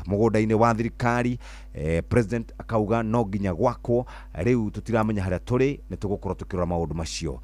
Mugonda-ini wa thirikari president akauga no nginya gwakwo riu tutiramenya haria turi ni tugukorwo tukirora maundu macio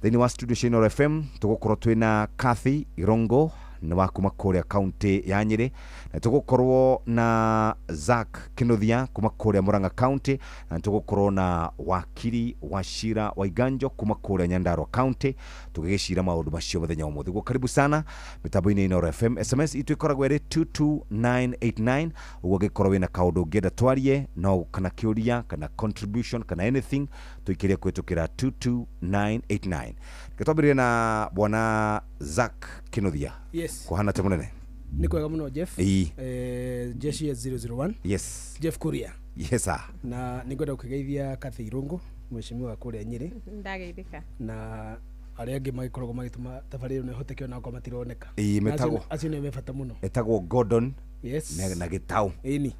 thini wa studio cia Inooro FM tugukorwo twina Kathy Irongo ni wa kuma kuria county ya Nyeri na tugukorwo na Zack Kinuthia kuma kuria Murang'a county na tugukorwo na wakiri Wachira Waiganjo kuma kuria Nyandarua county tugigicira maundu macio muthenya umuthi go karibu sana mitambo-ini Inooro FM SMS itu ikoragwo iri 22989 ugo gikorwo wina kaundu ngenda twarie no kana kiuria kana contribution kana anything tuikiria kwitukira 22989 gitwambirie na bwana Zack Kinuthia. Yes. Kuhana te munene. Ni kwega muno Jeff. Jeshi ya 001. Yes. Jeff Kuria. Yes sir. Na nikwenda kugeithia Kathy Irongo, mheshimiwa kuria Nyeri. Ndageithika. Na aria angi magikoragwo magituma tabariro ne hoteke ona kwa matironeka. Metagwo. Acio ne mebata muno. Etagwo Gordon. Yes. Na Gitau. Ini.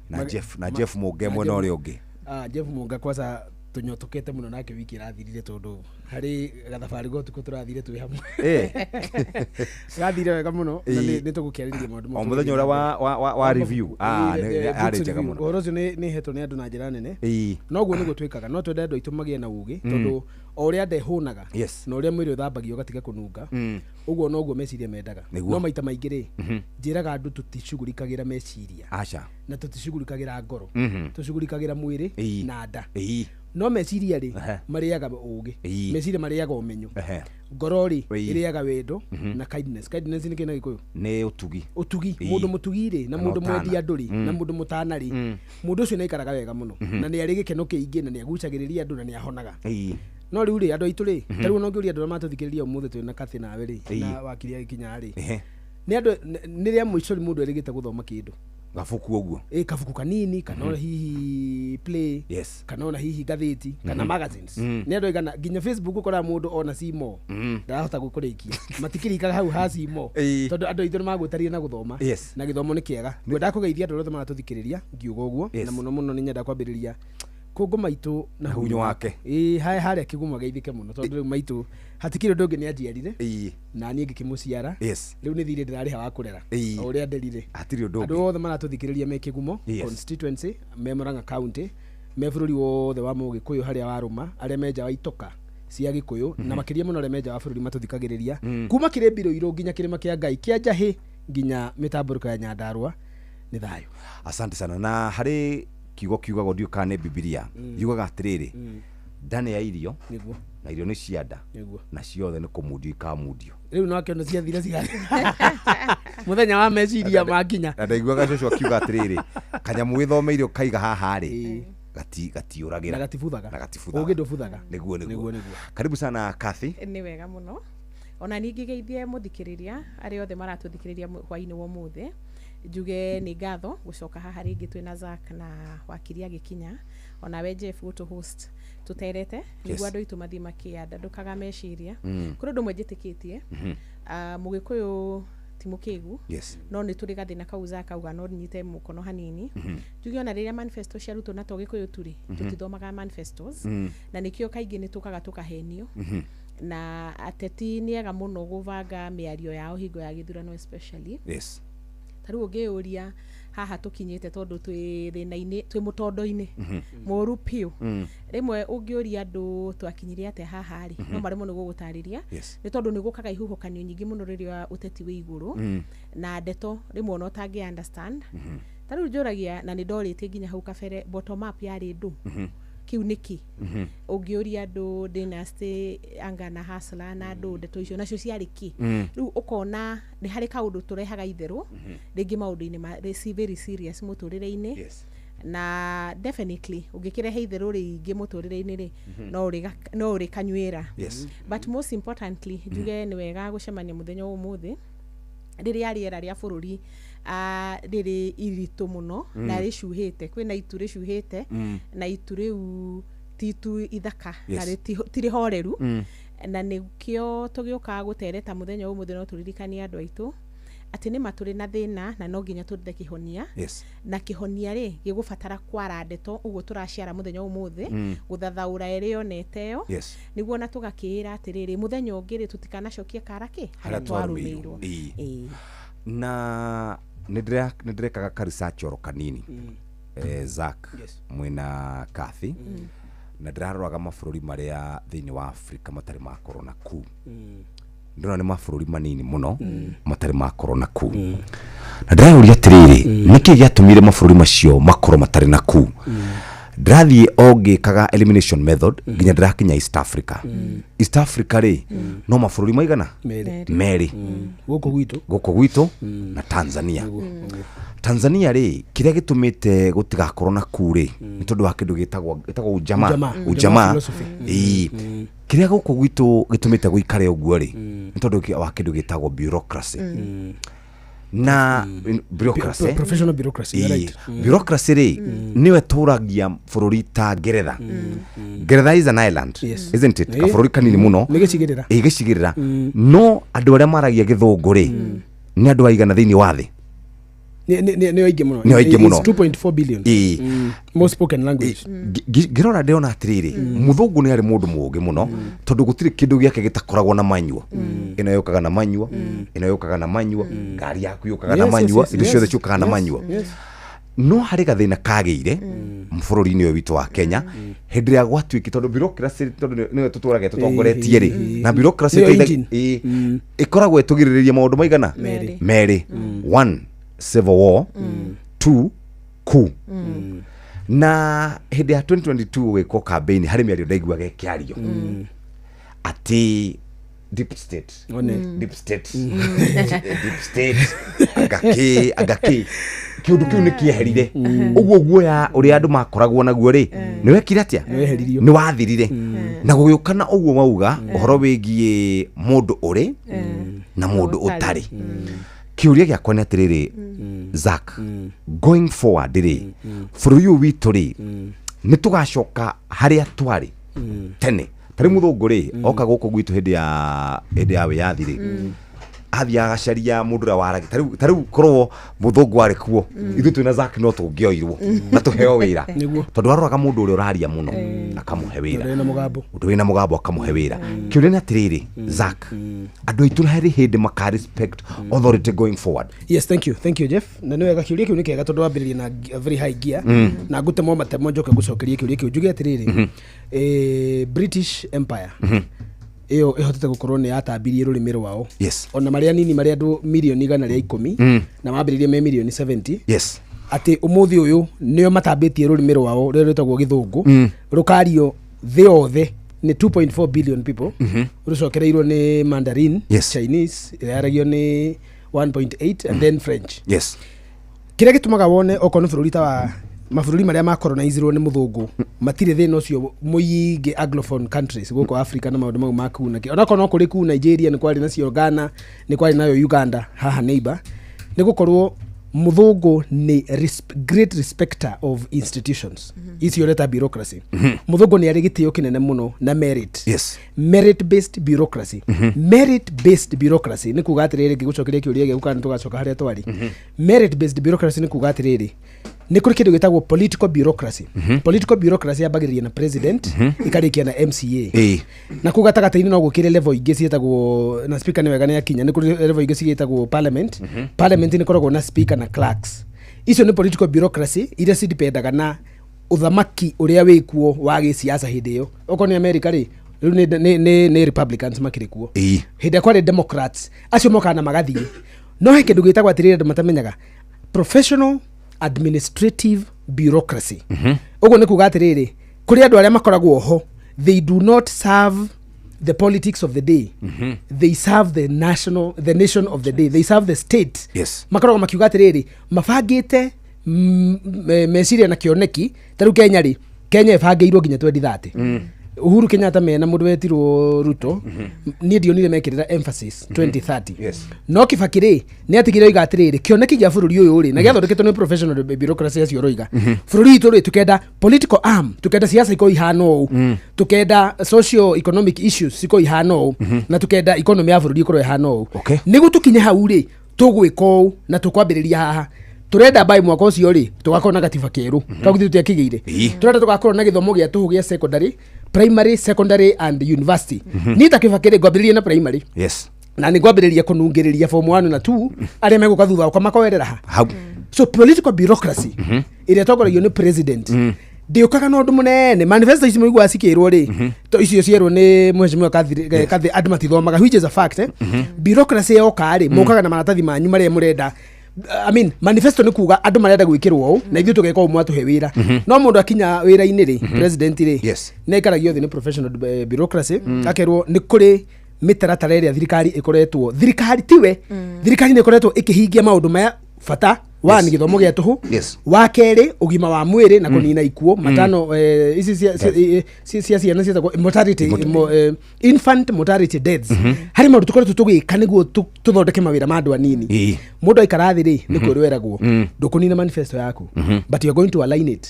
Na Jeff Muge mwena uri ungi. Jeff Muga kwanza tunyotokete muno nake wiki rathirire tondu hari gathabari gotu ko turathire twi hamwe gathire wega muno na ni tugukiaririria maundu mo muthenya ura wa review ari njega muno oro cio ni hetwo ni andu na njira nene noguo niguo twikaga no twende andu aitu magie na ugi tondu o uria ndehunaga na uria mwiri uthambagio gatiga kununga uguo noguo meciria mendaga no maita maingi ri njiraga andu tutishugurikagira meciria acha na tutishugurikagira ngoro tushugurikagira mwiri na nda no meciria ri mariaga ugi meciria mariaga umenyo ngoro ri iriaga wendo na kindness ni kina gikuyu ni utugi mundu mutugi ri na mundu mwendi andu ri na mundu mutana ri mundu ucio ni ikaraga wega muno na ni ari gikeno kiingi na ni agucagiriria andu na ni ahonaga no riu ri andu aitu ri tariu no ngiuria andu matuthikiriria umuthi twina Kathy nawe ri na wakiri gikinya ri ni andu ni ria muico mundu erigite guthoma kindu gafuku uguo kafuku kanini kana hihi play kana hihi gatheti kana magazines ni andu igana ginya Facebook ukora mundu ona simo ndarahota gukurikia matikirikaga hau ha simo tondu andu aithu magwetaria na guthoma na githomo ni kiega ngwenda kugeithia andu othe maratuthikiriria ngiuga uguo na muno ni nyenda kwambiriria kungu maitu na hunyo wake haria kigumo geithike muno tondu maitu hatikire ndungi ni anjiarire na nie ngikimuciara riu ni thire ndirari wa kurera o uria nderire atiri ndungi andu othe maratuthikiriria me kigumo constituency me Murang'a county me bururi wothe wa Mugikuyu haria waruma aria menja wa itoka cia Gikuyu na makiria muno aria menja wa bururi matuthikagiriria kuma kire biro iro nginya kirima kia Ngai kia Njahi nginya mitamburuko ya Nyandarua ni thayo. Asante sana na hari kiugo ndio kane Biblia yugaga atiriri ndane ya irio niguo na irio ni cianda na ciothe ni kumudio ikamudio riu no akĩona ciathire cigari muthenya wa meciria makinya na ndaiguaga ciocio akiuga atiriri kanyamu githomeire kaiga haha ri gatiuragira na gatibuthaga ugi ndubuthaga niguo karibu sana Kathy ni wega muno ona ningi geithie muthikiriria ari othe maratuthikiriria hwaini wa muthi njuge ni ngatho gucoka haha ringi twina Zack na wakiria gikinya ona we Jeff gutu host tuterete niguo andu itu mathi makianda ndukaga meciria kuri andu mwenjitikitie Mugikuyu ti mukigu no ni turi gathina kau Zack auga no nyite mukono hanini njuge ona riria manifesto ciarutwo na Togikuyu turi tutithomaga manifestos na nikio kaingi ni tukaga tukahenio na ateti ni ega muno guvanga miario yao hingo ya githurano especially tariu ngeuria haha tukinyite tondu twi thina-ini twi mutondo-ini moru piu rimwe ungiuria andu twakinyire ate haha ri no marimo ni gugutariria ni tondu ni gukaga ihuhukanio nyingi muno riria uteti wi iguru na ndeto rimwe no tangi understand tariu njuragia na ni ndorite nginya hau kabere bottom up yari ndu kiu niki ungiuria andu dynasty anga na hasla na andu ndeto icio nacio ciari ki riu ukona ni hari kaundu turehaga itheru ringi maundu-ini ma very serious muturire-ini na definitely ungikirehe itheru ringi muturire-ini ri no uri kanyuira but most importantly njuge ni wega gucemania muthenya umuthi riria riera ria bururi riri iritu muno na ricuhite kwina itu ricuhite na itu riu titu ithaka na tiri horeru na nikio tugiuka gutereta muthenya umuthi no turirikania andu aitu ati ni maturi na thina na no nginya turinde kihonia na kihonia ri gigubatara kwara ndeto uguo turaciara muthenya umuthi guthathaura irio neteo niguo na tugakira atiriri muthenya ungi ri tutikana cokia karaki haria twarumirwo na ndirekaga ka research oro kanini Zak mwina Kathy na ndiraroraga mabũrũri maria thĩinĩ wa Afrika matarĩ makorwo na ku ndĩrona nĩ mabũrũri manini mũno matarĩ makorwo na ku na ndĩraũria atĩrĩrĩ nĩkĩ gĩatũmire mabũrũri macio makorwo matarĩ na ku ndĩrathiĩ ngĩkaga elimination method nginya ndĩrakinya East Africa East Africa rĩ no mabũrũri maigana merĩ gũkũ gwitũ na Tanzania Tanzania rĩ kĩrĩa gĩtũmĩte gũtigakorwo na ku rĩ nĩ tondũ wa kĩndũ gĩtagwo ujamaa kĩrĩa gũkũ gwitũ gĩtũmĩte gũikare ũguo rĩ nĩ tondũ wa kĩndũ gĩtagwo bureaucracy na professional bureaucracy right bureaucracy rĩ niwe tũragia bũrũri ta Ngeretha is an island isn't it ka bũrũri kanini mũno gĩcigĩrĩra no andũ arĩa maragia gĩthũngũ rĩ nĩ andũ aigana thĩinĩ wa thĩ nĩ oingĩ mũno 2.4 billion most spoken language ngĩrora ndĩrona atĩrĩrĩ mũthũngũ nĩ arĩ mũndũ mũũgĩ mũno tondũ gũtirĩ kĩndũ gĩake gĩtakoragwo na manyua ĩno yũkaga na manyua ĩno yũkaga na manyua ngari yaku yũkaga na manyua indo ciothe ciũkaga na manyua no harĩ gathĩna kagĩire bũrũri-inĩ ũyũ witũ wa Kenya hĩndĩ ĩrĩa gwatuĩka tondũ bureaucracy tondũ nĩwe tũtũraga tũtongoretie rĩ na bureaucracy ĩkoragwo ĩtũgirĩrĩria maũndũ maigana merĩ 1 civil war 2 ku na hĩndĩ ya 2022 wĩkwo campaign harĩ mĩario ndaiguaga ĩkĩario atĩ deep state agaki kiundu kiu nikieherire uguo guoya uria andu makoragwo naguo ri ni wekire atia ni wathirire na gugukana uguo mauga uhoro wigie mundu uri na mundu utari kiuria giakwa ni atiriri Zak going forward ri bũrũri ũyũ witũ ri ni tugacoka haria twari tene tari muthungu ri oka guku gwitu hindi ya wiyathi ri athia agacaria mundu ra waragi tariu korwo muthungu ari kuo ithu twina Zak no tungioirwo na tuheo wira tondu aroraga mundu uri uraria muno akamuhe wira undu wina mugambo akamuhe wira kiuria ni atiriri Zak andu aitu hari hindi maka respect authority going forward. Yes, thank you Jeff na niwe gakiuria kiu ni kega tondu wambiririe na very high gear na ngutemo matemo njoke gucokeria kiuria kiu njuge atiriri British Empire iyo ihotete gukorwo ni atambirie rurimi rwao ona maria nini maria andu milioni 110 na mambiririe me milioni 70 ati umuthi uyu nio matambitie rurimi rwao rero rwetagwo githungu rukario thi othe ni 2.4 billion people rucokereirwo ni Mandarin Chinese iraragio ni 1.8 and then French kiria gitumaga wone okono bururi ta wa mabũrũri maria macolonizirwo ni muthungu matire thina ucio muingi anglophone countries guko Africa na maundu mau makuna onako no kuri ku Nigeria ni kwari nacio Ghana ni kwari nayo Uganda haha neighbor ni gukorwo muthungu ni great respecter of institutions icio reta bureaucracy muthungu ni ari gitio kinene muno na merit based bureaucracy merit based bureaucracy ni kuga atiriri gigucokeria kiuria gĩuka tugacoka haria twari merit based bureaucracy ni kuga atiriri ni kuri kindu gitagwo political bureaucracy political bureaucracy yambagiriria na president ikarikia na MCA na kuga tagataini no gukire level ingi cietagwo na speaker ni wega ni akinya ni kuri level ingi cietagwo parliament parliament ni koragwo na speaker na clerks icio ni political bureaucracy iria cidipendaga na uthamaki uria wikuo wa gisiasa hindi yo oko ni America ri ni Republicans makire kuo hindi kwa Democrats acio moka na magathie no he kindu gitagwo atirire andu matamenyaga professional administrative bureaucracy ugo ni kuga atiriri kuri andu aria makoragwo ho they do not serve the politics of the day they serve the nation of the day they serve the state makoragwo makiuga atiriri mabangite meciria na kioneki taru Kenya ibangeirwo nginya 2030 Uhuru Kenyatta mena mundu wetirwo Ruto ni ndionire mekirira emphasis 2030 no Kibaki ni atigire oiga atiriri kioneki gia bururi uyu ri na giathondeketwo ni professional bureaucracy acio roiga bururi itu ri tukenda political arm tukenda siasa iko ihano tukenda socio economic issues iko ihano na tukenda economy ya bururi iko ihano nigu tukinye hau ri tugwiko na tukwambiriria haha turenda bai mwaka ucio ri tugakona gatiba keru kaguthi tutiakigire turenda tugakorwo na githomo gia tuhu gia secondary primary secondary and university ni ta Kibaki ngwambiririe na primary na nĩ ngwambĩrĩria kũnungĩrĩria form 1 na 2 arĩa megũka thutha wakwa makoerera ha. So political bureaucracy ĩrĩa tongoragio nĩ president ndiũkaga na ũndũ mũnene. Manifesto ici mũigua cikĩrwo rĩ to icio cierwo nĩ mheshimiwa Kathi andũ matithomaga, which is a fact. Bureaucracy yoka rĩ mũkaga na maratathi manyu marĩa mũrenda. I mean, manifesto nĩ kuga andũ marenda gwĩkĩrwo na ithuĩ tũgeka ũmwe atũhe wĩra. No mũndũ akinya wĩra-inĩ rĩ president rĩ nĩ aikaragio thĩ nĩ professional bureaucracy akerwo nĩ kũrĩ mĩtaratara ĩrĩa thirikari ĩkoretwo thirikari nĩ ĩkoretwo ĩkĩhingia maũndũ maya bata wa ni githomo gĩa tuhu wa kerĩ ũgima wa mwĩrĩ na kũnina ikuũ matano ici cia ciana cietagwo mortality infant mortality deaths harĩ maũndũ tũkoretwo tũgĩka nĩguo tũthondeke mawĩra ma andũ anini. Mũndũ aikara thĩ rĩ nĩ kwĩrweragwo ndũkũnina manifesto yaku but you are going to align it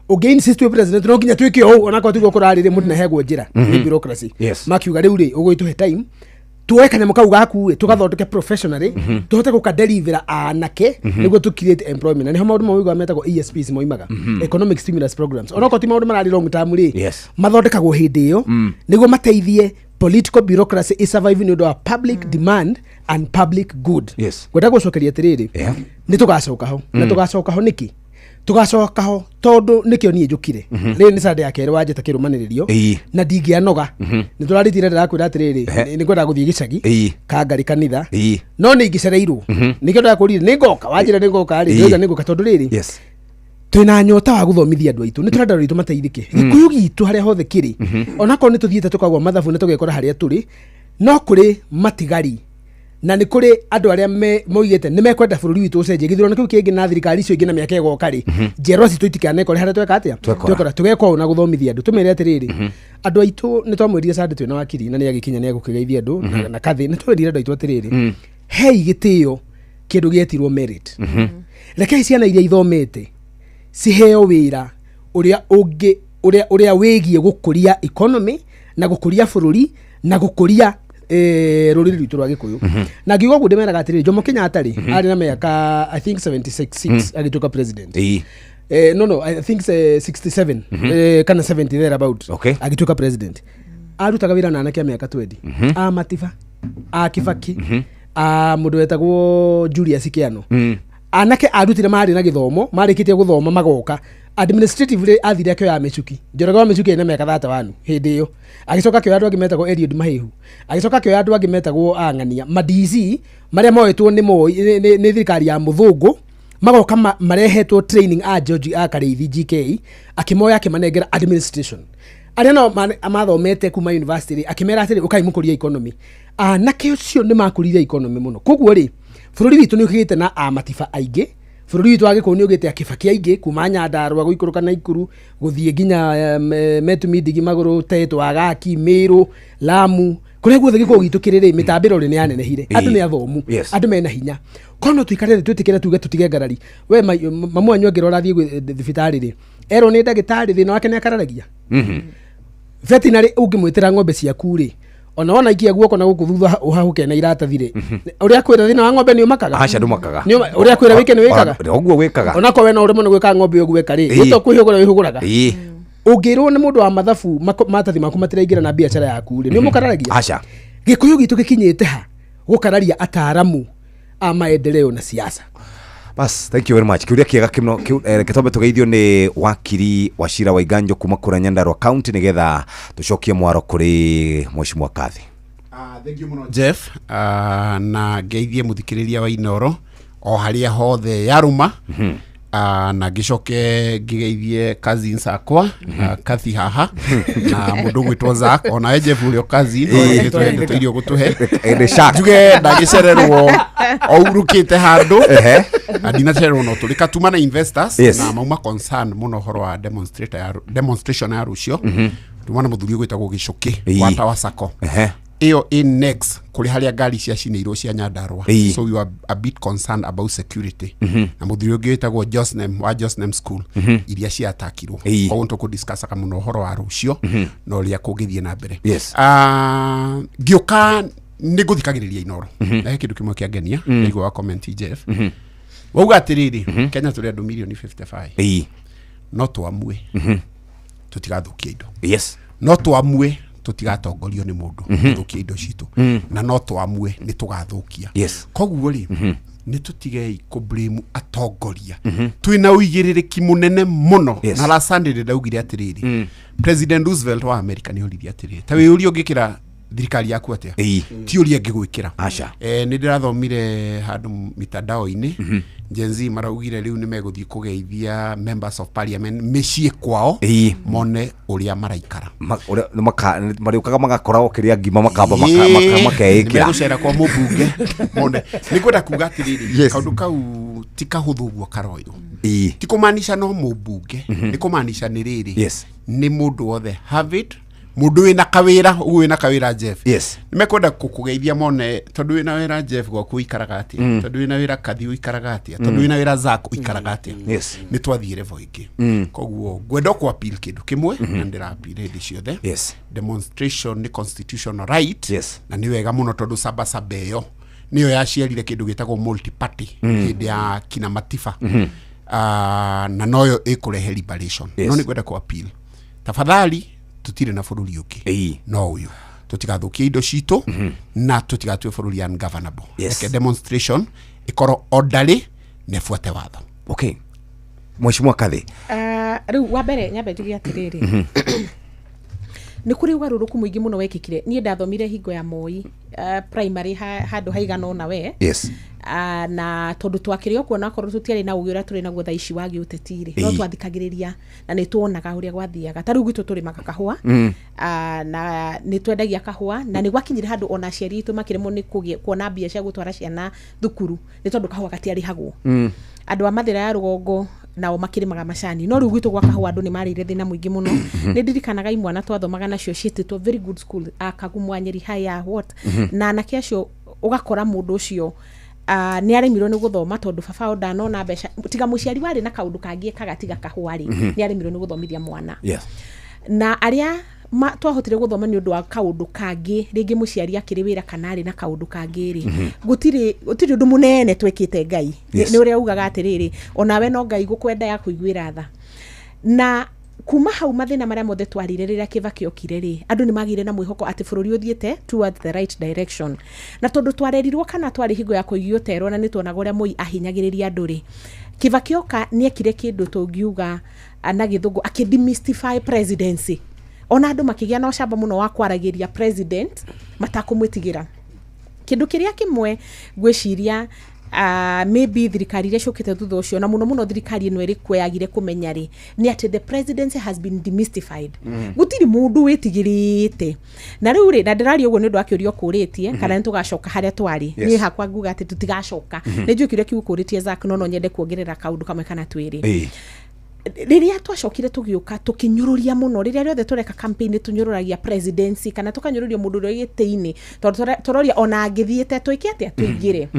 again. System president no nginya twĩke ũũ ona kwa tiguo kũrarĩrĩ mũndũ nahegwo njĩra nĩ bureaucracy makiuga rĩu rĩ ũgũitũhe time tuoe kanyamũ kau gaku tũgathondeke professionally tũhote gũkadelivera anake nĩguo tu create employment. Na nĩho maũndũ maũigua metagwo ESPs moimaga economic stimulus programs. Ona ko ti maũndũ mararĩ long term rĩ mathondekagwo hĩndĩ ĩyo nĩguo mateithie political bureaucracy is surviving nĩ ũndũ wa public demand and public good. Gwenda gũcokeria atĩrĩrĩ nĩ tũgacoka ho na tũgacoka ho nĩkĩ tugacoka ho tondu nikio nie njukire ri ni sande ya kerĩ wanjeta kirumaniririo na ndingĩanoga ni turaritire ndirakwira atiriri ni ngwenda guthie gicagi kangari kanitha no ni ingĩcereirwo nikio ndakurire ni ngoka wanjira ni ngoka ri ndoiga ni ngoka tondu riri twina nyota wa guthomithia andu aitu ni turenda ritu mateithike gikuyu gitu haria hothe kiri onako ni tuthiete tukagwa mathabu ni tugekora haria turi no kuri matigari na nĩ kũrĩ andũ arĩa moigĩte nĩ mekwenda bũrũri witũ ũcenjie gĩthurano kĩu kĩngĩ na thirikari icio ingĩ na mĩaka ĩgoka rĩ njerwa citũ itikanekore harĩa tweka atĩa twekora tũgeka ũũ na gũthomithia andũ tũmere atĩrĩrĩ andũ aitũ nĩ twamwĩrire Sande twĩna wakiri na nĩ agĩkinya nĩ egũkĩgeithia andũ na Kathĩ nĩ twĩrire andũ aitũ atĩrĩrĩ hei gĩtĩo kĩndũ gĩetirwo merit rekei ciana iria ithomete ciheo wĩra ũrĩa wĩgiĩ gũkũria economy na gũkũria bũrũri na gũkũria rũrĩrĩ rwitũ rwa Gĩkũyũ. Na ngiuga ũguo ndĩmeraga atĩrĩrĩ Jomo Kenyatta rĩ arĩ na mĩaka I think 76 agĩtuĩka president. No I think 67 kana 70 there about agĩtuĩka president. Arutaga wĩra na anake a mĩaka 20 a Matiba a Kibaki a mũndũ wetagwo Julius Kiano. Anake arutire marĩ na gĩthomo marĩkĩtie gũthoma magoka administratively athire akĩoya Michuki Njoroge wa Michuki ena mĩaka 31 hĩndĩ ĩyo agĩcoka akĩoya andũ angĩ metagwo Eliud Mahihu agĩcoka akĩoya andũ angĩ metagwo Ang'ania ma-DC marĩa moetwo nĩ thirikari ya mũthũngũ magoka marehetwo training a George a Kareithi GK akĩmoya akĩmanengera administration arĩa no mathomete kuma university akĩmera atĩrĩ ũkai mũkũria economy anake ũcio nĩ makũrire economy mũno koguo rĩ bũrũri witũ nĩ ũkĩgĩte na Matiba aingĩ bũrũri witũ wa Gĩkũyũ nĩ ũgĩte Kibaki aingĩ kuma Nyandarũa gũikũrũka Naikuru gũthiĩ nginya Metumindigi magũrũ Tetwa Agaki Meru Lamu kũrĩa guothe Gĩkũyũ gitũ kĩrĩ mĩtambĩro nĩ yanenehire andũ nĩ athomu andũ mena hinya kono tũikarĩre twĩtĩkĩre tuge tũtige ngarari we mamu wanyu angĩrora athiĩ thibitarĩ rĩ erwo nĩ ndagĩtarĩ thĩna wake nĩ akararagia veterinary ũngĩmwĩtĩra ng'ombe ciaku rĩ ona wona ikia guoko na gũkũ thutha uhahuke na iratathire uria kwira thina wa ng'ombe ni umakaga acha ndumakaga uria kwira wike ni wikaga oguo wikaga ona ko we no urimo ni gwika ng'ombe yo gweka ri gito kwihugura wihuguraga ungirwo ni mundu wa mathabu matathi maku matiraingira na biashara yaku ri ni umukararagia acha Gĩkũyũ gitu gikinyite ha gukararia ataaramu a maendeleo na siasa. Bas, thank you very much. Kiuria kiega kimno kitombe tugeithio ni wakiri Wachira Waiganjo kuma kura Nyandarua County nigetha tucokie mwaro kuri Mheshimiwa Kathi. Thank you muno Jeff. Na geithie muthikiriria wa Inoro o haria hothe yaruma. Na gicoke gigeithie cousins akwa Kathi haha na mundu gwitwo Zak ona eje fulio cousin twende irio gutuhe juge ndagicererwo ourukite handu adinacererwo no tulika tuma na investors na mauma concern muno horo wa demonstration ya rucio tumana muthuri gwitagwo Gicuki wata wa Sako iyo in next kuri haria ngari cia cinirwo cia Nyandarua so we were a bit concerned about security na muthuri gwitagwo Josnem school iria cia atakirwo kwa nto ku discuss aka muno horo wa rucio no ria kugithie na mbere ngioka ni guthikagiriria Inoro na kindu kimwe kia ngenia nigwa comment Jeff wauga atiriri Kenya turi andu milioni 55 no twamue tutigathukia indo no twamue tutigatongorio ni mundu thukia indo citu na no twamue ni tugathukia koguo ri ni tutigei ku blame atongoria twina uigiririki munene muno na la Sunday ndaugire atiriri President Roosevelt wa America ni urithi atiriri ta wi uri ungikira thirikari yaku atia ti uri ngigwikira ni ndirathomire handu mitandao-ini Gen Z maraugire riu ni meguthii kugeithia members of parliament mecii kwao mone uria maraikara mariukaga magakoragwo kiria ngima makamba makeikira gucera kwa mubunge mone ni kwenda kuga atiriri kaundu kau ti kahuthu guo karoyo ti kumaanisha no mubunge ni kumaanisha ni riri ni mundu wothe have it mundu wina kawira Jeff nimekwenda kukugeithia mone tondu wina wira Jeff gwaku ikaraga atia tondu wina wira Kathi ikaraga atia tondu wina wira Zako ikaraga atia ni twathire vo ingi koguo gwenda ku appeal kindu kimwe na ndira appeal hedi ciothe demonstration ni constitutional right na ni wega muno tondu Sabasaba yo niyo yaciarire kindu gitagwo multi party hindi ya kina Matifa na noyo ikurehe liberation no ni gwenda ku appeal tafadhali tutire na bururi uki no uyu tutigathukia indo citu na tutigatue bururi ungovernable like demonstration ikoro orderly ne fuate watho Mheshimiwa Kathi riu wa mbere nyambe njuge atiriri ni kuri ugaruruku muingi muno wekikire nie ndathomire hingo ya Moi primary handu haigana ona we na tondu twakirio kuona korwo tutiari na ugira turi na gutha ici wagi utetire no twathikagiriria na ni tuonaga uria gwathiaga ta riu gitu turi makakahua na ni twendagia kahua na ni gwakinyire handu ona ciari itu makiremo ni kuona mbia cia gutwara ciana thukuru ni tondu kahua gatiari hagwo andu a mathira ya rugongo nao makirimaga macani no riu gitu gwa kahua andu ni marire thina muingi muno ni ndirikanaga imwana twathomaga nacio cietitwo very good school Kagumu Nyeri High what na anake acio ugakora mundu ucio ni aremirwo ni guthoma tondu baba ondano na mbeca tiga muciari wari na kaundu kangi kagatiga kahwari ni aremirwo ni guthomithia mwana na aria twahotire guthoma ni undu wa kaundu kangi ringi muciari akiri wira kana ari na kaundu kangi ri gutiri undu munene twekite Ngai ni uria ugaga atiriri onawe no Ngai gukwenda ya kuigwira tha na kuma hau mathina maria mothe twarire rira Kibaki okire ri andu ni magire na mwihoko ati bururi uthiete towards the right direction na tondu twarerirwo kana twari hingo ya kuigio terwo na nitwonaga uria Moi ahinyagiriria andu ri Kibaki oka ni ekire kindu tungiuga na githungu akidemystify presidency ona andu makigia na ucamba muno wa kwaragiria president matakumwitigira kindu kiria kimwe gwiciria maybe thirikari iria ciukite thutha ucio na muno thirikari ino iri kweyagire kumenya ri ni ati the presidency has been demystified gutiri mundu witigirite na riu ri na ndiraria uguo ni ndu akiurio kuritie kana nitugacoka haria twari ni hakwa nguga ati tutigacoka ni njukire kiu kuritie Zak no nyende kuongerera kaundu kamwe kana twiri riria twacokire tugiuka tukinyururia muno riria riothe tureka campaign tunyururagia presidency kana tukanyururia mundu uri gitiini turoria ona angithiete twike atia tuingire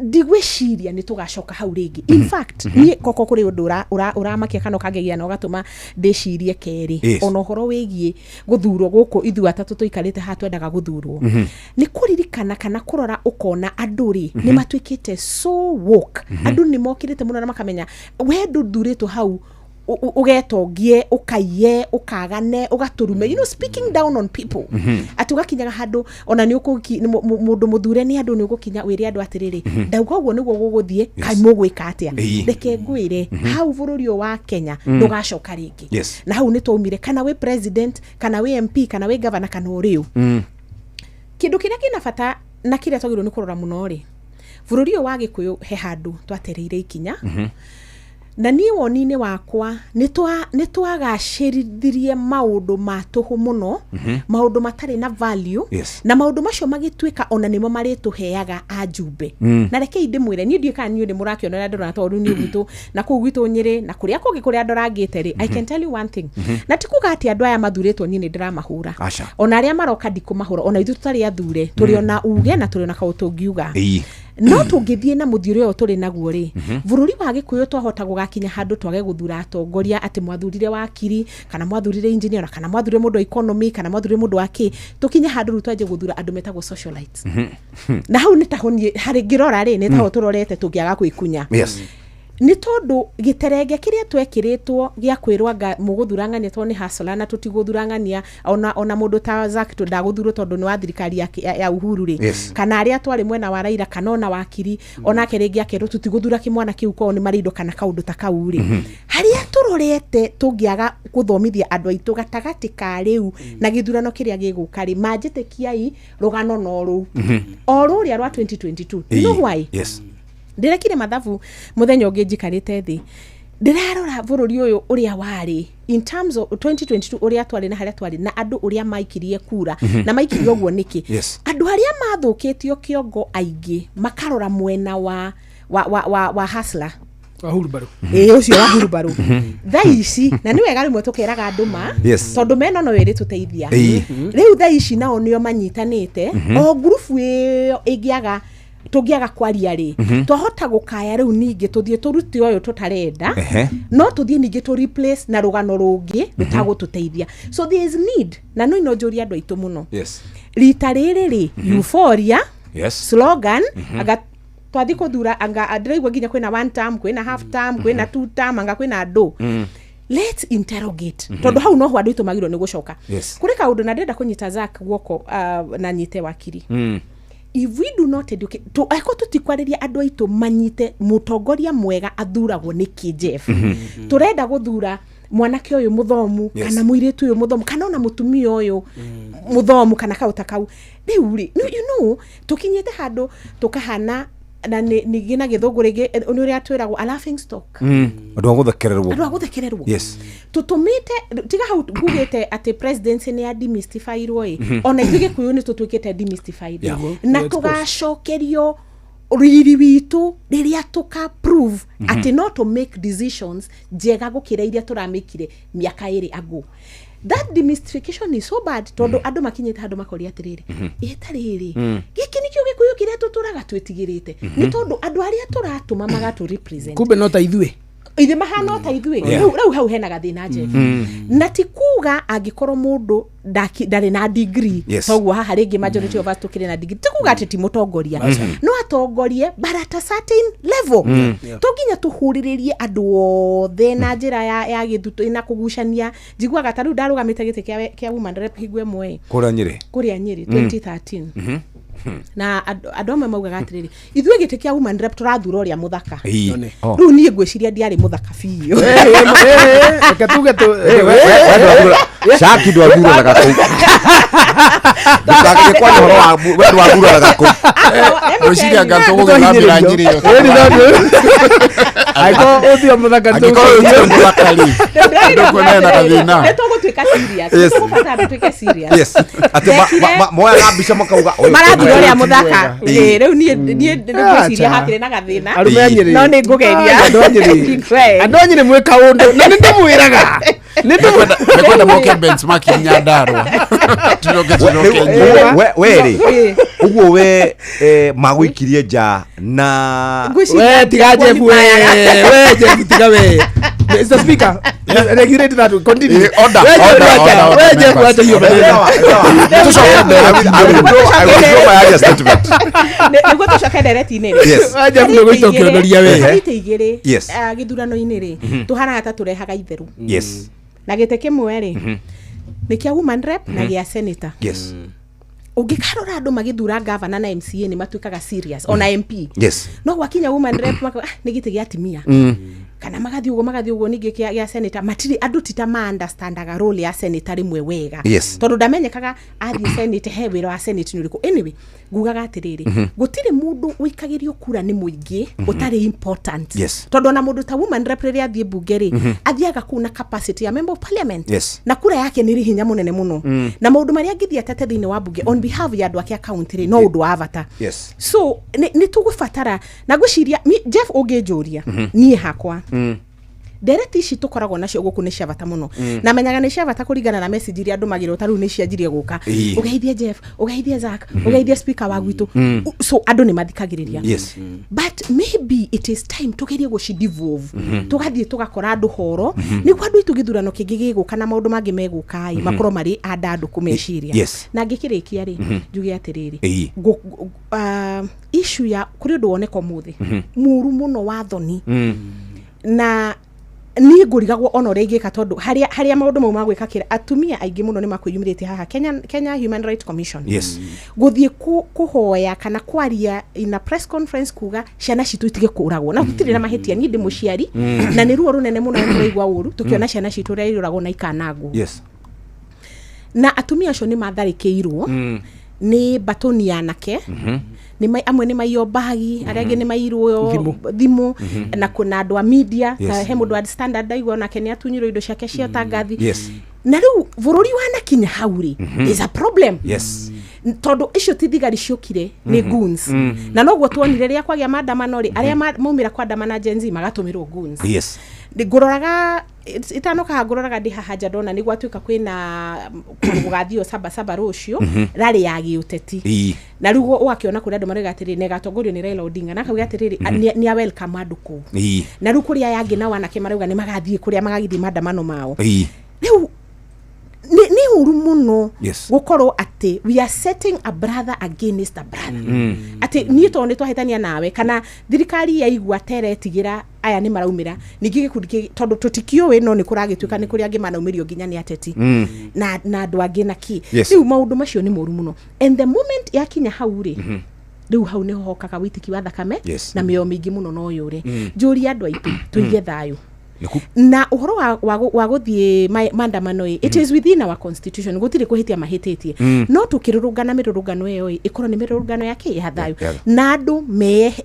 ndigwiciria ni tugacoka hau ringi in fact ni koko kuri undu uramakia kana kagegia na ugatuma ndicirie keri ona horo wigie guthurwo guku ithu atatu tuikarite ha twendaga guthurwo ni kuririkana kana kurora ukona anduri ni matwikite so woke andu ni mokirite muno na makamenya we nduthurito hau ugetongie ukaiye ukagane ugaturume speaking down on people atugakinyaga handu ona ni mundu muthure ni andu ni ugukinya wiri andu atiriri ndauga uguo niguo guguthie kai mugwika atia reke ngwire hau bururi wa Kenya ndugacoka ringi na hau ni twaumire kana we president kana we MP kana we governor kana uriu kindu kiria kina bata na kiria twagirwo ni kurora muno ri bururi wa Gikuyu he handu twatereire ikinya na ni woni-ini wakwa ni twagacirithirie maundu matuhu muno maundu matari na value na maundu macio magitwika ona nimo marituheaga ajumbe na reke indimwire ni ndika ni ndi murakionera ndona tondu ni gwitu na ku gwitu Nyeri na kuria kungi kuria andu rangite ri I can tell you one thing na tikuga ati andu aya mathuritwo ni ndiramahura ona aria maroka ndikumahura ona ithu tutari athure turi ona uge na turi na kautungiuga no tungithie na muthiuri uyu turi naguo ri bururi wa Gikuyu twahota gugakinya handu twage guthura atongoria ati mwathurire wakiri kana mwathurire engineer kana mwathurire mundu economy kana mwathurire mundu waki tukinye handu rutwaje guthura andu metagwo socialites na hau ni tahonie hari ngirora ri ni taho turorete tungiaga kwikunya ni tondu giterenge kiria twekiritwo gia kwirwa muguthurangania to ni hasla na tutiguthurangania ona mundu ta Zack to ndaguthurwo tondu ni wa thirikari ya Uhuru ri kana aria twari mwena wa Raila kana ona wakiri ona kerengi akerwo tutiguthura kimwana kiu ko ni marindo kana kaundu ta kau ri haria turorete tungiaga kuthomithia andu aitu gatagati ka riu na githurano kiria giguka ri manjitikiai rugano no ru o ruria rwa 2022 you know why ndirekire mathabu muthenya ungi njikarite thi ndirarora bururi uyu uria wari in terms of 2022 uria twari na haria twari na andu uria maikirie kura na maikirie ogwo niki andu haria mathukitio kiongo aingi makarora mwena wa hasla Hurubaru ucio wa Hurubaru thaici na ni wega rimwe tukeraga andu ma tondu meno no wiri tuteithia riu thaici nao nio manyitanite o group iyo igiaga tugiaga kwaria ri twahota gukaya riu ningi tuthie turuti oyo tutarenda no tuthie ningi tu replace na rugano rungi rutagututeithia so there is need na no inojuria andu aitu muno rita riri ri euphoria slogan aga twathi kuthura anga ndiraigua nginya kwina one term kwina half term kwina two term anga kwina do let's interrogate tondu hau no hwandu itumagirwo ni gucoka kuri kaundu na ndenda kunyita Zack guoko na nyite wakiri if we do not educate to eko tutikwariria andu aitu manyite mutongoria mwega athuragwo ni Jeff turenda guthura mwanake uyu muthomu kana muiritu uyu muthomu kana ona mutumia uyu muthomu kana kauta kau riu ri you know tukinyite handu tukahana na ni gina githungu rigi ni uria twiragwo a laughing stock andu aguthakererwo tutumite tiga hau gugite ati presidency ni demystifiedwo ona ithuge kuyu ni tutwikite demystified na tugacokerio riri witu riria tuka prove ati not to make decisions njega gukira iria turamikire miaka iri ago. That demystification is so bad tondu andu makinyite handu makoria atiriri itariri giki nikio gikuyu kiria tuturaga twetigirite ni tondu andu aria turatuma magatu represent kumbe no ta ithue ithe mahana ta ithue rau hau hena gathina Jeff na tikuga angikorwo mundu ndari na degree toguo haha ringi majority of us tukire na degree tikuga ati ti mutongoria no atongorie but at a certain level toginya tuhuriririe andu othe na njira ya githutu na kugucania njiguaga taru ndarugamite gite kia woman rep higwe mwe kuria nyiri 2013 na andu amwe maugaga atiriri ithue gite kia woman rep turathura uria muthaka riu nie ngwiciria ndiari muthaka biyo katuge tu Shaki ndo athura na gaku ndakage kwa horo wa wedu athura na gaku Roshiria gato gugambira nyiri yo aiko uthio muthaka tu ndoko na gathina neto gutwika serious tupata ndutwike serious ati moya gambisha makauga marathura uria muthaka riu nie ngwiciria hakire na gathina no ni ngugeria andu anyiri mwika undu na ndimwiraga nikwenda moke benchmark Nyandarua weri uguo we magwikirie nja na we tigaje we je tiga we Mr. Speaker regulate that continue order we je kuacha hiyo niguo tucoke direct iniri aje kugoita ukionoria we igiri githurano iniri tuhana hata turehaga itheru na gite kimwe ri ni kia woman rep na gia senator ugikarora andu magithura governor na MCA ni matuikaga serious ona MP no wakinya woman rep ni gite gia timia kana magathi ugo ningi kia senator matiri andu tita ma understandaga role ya senator rimwe wega tondu ndamenyekaga athi senate he wira wa senate ni uriku anyway ngugaga atiriri gutire mundu wikagirio kura ni muingi utari important tondu na mundu ta woman rep ria athie bunge ri athiaga kuna capacity ya member of parliament na kura yake ni hinya munene muno na maundu maria ngithia atete thini wa bunge on behalf ya andu akia county ri no undu wa avata so ni tugufatara na guciria Jeff ungijuria nie hakwa direct ici tukoragwo nacio guku ni cia bata muno na menyaga ni cia bata kuringana na message iria andu magirwo taru ni cianjirie guka ugeithia Jeff ugeithia Zack ugeithia speaker wa gwitu so andu ni mathikagiriria but maybe it is time tugerie gucidevolve tugathie tugakora andu horo ni kwa andu itugithurano kingi giguka na maundu mangi megukai makoro mari anda andu kumeciria na ngikirikia ri njuge atiriri issue ya kuri undu woneka muthi muru muno wa thoni na ni ngurigagwo ona uri igika tondu haria maundu mau magwika kira atumia aingi muno ni makwiyumirite haha Kenya Human Rights Commission guthie kuhoya kana kwaria in a press conference kuga ciana citu itige kuragwo na tutire na mahetia ni ndi muciari na ni ruo runene muno niraigwa uru tukiona ciana citu riragwo na ikanagwo na atumia acio ni matharikirwo ni batoni yanake ni amwe ni maiyo bagi arege ni mairwo thimu na kuna andu a media he mundu wa Standard aigwa na Kenya tunyiro indo ciake cia tangathi na riu bururi wana kinya hauri is a problem tondu icio tithigari ciokire ni goons na noguo tuonire ria kwagia maandamano ri aria maumira kwa andamana Gen Z magatumirwo goons ngororaga itanoka ngororaga ndi haha nja ndona ni gwatuika kwina kugathio saba rucio rari ya giuteti na rugo ugakiona kuri andu marega atiri ne gatongorio ni Raila Odinga na kauga atiri ni a welcome anduku na ruko ria yangi na wanake marauga ni magathie kuria magagithi maandamano mao riu ni uru muno gukorwo ati we are setting a brother against a brother ati ni to twahitania nawe kana thirikari ya igwa teretigira aya ni maraumira ningi gikundi tondu tutikio no ni kuragituka ni kuri angi manaumirio ginya ni ateti na andu angi na ki riu maundu macio ni moru muno and the moment yakinya hauri riu hau ni hokaga witiki wa thakame na mio mingi muno no yure njuri andu aitu tuige thayo na uhoro wa guthie maandamano it is within our constitution gutire kuhitia mahititie no tukirurungana mirurungano eyo ikoro ni mirurungano yake ya thayo na andu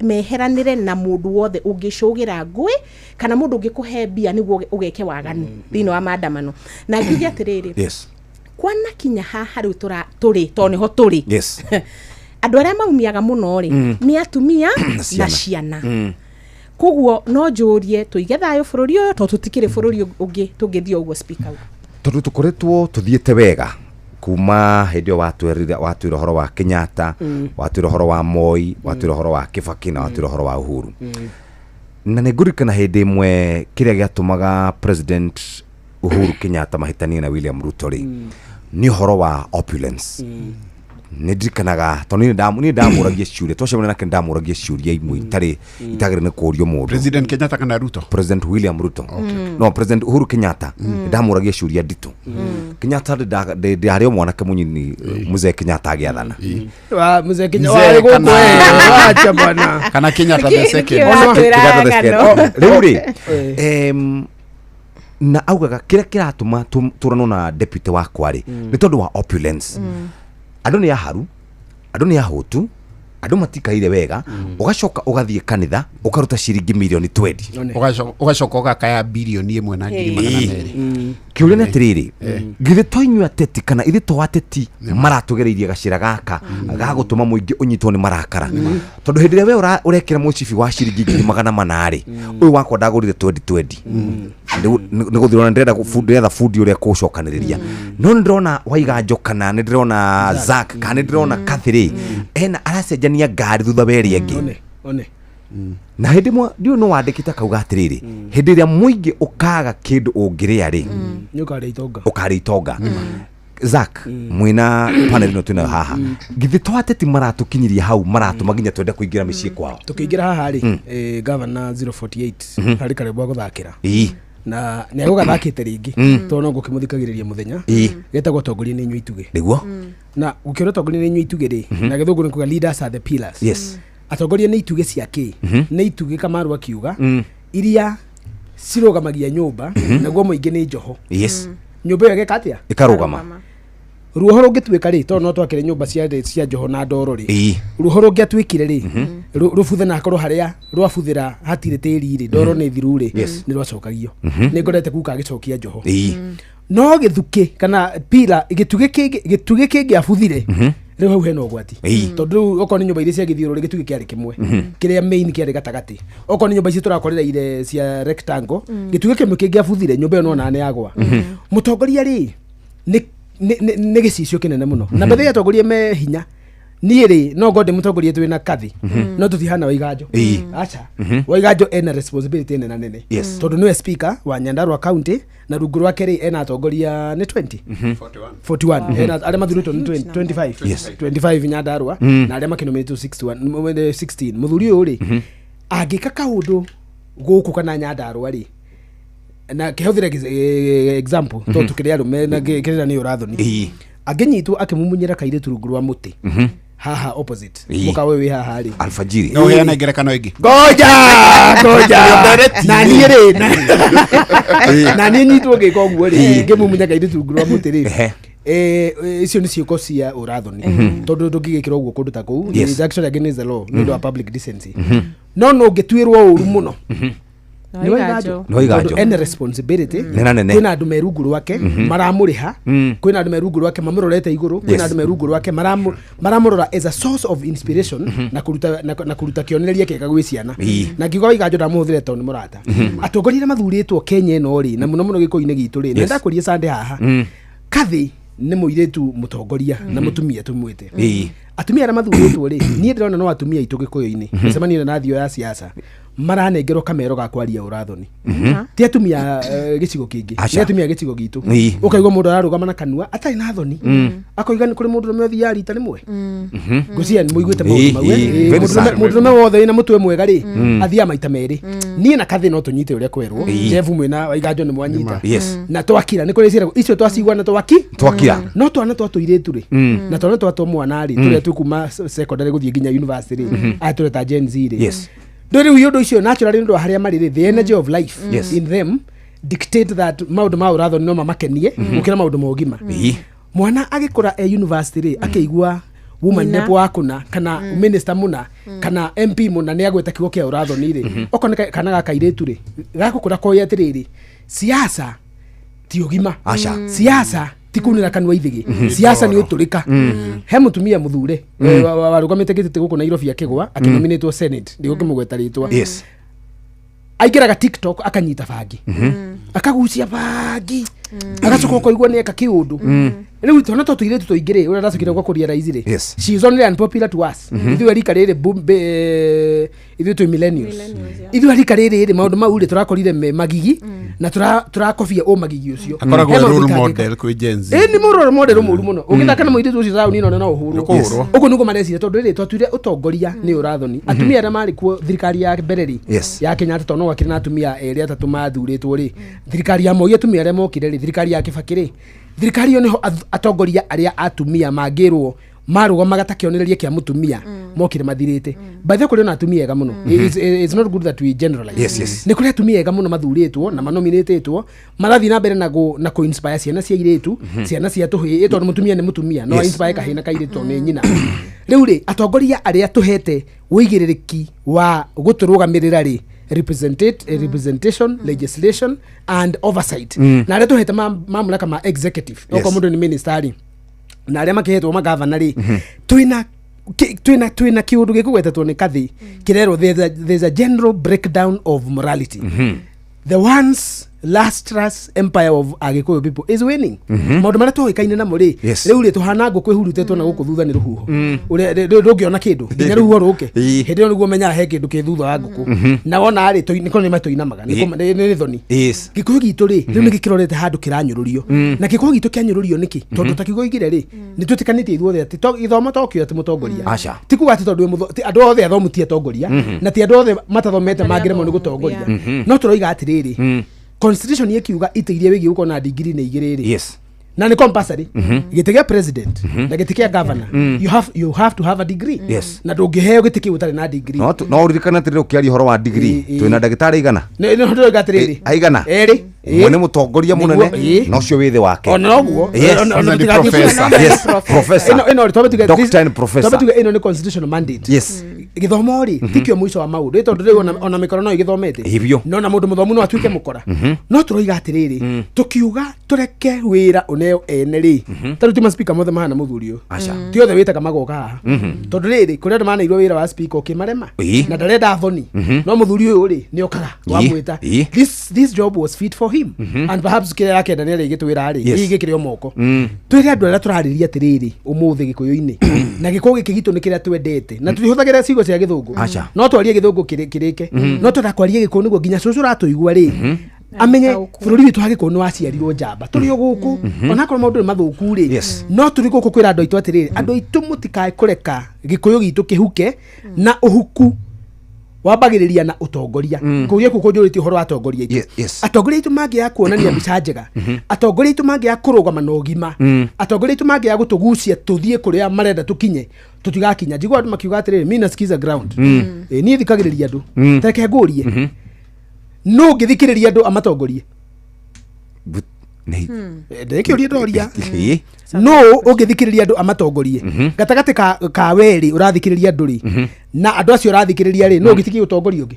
meheranire na mundu wothe ungicugira ngui kana mundu ungikuhe bia niguo ugeke waganu thino wa maandamano na ngige atiriri kwana kinya haha riu turi to niho turi andu aria maumiaga muno ri ni atumia na ciana koguo no njurie tuige thayo bururi uyu to tutikire bururi ungi tungithio uguo speaker tondu tukoretwo tuthiete wega kuma hendio watwira horo wa Kenyatta watwira horo wa Moi watwira horo wa Kibaki na watwira horo wa Uhuru na negurikana hindi imwe kiria giatumaga President Uhuru Kenyatta mahitania na William Ruto ri ni horo wa opulence nidikanaga toni ndamuragia ciuria twacemana nake ndamuragia ciuria imwe itagire ne kurio mundu President Kenyatta kana Ruto President William Ruto no President Uhuru Kenyatta ndamuragia ciuria ditu Kenyatta ndario mwanake munyini muzee Kenyatta agiathana wa muzee Kenyatta acha bwana kana Kenyatta the second riuri na augaga kiratuma turano na deputy wakwa ri ni tondu wa opulence andu ni aharu andu ni ahutu andu matikaire wega ugacoka ugathie kanitha ukaruta ciringi milioni 20 ugacoka ugakaya bilioni 1.2 kiuria ni atiriri githe toinyu ateti kana ithi to ateti maratugereirie gacira gaka gagutuma muingi unyitwo ni marakara tondu hindi we urekira mucibi wa ciringi 800 uyu wakwa ndagurire 2020 ni guthirona ndenda food uria kucokaniriria no ndirona waiga njokana ni ndirona Zak kana ndirona Kathiri ena aracenjania ngari thutha weri engi na hindi mwa ndio no wandikita kauga atiriri hindi ria muingi ukaga kindu ungiria ri ukari itonga Zak mwina panel no tuna haha githi twateti maratukinyiria hau maratuma ginya twende kuingira micii kwao tukiingira haha ri governor 048 hari kare bwa guthakira na ni agugathakite ringi to no ngukimuthikagiriria muthenya getagwo tongoria ni nyui tuge niguo na ukiona tongoria ni nyui tuge ri na githungu ni kuga leaders are the pillars atongoria ni ituge ciake ni ituge kamaru akiuga iria cirugamagia nyumba naguo muingi ni njoho nyumba iyo gekatia ikarugama ruhoro ngitwika ri to no twakire nyumba cia njoho na ndoro ri ruhoro ngiatwikire ri rubuthe na korwo haria rwabuthira hatire tiri ri ndoro ni thiru ri ni rwacokagio ni ngorete kuka gicokia njoho no githuke kana pila gituge kingi abuthire riu hau hena ugwati tondu oko ni nyumba iria cia githiuro ri gituge kiari kimwe kiria main kiari gatagati oko ni nyumba ici turakorera ile cia rectangle gituge kimwe kingi abuthire nyumba no nane yagwa mutongoria ri ni gicicio kinene muno na bethe atongoria me hinya ni ri no gode mutongoria twina kathi no tutihana waiganjo acha waiganjo ena responsibility nene nene tondu niwe speaker wa Nyandarua county na rungu rwake ri ena atongoria ni 41 ena aria mathurito ni 25 Nyandarua na aria makinometwo 16 muthuri uyu ri angika kaundu guku kana Nyandarua ri na kehũthĩre example to tukĩrĩ arũme na kĩrĩa nĩ ũrathoni angĩnyitwo akĩmumunyĩra kairĩtu rungu rwa mũtĩ haha opposite mũkawe wĩ haha rĩ alfajiri no yana ngerekano ĩngĩ ngoja na niĩ rĩ na niĩ nyitwo ngĩka ũguo rĩ ngĩmumunya kairĩtu rungu rwa mũtĩ rĩ icio nĩ ciĩko cia ũrathoni tondũ ndũngĩgĩkĩra ũguo kũndũ ta kũu is actually against the law nĩ ũndũ wa public decency no ũngĩtuĩrwo ũru mũno no iganjo ene responsibility kwĩna andũ merungu rwake maramũrĩha kwĩna andũ merungu rwake mamũrorete igũrũ kwĩna andũ merungu rwake maramũrora as a source of inspiration na kuruta kĩonereria kĩega gwĩ ciana na ngiuga iganjo ndamũhũthĩre tondũ nĩ mũrata atongoria arĩa mathurĩtwo Kenya ĩno rĩ na mũno mũno gĩkũyũ-inĩ gitũ rĩ nenda kũria Sunday haha Kathĩ nĩ mũirĩtu mũtongoria na mũtumia tũmwĩte atumia arĩa mathurĩtwo rĩ niĩ ndĩrona no atumia aitũ gĩkũyũ-inĩ mĩcemanio na thio ya siasa maranengerwo kamero ga kwaria ũrathoni ti atumia gĩcigo kĩngĩ nĩ atumia gĩcigo gitũ ũkaigua mũndũ ararũgama na kanua atarĩ na thoni akoiga nĩ kũrĩ mũndũ ũmwe ũthiaga rita rĩmwe ngũcia nĩ mũiguĩte maũndũ mau mũndũ ũmwe wothe na mũtwe mwega rĩ athiaga maita merĩ niĩ na Kathĩ no tũnyite ũrĩa kwerwo Jeff mwĩna Waiganjo nĩ mwanyita na twakira nĩ kũrĩ ciĩragwo icio twacigua na twakira no twana twatũirĩtu rĩ na twana twatwo mwana rĩ tũrĩa tũkuma secondary gũthiĩ nginya university rĩ atũre ta Gen Z rĩ ndori uyu ndo icio naturally ndo haria marire the energy of life in them dictate that maundu ma ũrathoni no mamakenie gukira maundu ma ũgima mwana agikura university ri akaigua woman rep wakuna kana minister muna kana MP muna ni agweta kigo kia ũrathoni ri okone kana gakairitu ri gakukura koya atiriri siasa ti ũgima siasa tikunira kanwa ithigi siasa ni uturika he mutumia muthure warugamite gitete guku Nairobi akigwa akinominatwo Senate ndio kimugweta ritwa aikiraga TikTok akanyita bangi akagucia bangi agacoka koigwa ni eka kiundu riu twana tuire tuingire ura racukire gwa kuria raizi ri she is only unpopular to us ithu rika riri ithu tu millennials ithu rika riri maundu mau ri turakorire magigi na turakofia o magigi ucio akoragwo role model kwi Gen Z ni role model mũru mũno ũgĩthaka na mũirĩtu ucio tauni ĩno no ũhũrwo ũguo nĩguo marecira tondũ rĩrĩ twatuire ũtongoria nĩ ũrathoni atumia arĩa marĩ kuo thirikari ya mbere rĩ ya Kenyatta tondũ no gwakĩrĩ na atumia erĩ atatũ mathurĩtwo rĩ thirikari ya Moi atumia arĩa mokire rĩ thirikari ya Kibaki rĩ thirikari yo niho atongoria arĩa atumia mangĩrwo marũgamaga ta kĩonereria kĩa mũtumia mokire mathirĩte by the way kũrĩ na atumia ega mũno it's not good that we generalize nĩ kũrĩ atumia ega mũno mathurĩtwo na manominatĩtwo marathiĩ na mbere na ku inspire ciana cia irĩtu ciana cia tũhĩ tondũ mũtumia nĩ mũtumia no inspire kahĩ na kairĩtu nĩ nyina rĩu rĩ atongoria arĩa tũhete wĩigĩrĩrĩki wa gũtũrũgamĩrĩra rĩ representation legislation and oversight na arĩa tũhete mamlaka ma executive oko mũndũ nĩ minister na arĩa makihetwo magavana rĩ twina kiundu gikugwetetwo ni Kathĩ kirero there's a general breakdown of morality the once lustrous empire of Agikuyu people is winning maundu maria tuoikaine namo ri riu ri tuhana ngũkũ ihurutetwo na gũkũ thutha ni rũhuho ndũngĩona kindu nginya rũhuho rũke hindi ĩyo nĩguo menyaga he kindu kĩ thutha wa ngũkũ na wona ri nĩko nĩ matoinamaga nĩ thoni Gĩkũyũ gitu ri rĩu nĩ gĩkĩrorete handũ kĩranyũrũrio na Gĩkũyũ gitu kĩanyũrũrio nĩkĩ tondũ ta kiugo igire ri nĩ twĩtĩkanĩtie ithuothe atĩ gĩthomo tokio atĩ mũtongoria ti kuga atĩ tondũ andũ othe athomutie atongoria na ti andũ othe matathomete mangĩremwo nĩ gũtongoria no tũroiga atĩrĩrĩ constitution yekiuga ite iria wigi uko na degree na igiriri na ni compulsory gite kia president na gite kia governor you have to have a degree na ndungiheo gite kia utari na degree no uririkana atiri ukiaria horo wa degree twina ndagitari igana ni ndo gatiriri aigana eri mwene mutongoria munene no cio withi wake ona guo professor ino tobe tuge doctor and professor tobe tuge ino ni constitutional mandate githomo ri tikio mwisho wa maundu tondu riu ona mikoro no igithomete no na mundu muthomu no atuike mukora no turoiga atiriri tukiuga tureke wira uneo ene ri taru ti speaker mothe mahana muthurio ti othe witaga magoka haha tondu riri kuria ndamana iro wira wa speaker ukimarema na ndarenda thoni no muthuri uyu ri ni okaga wamwita this job was fit for him and perhaps kile yake ndani ri gitwira ri igikire moko twire andu ara turariria atiriri umuthi Gĩkũyũ-inĩ na Gĩkũyũ gĩkĩ gitu ni kiria twendete na tulihuthagira cigo cia Gĩthũngũ no twarie Gĩthũngũ kirike no turakwaria Gĩkũyũ niguo nginya cucu ratuigua ri amenye bururi witu ha Gĩkũyũ waciarirwo njamba turi guku ona korwo maundu mathuku ri no turi guku kwira andu aitu atiriri andu aitu mutikae kureka Gĩkũyũ gitu kihuke na uhuku wambagĩrĩria na ũtongoria kũria kũkũnjũrĩtie ũhoro wa atongoria atongoria aitũ mangĩaga kuonania mbica njega atongoria aitũ mangĩaga kũrũgama na ũgima atongoria aitũ mangĩaga gũtũgucia tũthiĩ kũrĩa marenda tũkinye tũtigakinya njigua andũ makiuga atĩrĩrĩ mina skiza ground niĩ thikagĩrĩria andũ tareke ngũrie no ngĩthikĩrĩria andũ amatongorie ndĩkĩũria ndoria no ũngĩthikĩrĩria andũ amatongorie gatagatĩ ka werĩ ũrathikĩrĩria andũ rĩ na andũ acio ũrathikĩrĩria rĩ no ũgĩtikie ũtongoria ũngĩ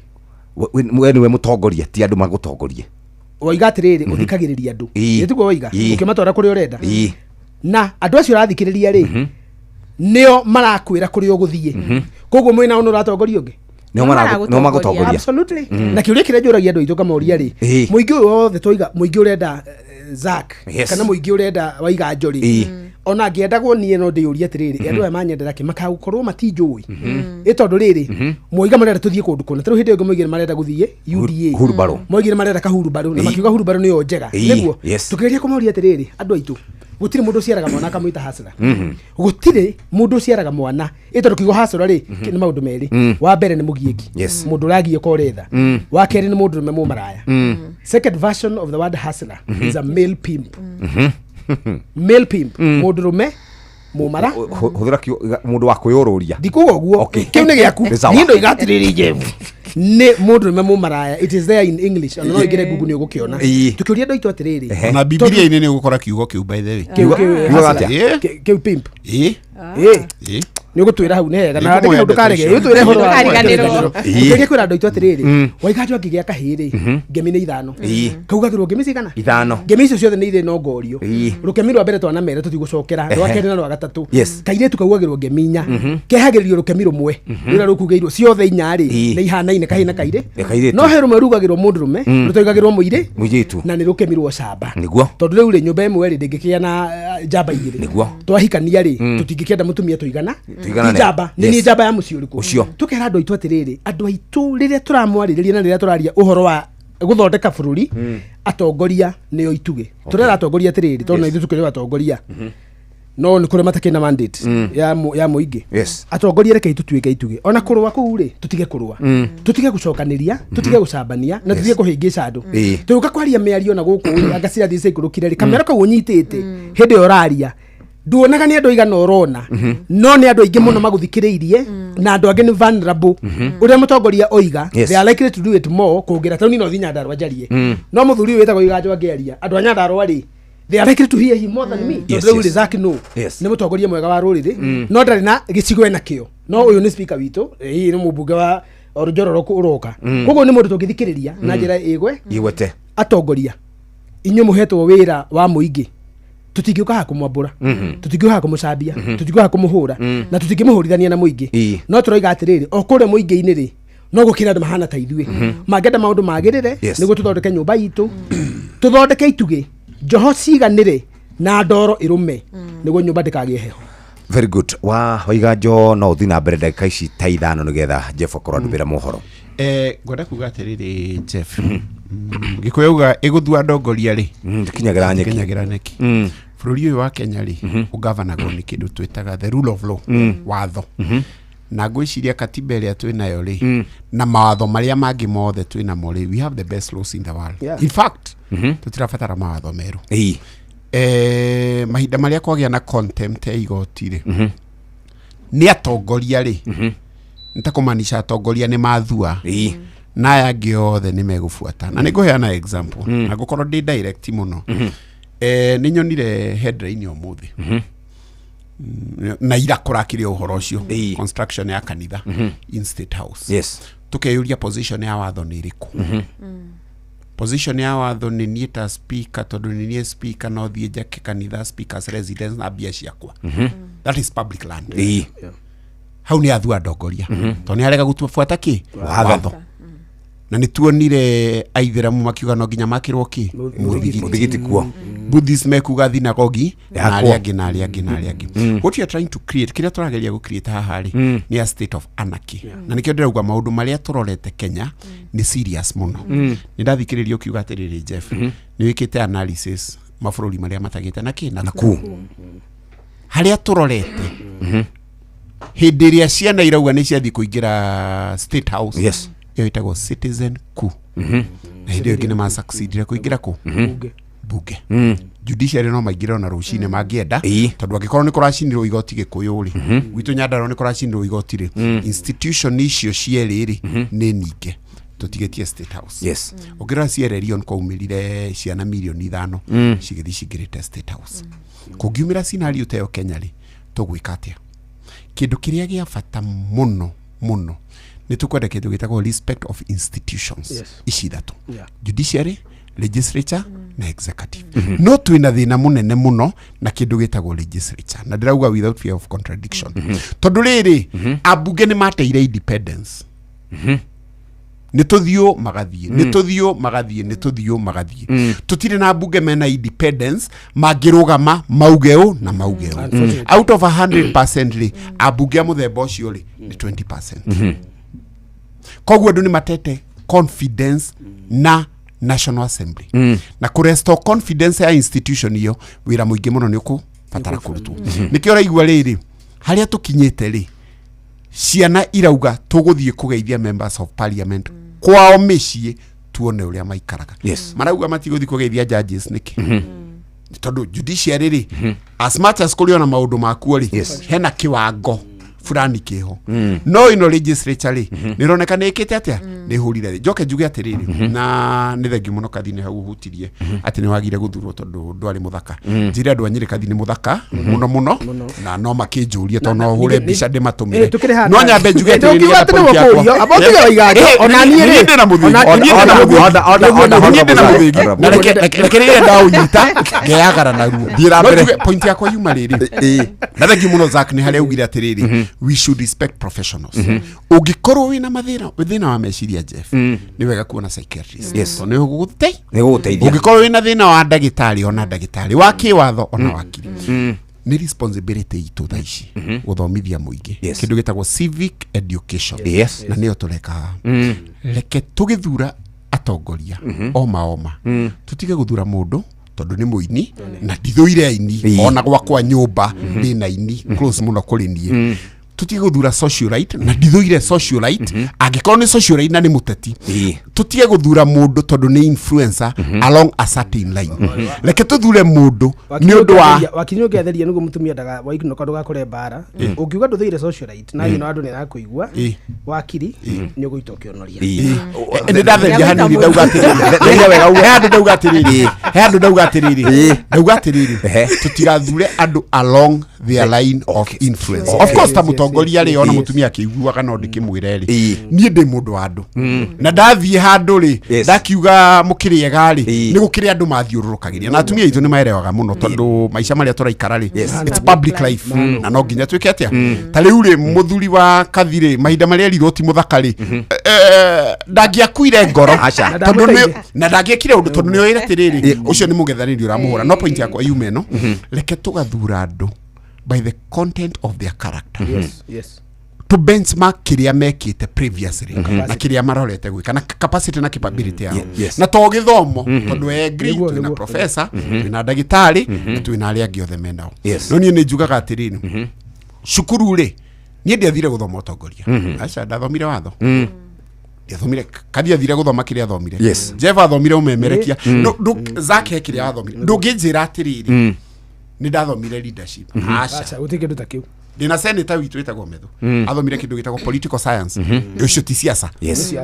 we niwe mũtongoria ti andũ magũtongorie woiga atĩrĩrĩ ũthikagĩrĩria andũ ĩtiguo woiga ũkĩmatwara kũrĩa ũrenda na andũ acio ũrathikĩrĩria rĩ nĩo marakwĩra kũrĩa ũgũthiĩ koguo mwĩna ũnũ ũratongoria ũngĩ no magũtongoria absolutely na kiuria kĩrĩa njũragia andũ aitũ kamoria rĩ mũingĩ ũyũ wothe twoiga mũingĩ ũrenda Zack kana mũingĩ ũrenda Waiga Njori ona ngĩendagwo niĩ no ndĩyũria atĩrĩrĩ andũ aya manyendera kĩ makagũkorwo matinjũĩ tondũ rĩrĩ moiga marenda tũthiĩ kũndũ kũna tarĩu hĩndĩ ĩyo moigire marenda gũthiĩ UDA moigire marenda kahurumbarũ na makiuga hurumbarũ nĩyo njega nĩguo tũkĩgeria kũmoria atĩrĩrĩ andũ aitũ gũtirĩ mũndũ ũciaraga mwana akamwĩta Hasra gũtirĩ mũndũ ũciaraga mwana tondũ kiugo Hasra rĩ nĩ maũndũ merĩ wa mbere nĩ mũgiĩki mũndũ ũragiĩ koretha wa kerĩ nĩ mũndũ ũrũme mũmaraya second version of the word Hasra is a male pimp male pimp mũndũ ũrũme mũmara hũthĩra mũndũ wa kwĩyũrũria ndikuga ũguo kĩu nĩ gĩaku niĩ ndoiga atĩrĩrĩ Jeff nĩ mũndũ ũrũme mũmaraya it is there in English ona no ingĩre Google nĩ ũgũkĩona tukĩũria andũ aitũ atĩrĩrĩ na Biblia-inĩ nĩ ũgũkora kiugo kĩu by the way kiugo pimp nĩ ũgũtwĩra hau nĩ hega na ndĩkĩ ũndũ karege ũtwĩre ũhoro wa kariganĩrwo ũkĩria kwĩra andũ aitũ atĩrĩrĩ Waiga Njori angĩgĩa kahĩĩ rĩ ngemi nĩ ithano kaugagĩrwo ngemi cigana ithano ngemi icio ciothe nĩ irĩ na ngorio rũkemi rwa mbere twana mere tũtigũcokera rwa kerĩ na rwa gatatũ kairĩtu kaugagĩrwo ngemi inya kehagĩrĩrio rũkemi rũmwe rũrĩa rũkugĩirwo ciothe inya rĩ nĩ ihanaine kahĩĩ na kairĩ no he rũmwe rugagĩrwo mũndũ rũme rũtoigagĩrwo mũirĩtu na nĩ rũkemirwo camba tondũ rĩu rĩ nyũmba ĩmwe rĩ ndĩngĩkĩgĩa na njamba igĩrĩ twahikania rĩ tũtingĩkĩenda mũtumia tũigana njamba nĩ njamba ya mũciĩ ũrĩkũ tũkera andũ aitũ atĩrĩrĩ andũ aitũ rĩrĩa tũramwarĩrĩria na rĩrĩa tũraria ũhoro wa gũthondeka bũrũri atongoria nĩo itugĩ tũrera atongoria atĩrĩrĩ tondũ ithuĩ tũkĩrĩ atongoria no nĩ kũrĩ matakĩrĩ na mandate ya mũingĩ atongoria reke tũtuĩke itugĩ ona kũrũa kũu rĩ tũtige kũrũa tũtige gũcokanĩria tũtige gũcambania na tũtige kũhĩngĩca andũ tũgũka kwaria mĩario na gũkũ agacira thiĩ ikũrũkire rĩ kamera kau ũnyitĩte hĩndĩ ĩyo ũraria nduonaga nĩ andũ igana ũrona no nĩ andũ aingĩ mũno magũthikĩrĩirie na andũ angĩ nĩ vulnerable ũrĩa mũtongoria oiga they are likely to do it more kũngĩra tauni no thinya Nyandarua njarie no mũthuri ũyũ wĩtagwo Waiga Njori angĩaria andũ a Nyandarua rĩ they are likely to hear him more than me tondũ rĩu Zack no nĩ mũtongoria mwega wa rũrĩrĩ no ndarĩ na gĩcigo ena kĩo no ũyũ nĩ speaker witũ nĩ mũmbunge wa Orojororo ũroka koguo nĩ mũndũ tũngĩthikĩrĩria na njĩra ĩgwete atongoria inyuĩ mũhetwo wĩra wa mũingĩ tutingĩũka kũmwambũra tutingĩũka kũmũcambia tutingĩũka kũmũhũra na tutingĩmũhũrithania na mũingĩ no tũroiga atĩrĩrĩ o kũrĩa mũingĩ-inĩ rĩ no gũkĩra andũ mahana ta ithuĩ mangĩenda maũndũ magĩrĩre nĩguo tũthondeke nyũmba itũ tũthondeke itugĩ njoho ciganĩre na ndoro ĩrũme nĩguo nyũmba ndĩkagĩe heho very good Waiga Njori no ũthiĩ na mbere ndagĩka ici ta ithano nĩgetha Jeff akorwo andũmĩra mohoro ngwenda kuga atĩrĩrĩ Jeff gĩkũyũ uga ĩgũthua ndongoria rĩ kinyagĩra nyeki bũrũri ũyũ wa Kenya rĩ ũgavanagwo nĩ kĩndũ twĩtaga the rule of law watho na ngwĩciria katiba ĩrĩa twĩnayo rĩ na mawatho marĩa mangĩ mothe twĩnamo rĩ we have the best laws in the world in fact tũtirabatara mawatho merũ mahinda marĩa kwagĩa na contempt ya igoti rĩ nĩ atongoria rĩ nĩtakũmanisha atongoria nĩ mathua na aya angĩ othe nĩ megũbuata na nĩ ngũheana example na ngũkorwo ndĩ direct mũno nĩ nyonire headline ũmũthĩ na ira kũrakĩria ũhoro ũcio construction ya kanitha in State House tũkeyũria position ya watho nĩ ĩrĩkũ position ya watho nĩ niĩ ta speaker tondũ nĩ niĩ speaker no thiĩ njake kanitha speaker's residence na mbia ciakwa that is public land hau nĩ athua ndongoria tondũ nĩ arega gũtubuata kĩ watho na nĩ tuonire aithĩramu makiuga no nginya makĩrwo kĩ mũthigiti kuo Buddhist mekuga thinagogi na arĩa angĩ what you are trying to create kĩrĩa tũrageria gũcreate haha rĩ nĩ a state of anarchy na nĩkĩo ndĩrauga maũndũ marĩa tũrorete Kenya nĩ serious mũno nĩ ndathikĩrĩria ũkiuga atĩrĩrĩ Jeff nĩ wĩkĩte analysis mabũrũri marĩa matagĩte na kĩ na ku harĩa tũrorete hĩndĩ ĩrĩa ciana irauga nĩ ciathiĩ kũingĩra State House ĩyo ĩtagwo citizen coup na hĩndĩ ĩyo ĩngĩ nĩ ma-succeedire kũingĩra kũ bunge judiciary no maingĩre ona rũcinĩ mangĩenda tondũ angĩkorwo nĩ kũracinirwo igoti Gĩkũyũ rĩ gwitũ Nyandarua nĩ kũracinirwo igoti rĩ institution icio cierĩ rĩ nĩ nyingĩ tutigetie State House ũngĩrora Sierra Leone kwaumĩrire ciana milioni 5 cigĩthiĩ cingĩrĩte State House kũngiumĩra scenario ta ĩyo Kenya rĩ tũgwĩka atĩa kĩndũ kĩrĩa gĩa bata mũno nĩ tũkwenda kĩndũ gĩtagwo respect of institutions ici ithatũ judiciary legislature na executive no twina thina munene muno na kindu gitagwo legislature na ndirauga without fear of contradiction tondu riri abunge ni mateire independence nituthio magathie tutire na abunge mena independence magirugama maugeu na maugeu out of 100% ri abunge muthemba ucio ri ni 20% koguo andu ni matete confidence na National Assembly na kurestore confidence ya institution hiyo wira muingi muno ni ukubatara kurutwo nikio raigua riri haria tukinyite ri ciana irauga tuguthie kugeithia members of parliament kwao micii tuone uria maikaraga marauga matiguthie kugeithia judges niki tondu judiciary ri as much as kuriona maundu makuo ri hena kiwango fulani kiho no ino legislature ri nironeka nikite atia ni hurire njoke njuge atiriri na ni thengi muno kathini hau hutirie ati ni wagire guthurwo tondu ndwari muthaka njire andu anyire kathini muthaka muno na no makinjurie to no hure mbica ndi matumire no nyambe njuge atiriri ya point yako abotiga waigaje ona ni ri ndi na muthigi na rekerere ndaunyita ngeyagara na ruo ndira mbere point yako yuma riri na thengi muno Zak ni haria ugire atiriri we should respect professionals ugikorwo wina thina wa meciria Jeff ni wega kuona psychiatrist to ni guguteithia ugikorwo wina thina wa ndagitari ona ndagitari wa kiwatho ona wakiri ni responsibility itu thaici guthomithia muingi kindu gitagwo civic education na niyo tureka reke tugithura atongoria oma tutige guthura mundu tondu ni muini na ndithuire aini ona gwakwa nyumba ni na ini close muno kuri nie tutige guthura socialite na ndithuire socialite angikorwo ni socialite na ni muteti tutige guthura mundu tondu ni influencer along a certain line reke tuthure mundu ni undu wa wakinyo getheria nugo mutumia daga waikino kandu gakore bara ungiuga nduthuire socialite na ino andu ni rakuigua wakiri ni uguita ukionoria ndi ndatheria hanini ndauga atiriri tutigathure andu along their line of influence of course ta mutongoria ri ona mutumia akiguaga no ndikimwire ri nie ndi mundu wa andu na ndathie handu ri ndakiuga mukiriega ri ni gukire andu mathiururukagiria na atumia itu ni maerewaga muno tondu maisha maria turaikara ri it's public life na no nginya twike atia ta riu ri muthuri wa kathire mahinda maria riroti muthakari ndagiakuire ngoro tondu na ndagiekire undu tondu ni oire tiriri ucio ni mugethaniri uramuhura no point yako yumeno reke tugathura andu by the content of their character to benchmark kiria mekite previously na kiria marorete gwika na capacity na capability yao na to githomo tondu agree na professor na ndagitari twina aria giothe menao no nie ni njugaga atirini cukuru ri nie ndiathire guthoma utongoria acha ndathomire watho yathomire kadia thire guthoma kiria athomire Jeff athomire umemerekia Zak kiria athomire ndungijira atiriri ni ndathomire leadership acha utike ndu takiu ndina senator witu witagwo Methu athomire kindu gitagwo political science ucio ti siasa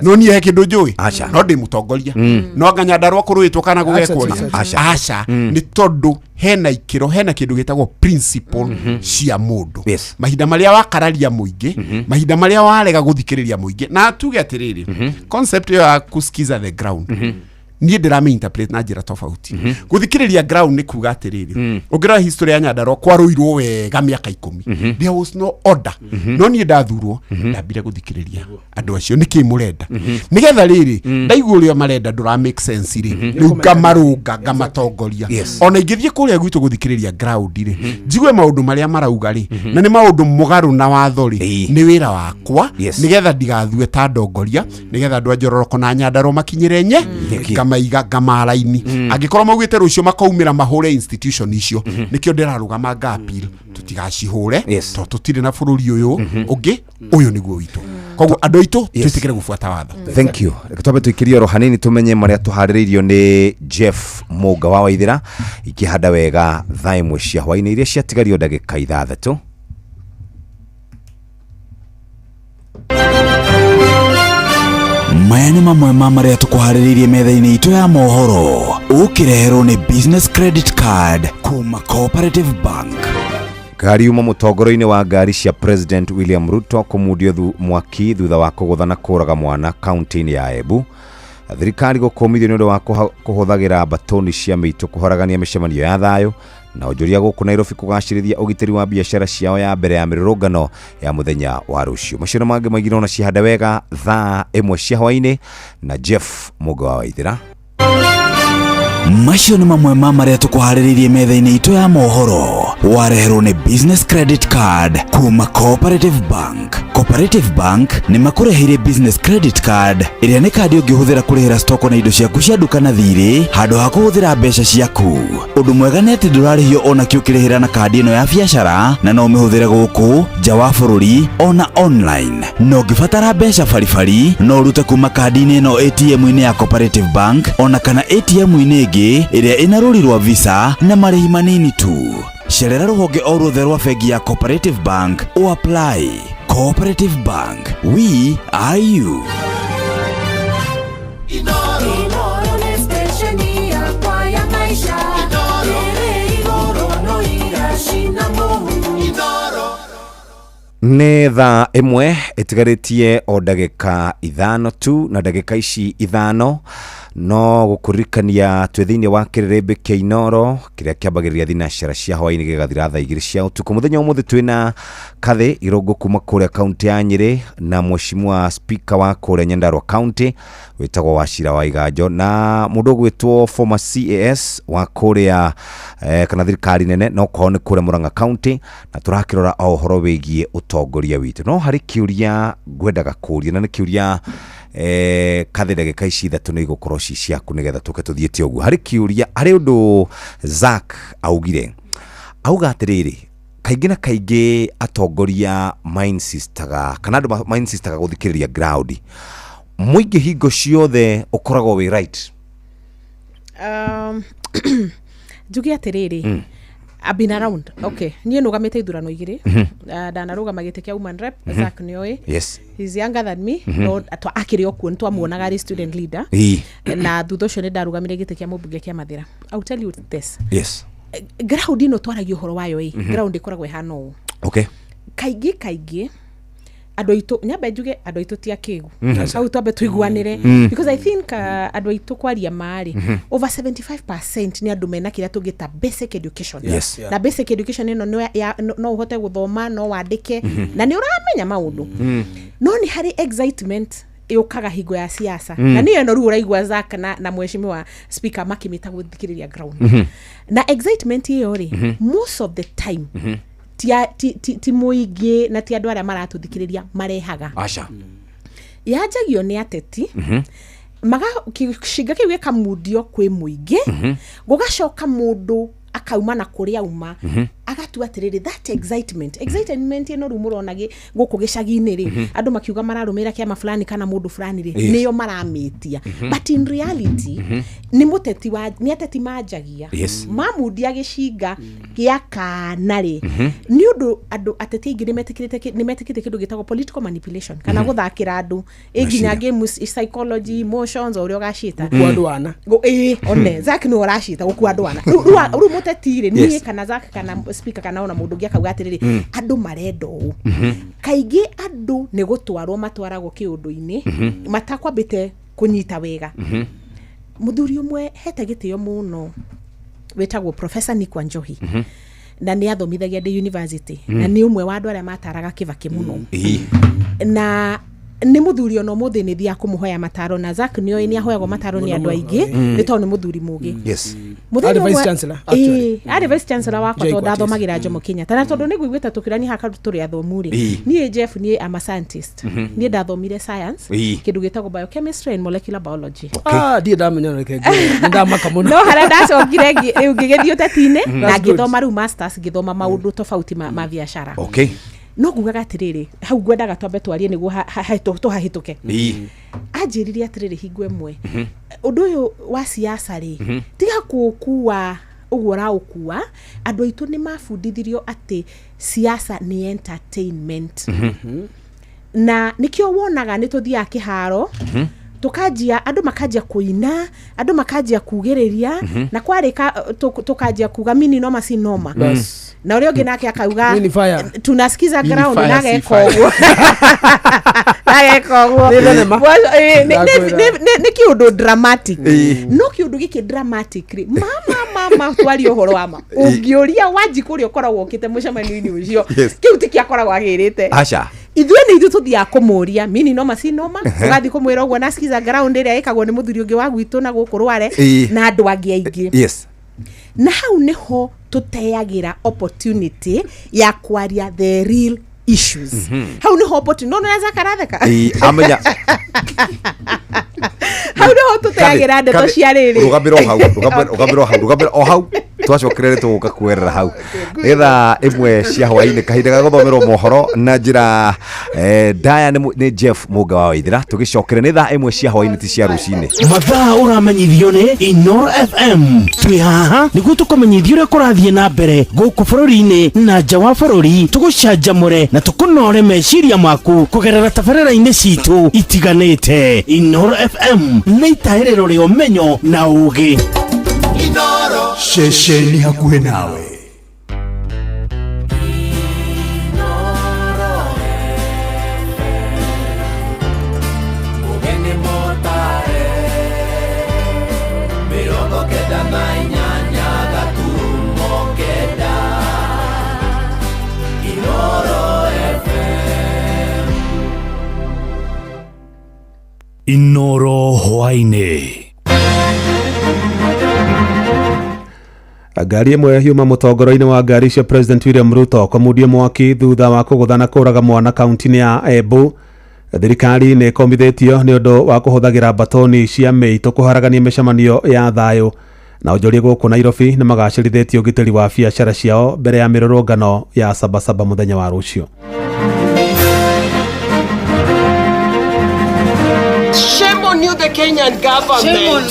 no nie he kindu njui no ndi mutongoria no nganya ndarwa kuruitwo kana gugekwo acha ni tondu hena ikiro hena kindu gitagwo principle cia mundu mahinda maria wakararia muingi mahinda maria warega guthikiriria muingi na tuge atiriri concept ya kusikiza the ground nie ndirame interpret na njira tofauti guthikiriria ground ni kuga atiriri ungira history ya Nyandarua kwaruirwo wega miaka 10 there was no order no nie ndathurwo ndambire guthikiriria andu acio niki murenda nigetha riri ndaigua urio marenda ndura make sense ri riu ngamarunga ngamatongoria ona ingithie kuria gwitu guthikiriria ground ri njigwe maundu maria marauga ri na ni maundu mugaru na watho ri ni wira wakwa nigetha ndigathue ta ndongoria nigetha andu ajororoko na Nyandarua makinyire nye maiga gamaraini angikorwo maugite rucio makaumira mahure institution icio nikio ndirarugama ngapil tutigacihure to tutire na bururi uyu ungi uyu niguo witu koguo andå aitå twä gubuata watho. Thank you. Twambe tuikirie ro hanini tumenye maria tuhaririirio ni Jeff Muga wa Waithira ikihanda wega thaa imwe cia hwaini iria ciatigario ndagika 6. Maya nĩ mamwe ma marĩa tũkũharĩrĩirie metha-inĩ itũ ya mohoro. Ũkĩreherwo nĩ business credit card kuma Cooperative Bank. Ngari uma mũtongoro-inĩ wa ngari cia President William Ruto kũmundio mwaki thutha wa kũgũthana kũraga mwana kaunti-inĩ ya Embu. Thirikari gũkũmithio nĩ ũndũ wa kũhũthagĩra batoni cia mĩitũ kũharagania mĩcemanio ya thayũ na onjoria gũkũ Nairobi kũgacĩrithia ũgitĩri wa biacara ciao ya mbere ya mĩrũrũngano ya mũthenya wa rũciũ. Maciaro mangĩ maigirwo na cihanda wega thaa 1 cia hwainĩ na Jeff Muga wa Waithira. Macio nĩ mamwe ma marĩa tũkũharĩrĩirie metha-inĩ itũ ya mohoro. Wareherwo nĩ business credit card kuma Cooperative Bank. Cooperative Bank nĩ makũreheire business credit card ĩrĩa nĩ kandi ũngĩhũthĩra kũrĩhĩra stoko na indo ciaku cia nduka na thirĩ handũ ha kũhũthĩra mbeca ciaku. Ũndũ mwega nĩ atĩ ndũrarĩhio ona kĩ ũkĩrĩhĩra na kandi ĩno ya biacara na no ũmĩhũthĩre gũkũ nja wa bũrũri ona online. No ũngĩbatara mbeca baribari no ũrute kuma kandi-inĩ ĩno ATM-inĩ ya Cooperative Bank ona kana ATM-inĩ ĩngĩ ĩrĩa ĩna rũri rwa Visa na marĩhi manini tu. Cerera rũhonge o ruothe rwa bengi ya Cooperative Bank o apply. Cooperative Bank, we are you. Nĩ thaa 1 ĩtigarĩtie o ndagĩka 5 tu na ndagĩka ici 5 no gũkũririkania twĩ thĩinĩ wa kĩrĩrĩmbĩ kĩa Inoro kĩrĩa kĩambagĩrĩria thinacara cia hwainĩ gĩgathira thaa 2 cia ũtukũ. Mũthenya ũmũthĩ twĩna kathĩ irũngũ kuma kũrĩa kaunti ya Nyĩrĩ na mheshimiwa speaker wa kũrĩa Nyandarua County wĩtagwo Wachira wa Iganjo na mũndũ ũgwĩtwo former CAS wa kũrĩa kana thirikari nene no korwo nĩ kũrĩa Murang'a County na tũrakĩrora o ũhoro wĩgiĩ ũtongoria witũ. No harĩ kĩũria ngwendaga kũria na nĩ kĩũria kathĩ ndagĩka ici 3 nĩ igũkorwo ci ciaku nĩgetha tũke tũthiĩte ũguo. Harĩ kĩũria harĩ ũndũ Zack augire auga atĩrĩrĩ kaingĩ na kaingĩ atongoria mindsistaga kana andũ mindsistaga gũthikĩrĩria ground mũingĩ hingo ciothe ũkoragwo wĩ right. Njuge atĩrĩrĩ I've been around. Okay. Niĩ nũgamĩte ithurano igĩrĩ. Ndanarũgama gĩtĩ kĩa Women Rep. Zack nĩoĩ. Yes. He's younger than me. No akĩrĩ okuo nĩtwamuonaga arĩ student leader. Na thutha ũcio nĩ ndarũgamire gĩtĩ kĩa mũmbunge kĩa Mathira. I'll tell you this. Yes. Ground ĩno twaragio ũhoro wayo ground ĩkoragwo ĩhana ũũ. Okay. Kaingĩ andũ aitũ nyamba njuge andũ aitũ ti akĩgu au twambe tuiguanĩre because I think andũ aitũ kwaria marĩ over 75% nĩ andũ mena kĩrĩa tũngĩta basic education. Yes. Na basic education ĩno no ũhote gũthoma no wandĩke na nĩ ũramenya maũndũ no nĩ harĩ excitement ĩũkaga hingo ya siasa na niĩ no rĩu ũraigua Zack na mheshimiwa speaker makĩmĩta gũthikĩrĩria ground na excitement ĩyo rĩ most of the time ti mũingĩ na ti andũ arĩa maratũthikĩrĩria marehaga aca yanjagio nĩ ateti magashinga kĩu gĩkamundio kwĩ mũingĩ gũgacoka mũndũ akauma na kũrĩa auma agatua atĩrĩrĩ that excitement ĩno rĩu mũronage gũkũ gĩcagi-inĩ rĩ andũ makiuga mararũmĩrĩra kĩama fulani kana mũndũ fulani rĩ nĩyo maramĩtia but in reality nĩ ateti manjagia mamundia gĩcinga gĩa kana rĩ nĩ ũndũ andũ ateti aingĩ nĩ metĩkĩte kĩndũ gĩtagwo political manipulation kana gũthakĩra andũ nginya game psychology emotions o ũrĩa ũgacita gũkua andũ ana one Zack nĩ ũracita gũkua andũ ana rĩu mũteti rĩ niĩ kana Zack kana speaker kana ona mũndũ ũngĩ akauga atĩrĩrĩ andũ marenda ũũ kaingĩ andũ nĩ gũtwarwo matwaragwo kĩũndũ-inĩ matakwambĩte kũnyita wega. Mũthuri ũmwe hete gĩtĩo mũno wĩtagwo Professor Nick Wanjohi na nĩ athomithagia the university na nĩ ũmwe wa andũ arĩa mataraga Kibaki mũno na nĩ mũthuri ono mũthĩ nĩ thia kũmũhoya mataro na Zack nĩoĩ nĩ ahoyagwo mataro nĩ andũ aingĩ nĩ tondũ nĩ mũthuri mũgĩ. Yes. Mũthuri vice chancellor actually. Vice chancellor wakwa tondũ ndathomagĩra Jomo Kenyatta na tondũ nĩ guĩgwĩta tũkĩrani haka tũrĩ athomu rĩ niĩ Jeff niĩ am a scientist niĩ ndathomire science kĩndũ gĩtagwo biochemistry and molecular biology. Ndiĩ ndamenya reke ndamaka mũno no harĩa ndacokire rĩu ngĩgĩthiĩ ũteti-inĩ na ngĩthoma rĩu masters ngĩthoma maũndũ tofauti ma biacara. Okay. no ngugaga atiriri hau ngwendaga twambe twarie niguo tuhahituke anjiririe atiriri hingo imwe undu uyu wa siasa ri tiga kuukua uguo raukua andu aitu ni mafundithirio ati siasa ni entertainment na nikio wonaga ni tuthia kiharo tukajia andu makajia kuina andu makajia kugiriria na kwarika tukajia kuga mini noma si noma na uri ungi nake akauga tunasikiza ground nage koguo ni kiundu dramatic no kiundu giki dramatic mama twari uhoro wama ungiuria waji kuri ukoragwo ukite mucemani-ini ucio kiu tiki akoragwo agirite acha ithuĩ nĩ ithuĩ tuthiaga kũmũria mini noma si noma ũgathiĩ kũmwĩra ũguo na skiza ground ĩrĩa ĩkagwo nĩ mũthuri ũngĩ wa gwitũ na gũkũ Rware na andũ angĩ aingĩ na hau nĩho tũteagĩra opportunity ya kwaria the real issues hau nĩho opportunity no nĩraza karatheka amenya hau nĩho tũteagĩra ndeto cia rĩrĩ rũgamĩro hau twacokerere tũgũka kwerera hau etha imwe cia hwainĩ kahinda ga gũthomerwo mohoro na njĩra ndaya nĩ Jeff Mũnga wa Waithĩra tũgĩcokere nĩ thaa imwe cia hwainĩ ti cia rũcinĩ mathaa ũramenyithio nĩ Inooro FM twĩ haha nĩguo tũkũmenyithia ũrĩa kũrathiĩ na mbere gũkũ bũrũri-inĩ na nja wa bũrũri tũgũcanjamũre na tũkũnore meciria maku kũgerera tabarĩra-inĩ citũ itiganĩte Inooro FM nĩ itaĩrĩro rĩa ũmenyo na ũũgĩ Inooro Shesheni hakuhĩ nawe Inooro hwainĩ ngari ĩmwe yuma mũtongoro-inĩ wa ngari cia President William Ruto kũmundia mwaki thutha wa kũgũthana kũraga mwana kaunti-inĩ ya Embu thirikari nĩ ĩkomithĩtio nĩ ũndũ wa kũhũthagĩra batoni cia mĩitũ kũharagania mĩcemanio ya thayũ na onjoria gũkũ Nairobi nĩ magacĩrithĩtie ũgitĩri wa biacara ciao mbere ya mĩrũrũngano ya Sabasaba mũthenya wa rũciũ. Shame on you, the Kenyan government.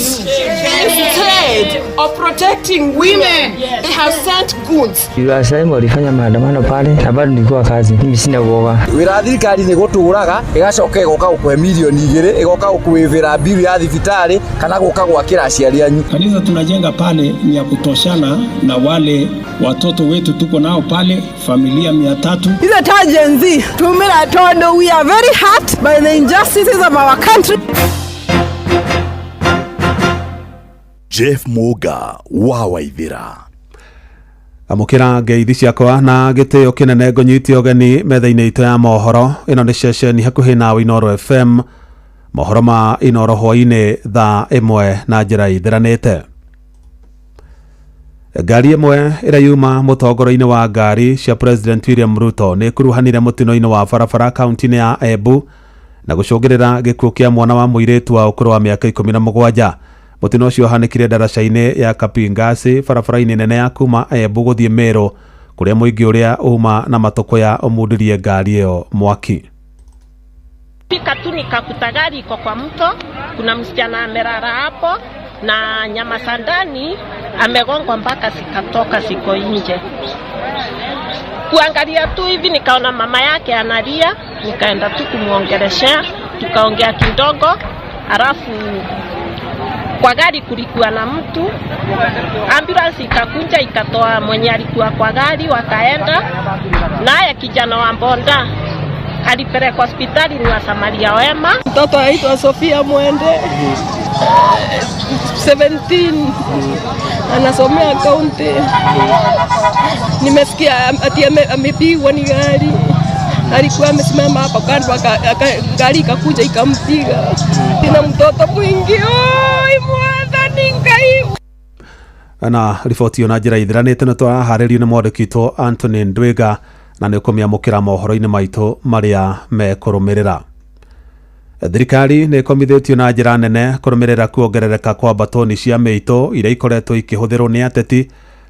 Instead of protecting women, they have sent goods. Yule walifanya maandamano pale na bado nilikuwa kazi. Mimi sina uoga. Wira thirikari nĩ gũtũraga ĩgacoka ĩgoka gũkwe milioni 2 ĩgoka gũkwĩvĩra bill ya thibitarĩ kana gũka gwakĩra aciari anyu. Kanisa tunajenga pale ni ya kutoshana na wale watoto wetu tuko nao pale familia 300. These are Gen Z. Tumira tondo, we are very hurt by the injustices of our country. Jeff Mũnga wa Waithĩra amũkĩra ngeithi ciakwa na gĩtĩo kĩnene ngũnyitie ũgeni metha-inĩ itũ ya mohoro ĩno nĩ ceceni hakuhĩ nawe Inooro FM mohoro ma Inooro hwainĩ thaa ĩmwe na njĩra ithĩranĩte ngari ĩmwe ĩrĩa yuma mũtongoro-inĩ wa ngari cia President William Ruto nĩ ĩkuruhanire mũtino-inĩ wa barabara kaunti-inĩ ya Embu na gũcũngĩrĩra gĩkuũ kĩa mwana wa mũirĩtu wa ũkũrũ wa mĩaka 17 mũtino ũcio ũhanĩkire ndaraca-inĩ ya Kapingasi barabara-inĩ nene ya kuma Embu gũthiĩ Meru kũrĩa mũingĩ ũrĩa uma na matũkũya ũmundirie ngari ĩyo mwaki Pika tu nikakuta gari iko kwa mto, kuna msichana amelala hapo na nyama sandani amegongwa mpaka sikatoka siko nje. Kuangalia tu hivi nikaona mama yake analia, nikaenda tu kumuongeleshea, tukaongea kidogo, alafu kwa gari kulikuwa na mtu, ambulance ikakuja ikatoa mwenye alikuwa kwa gari wakaenda, naye kijana wa bonda alipelekwa hospitali ni wa Samaria Wema. Mtoto aitwa Sofia Mwende 17 anasomea kaunti. Nimesikia ati amepigwa ni gari, alikuwa amesimama hapa kando gari ikakuja ikampiga. Tena mtoto mwingi mwadhani ngai. Na riboti yo na njĩra ithĩranĩte nĩ twaharĩrio nĩ mwandĩki witũ Anthony Ndwiga na nĩ ũkũmĩamũkĩra mohoro-inĩ maitũ marĩa mekũrũmĩrĩra. Thirikari nĩ ĩkomithĩtio na njĩra nene kũrũmĩrĩra kuongerereka kwa batoni cia mĩitũ iria ikoretwo ikĩhũthĩrwo nĩ ateti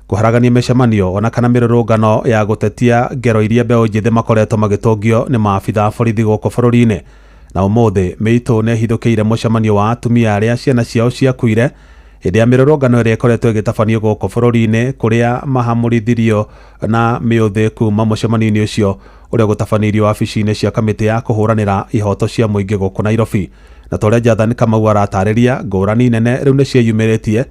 kuharagania mĩcemanio ona kana mĩrũrũngano ya gũtetia ngero iria mbeũ njĩthĩ makoretwo magĩtongio nĩ maabitha borithi gũkũ bũrũri-inĩ. Na ũmũthĩ Mĩitũ nĩhithũkĩire mũcemanio wa atumia arĩa ciana ciao ciakuire hĩndĩ ya mĩrũrũngano ĩrĩa ĩkoretwo ĩgĩtabanio gũkũ bũrũri-inĩ, kũrĩa mahamũrithirio na mĩũthĩ kuma mũcemanio-inĩ ũcio ũrĩa gũtabanirio wabici-inĩ cia kamĩtĩ ya kũhũranĩra ihoto cia mũingĩ gũkũ Nairobi. Na torĩa Jathan Kamau aratarĩria, ngũrani nene rĩu nĩcieyumĩrĩtie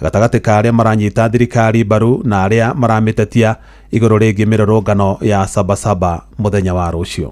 gatagatĩ ka arĩa maranyita thirikari mbaru na arĩa maramĩtetia igũrũ rĩgiĩ mĩrũrũngano ya Sabasaba mũthenya wa rũciũ.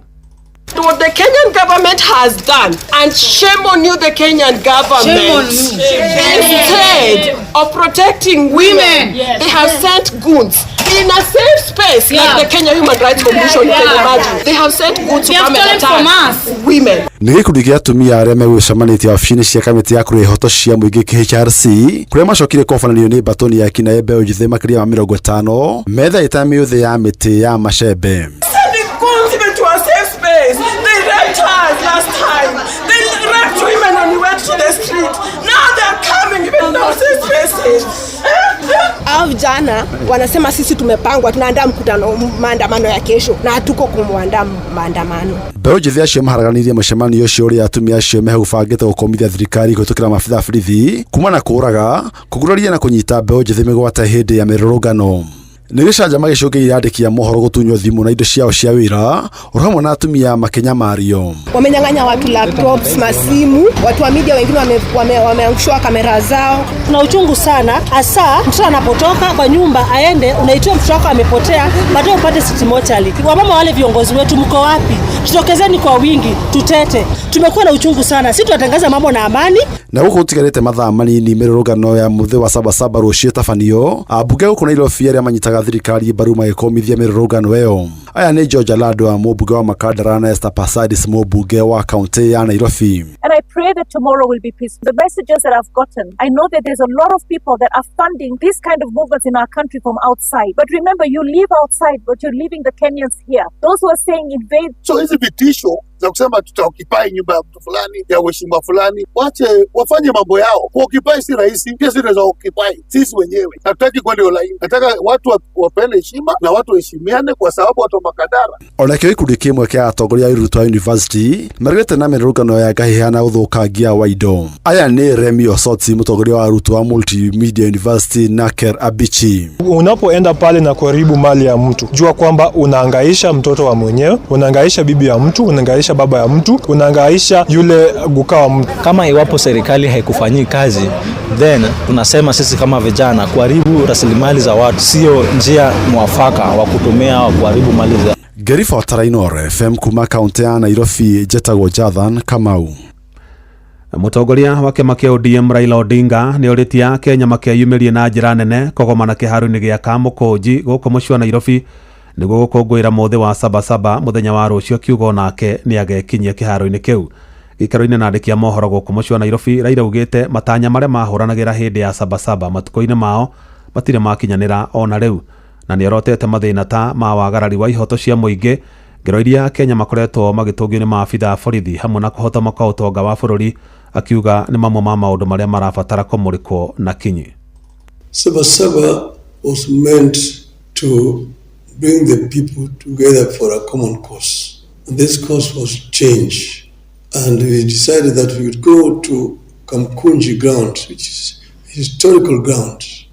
What the Kenyan government has done, and shame on you, the Kenyan government. Instead of protecting women, they have sent goons in a safe space like the Kenya Human Rights Commission. You can imagine. They have sent goons to come and attack women. Nĩ gĩkundi gĩa atumia arĩa megũcemanĩtie wabici-inĩ cia kamĩtĩ ya kũrũa ihoto cia mũingĩ KHRC kũrĩa macokire kobanĩrio nĩ mbatoni ya kina mbeũ njĩthĩ makĩria ma 50 metha ĩta mĩũthĩ ya mĩtĩ ya macembe. They raped us last time. They raped women when we went to the street. Now they're coming even in our safe spaces. Hao vijana wanasema sisi tumepangwa, tunaandaa maandamano ya kesho na hatuko kumwandaa maandamano. Mbeũ njĩthĩ acio maharaganirie mũcemanio ũcio ũrĩa atumia acio mehũbangĩte gũkomithia thirikari kũhĩtũkĩra maabitha borithi kuma na kũũraga, kũguraria na kũnyita mbeũ njĩthĩ mĩgwate hĩndĩ ya mĩrũrũngano. Nĩ gĩcanjama gĩcũngĩrĩirie andĩki a mohoro gũtunywo thimũ na indo ciao cia wĩra o hamwe na atumia Makenya Mario. Wamenyang'anya watu laptops, masimu, watu wa media wengine wameangushwa kamera zao. Tuna uchungu sana, hasa mtoto anapotoka kwa nyumba aende, unaitwa mtoto wako amepotea, baadaye upate city mortuary. Wamama wale viongozi wetu mko wapi? Tutokezeni kwa wingi, tutete. Tumekuwa na uchungu sana. Sisi tunatangaza mambo na amani. Na gũkũ gũtigarĩte mathaa manini mĩrũrũngano ya mũthĩ wa Sabasaba rũciũ ĩtabanio, ambunge gũkũ Nairobi arĩa manyitaga thirikari mbaru magĩkomithia mĩrũrũngano ĩyo. Aya nĩ George Aladwa, mũmbunge wa Makadara, na Esther Pasadis, mũmbunge wa kaunti ya Nairobi. And I pray that tomorrow will be peaceful. The messages that I've gotten, I know that there's a lot of people that are funding this kind of movements in our country from outside. But remember, you live outside, but you're leaving the Kenyans here. Those who are saying invade. So hizi vitisho za kusema tutaokipai nyumba ya mtu fulani, ya mheshimiwa fulani, wache wafanye mambo yao. Kuokipai si rahisi, pia si tunaweza okipai sisi wenyewe. Hatutaki kwenda online. Nataka watu wapeane heshima na watu heshimiane kwa sababu watu wa Makadara. Onakio gĩkundi kĩmwe kĩa atongoria a Ruto University marĩte na mĩrũrũngano ya ngahĩha na ũthũkangia wa indo. Aya nĩ Remi Osoti, mũtongoria wa Ruto wa Multimedia University, na Ker Abichi. Unapoenda pale na kuharibu mali ya mtu, jua kwamba unahangaisha mtoto wa mwenyewe, unahangaisha bibi ya mtu, unahangaisha baba ya mtu, unahangaisha yule guka wa mtu. Kama iwapo serikali haikufanyii kazi, then tunasema sisi kama vijana kuharibu rasilimali za watu sio njia mwafaka wa kutumia wa kuharibu mali za. Gerifa Tarainor FM kuma kaunti ya Nairobi, Jetagwo Jathan Kamau. Mũtongoria wa kĩama kĩa ODM Raila Odinga nĩ orĩtie Kenya makĩyumĩrie na njĩra nene kũgomana kĩhaaro-inĩ gĩa Kamũkũnji gũkũ mũciĩ wa Nairobi nĩguo gũkũngũĩra mũthĩ wa Sabasaba mũthenya wa rũciũ, kiugo nake nĩ agekinyia kĩhaaro-inĩ kĩu. Gĩikaro-inĩ na andĩki a mohoro gũkũ mũciĩ wa Nairobi, Raila augĩte matanya marĩa mahũranagĩra hĩndĩ ya Sabasaba matukũ-inĩ mao matirĩ makinyanĩra ona rĩu, na nĩ orotete mathĩna ta ma wagarari wa ihoto cia mũingĩ, ngero iria Kenya makoretwo magĩtũngio nĩ maabitha borithi hamwe na kũhotomoka ũtonga wa bũrũri, akiuga nĩ mamwe ma maũndũ marĩa marabatara kũmũrĩkwo na kinyi. Sabasaba was meant to bring the people together for a common cause. And this cause was change. And we decided that we would go to Kamkunji grounds, which is historical grounds.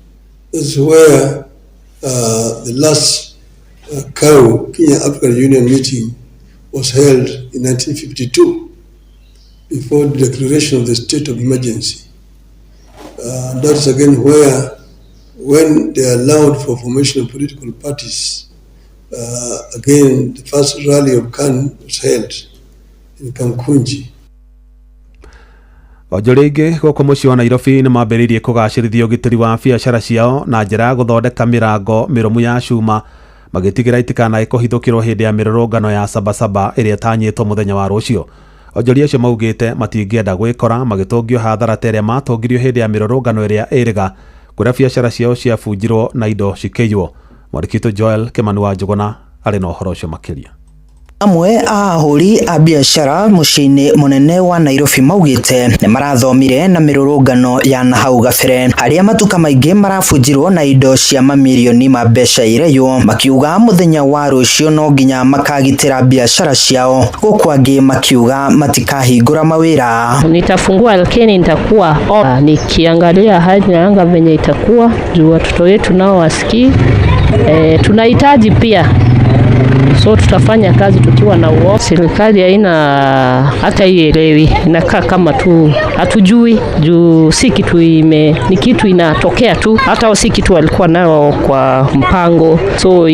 That's where the last Kenya African Union meeting was held in 1952, before the declaration of the state of emergency. That's again where, when they allowed for formation of political parties, again the first rally of KANU was held in Kamkunji. Onjorĩngĩ gũkũ mũciĩ wa Nairobi nĩ mambĩrĩirie kũgacĩrithia ũgitĩri wa biacara ciao na njĩra ya gũthondeka mĩrango mĩrũmu ya cuma, magĩtigĩra itikanaĩ kũhithũkĩrwo hĩndĩ ya mĩrũrũngano ya Sabasaba ĩrĩa ĩtanyĩtwo mũthenya wa rũciũ. Onjoria acio maugĩte matingĩenda gwĩkora magĩtũngio hathara ta ĩrĩa matongirio hĩndĩ ya mĩrũrũngano ĩrĩa ĩrĩga, kũrĩa biacara ciao ciabunjirwo na indo cikĩiywo. Mwandĩki witũ Joel Kimani wa Njũgũna arĩ na ũhoro ũcio makĩria. amwe a ahũri a biacara mũciĩ-inĩ mũnene wa Nairobi maugĩte nĩ marathomire na mĩrũrũngano ya nahau gabere harĩa matuka maingĩ marabunjirwo na indo cia mamirioni ma mbeca ireyo, makiuga mũthenya wa rũciũ no nginya makagitĩra biacara ciao, gũkũ angĩ makiuga matikahingũra mawĩra. Nitafungua lakini nitakuwa nikiangalia hali ya anga venye itakuwa juu watoto wetu nao wasikii. Tunahitaji pia, so tutafanya kazi tukiwa na uoga. Serikali haina hata ielewi, inakaa kama tu hatujui juu si kitu ni kitu inatokea tu, hata si kitu walikuwa nao kwa mpango, so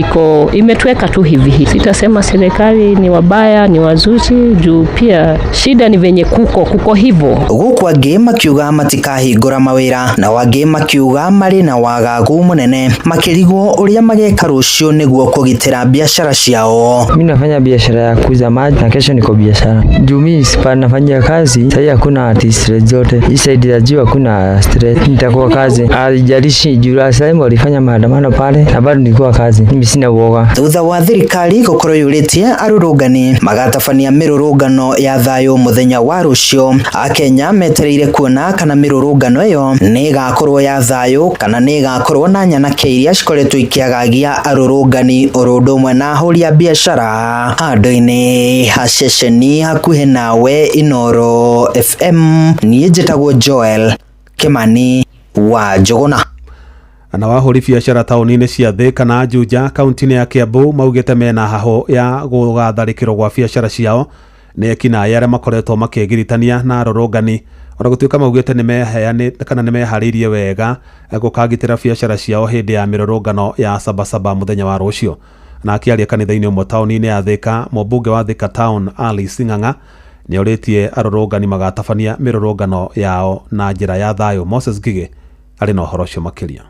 imetuweka tu hivi. Sitasema serikali ni wabaya, ni wazuzi juu pia shida ni venye kuko hivyo. Gũkũ angĩ makiuga matikahingũra mawĩra na wangĩ makiuga marĩ na wagagu mũnene makĩrigwo ũrĩa mageka rũciũ nĩguo kũgitĩra biacara ciao. Mimi nafanya biashara ya kuuza maji na kesho niko biashara. Juu mimi nafanya kazi, sasa hakuna stress zote. Hii side ya juu hakuna stress. Nitakuwa kazi. Haijalishi juu sasa walifanya maandamano pale na bado nilikuwa kazi. Mimi sina uoga. Thutha wa thirikari gũkorwo yũrĩtie arũrũngani magatabania mĩrũrũngano ya thayũ mũthenya wa rũciũ, Akenya metereire kuona kana mĩrũrũngano ĩyo nĩ ĩgakorwo ya thayũ kana nĩ ĩgakorwo na nyanake iria cikoretwo ikiagagia arũrũngani oro ũndũ ũmwe na ahũri a biacara. Handũ-inĩ ha ceceni hakuhĩ nawe Inoro FM, niĩ njĩtagwo Joel Kimani wa Njũgũna. Na wahũri biacara taũni-inĩ cia Thika na Juja kaunti-inĩ ya Kiambu maugĩte mena haho ya gũgatharĩkĩrwo gwa biacara ciao nĩ ekinaĩ arĩa makoretwo makĩgiritania na arũrũngani, ona gũtuĩka maugĩte nĩ meharĩirie wega gũkagitĩra biacara ciao hĩndĩ ya mĩrũrũngano ya Sabasaba mũthenya wa rũciũ. Na akĩaria kanitha-inĩ ũmwe taũni-inĩ ya Thika, mũmbunge wa Thika Town Alice Ng'ang'a nĩ orĩtie arũrũngani magatabania mĩrũrũngano yao na njĩra ya thayũ. Moses Ngigĩ arĩ na ũhoro ũcio makĩria.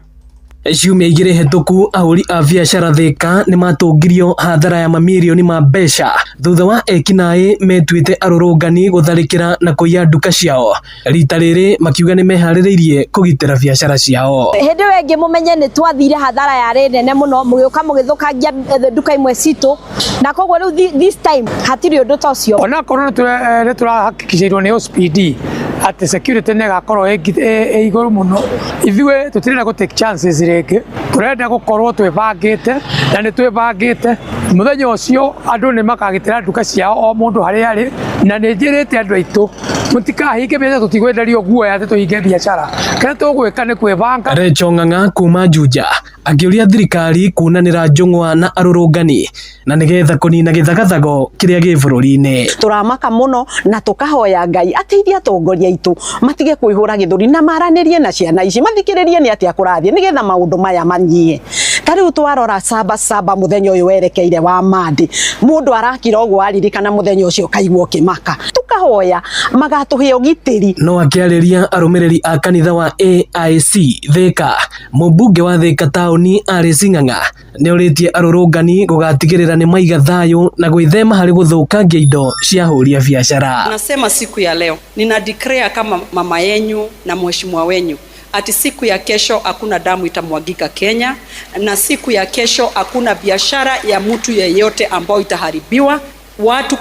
Ciumia igĩrĩ hetũku ahũri a biacara Thika nĩ matũngirio hathara ya mamirioni ma mbeca thutha wa ekinaĩ metuĩte arũrũngani gũtharĩkĩra na kũiya nduka ciao. Rita rĩrĩ makiuga nĩ meharĩrĩirie kũgitĩra biacara ciao. Hĩndĩ ĩyo ĩngĩ mũmenye nĩ twathire hathara yarĩ nene mũno, mũgĩũka mũgĩthũkangia nduka imwe citũ, na koguo rĩu this time hatirĩ ũndũ ta ũcio. Ona korwo nĩ tũrahakikicĩirwo nĩ OCPD atĩ security nĩ ĩgakorwo ĩ igũrũ mũno, ithuĩ tũtirenda gũ take chances rĩngĩ, tũrenda gũkorwo twĩbangĩte na nĩ twĩbangĩte. Mũthenya ũcio andũ nĩ makagitĩra nduka ciao o mũndũ harĩa arĩ, na nĩ njĩrĩte andũ aitũ mũtikahinge biacara, tũtigwenderio guoya atĩ tũhinge biacara, kĩrĩa tũgwĩka nĩ kwĩbanga. Rachel Ng'ang'a kuma Juja akĩũria thirikari kunanĩra njũng'wa na arũrũngani na nĩgetha kũnina gĩthagathago kĩrĩa gĩ bũrũri-inĩ. Tũramaka mũno na tũkahoya Ngai ateithie atongoria aitũ matige kwĩhũra gĩthũri na maranĩrie na ciana ici, mathikĩrĩrie nĩ atĩa kũrathiĩ nĩgetha maũndũ maya manyie. Tarĩu twarora Sabasaba mũthenya ũyũ werekeire wa Mandi, mũndũ arakira ũguo aririkana mũthenya ũcio kaigua kĩmaka, tukahoya magatũhe ũgitĩri. No akĩarĩria arũmĩrĩri a kanitha wa AIC Thika, mũmbunge wa Thika taũni Alice Ng'ang'a nĩ orĩtie arũrũngani gũgatigĩrĩra nĩ maiga thayũ na gwĩthema harĩ gũthũkangia indo cia ahũri a biacara. Nasema siku ya leo nina declare kama mama yenyu na mheshimiwa wenyu ati siku ya kesho hakuna damu itamwagika Kenya, na siku ya kesho hakuna biashara ya mtu yeyote ambayo itaharibiwa. Watu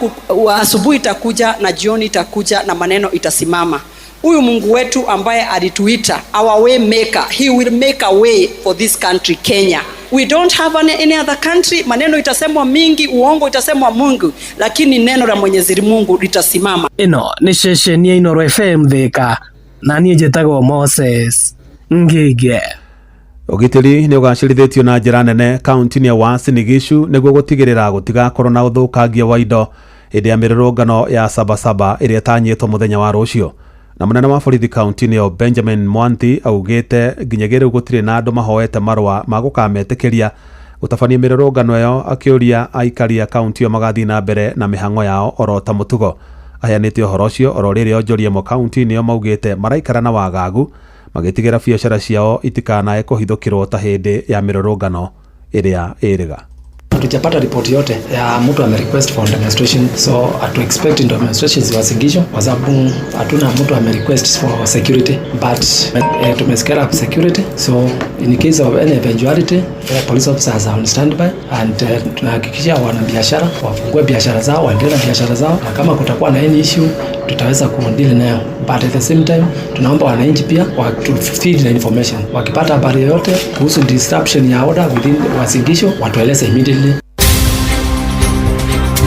asubuhi itakuja na jioni itakuja na maneno itasimama. Huyu Mungu wetu ambaye alituita our way maker, he will make a way for this country Kenya. We don't have any other country. Maneno itasemwa mingi, uongo itasemwa Mungu, lakini neno la Mwenyezi Mungu litasimama. Ino ni ceceni ya Inoro FM Thika na niĩ njĩtagwo Moses Ngigĩ. Ũgitĩri nĩ ũgacĩrithĩtio na njĩra nene kaunti-inĩ ya Uasin Gishu nĩguo gũtigĩrĩra gũtigakorwo na ũthũkangia wa indo hĩndĩ ya mĩrũrũngano ya Sabasaba ĩrĩa ĩtanyĩtwo mũthenya wa rũciũ. Na mũnene wa borithi kaunti-inĩ ya Benjamin Mwanthi augĩte nginyagia rĩu gũtirĩ na andũ mahoete marũa ma gũkametĩkĩria gũtabania mĩrũrũngano ĩyo, akĩũria aikari a kaunti ĩyo magathiĩ na mbere na mĩhang'o yao oro ta mũtugo. Aheanĩte ũhoro ũcio oro rĩrĩa onjoria mo kaunti-inĩ ĩyo maugĩte maraikara na wagagu magĩtigĩra biacara ciao itikanae kũhithũkĩrwo ta hĩndĩ ya mĩrũrũngano ĩrĩa ĩrĩga. Hatujapata ripoti yote ya mtu ame request for demonstration, so hatu expect demonstrations ziwasingishwe kwa sababu hatuna mtu ame request for security, but tumesikia security, so In case of any eventuality, police officers are on standby and tunahakikisha wanabiashara wafungue biashara zao, waendelee na biashara zao, na kama kutakuwa na any issue tutaweza kudeal nayo, but at the same time tunaomba wananchi pia feed the information. Wakipata habari yoyote kuhusu disruption ya order within Uasin Gishu watueleze immediately.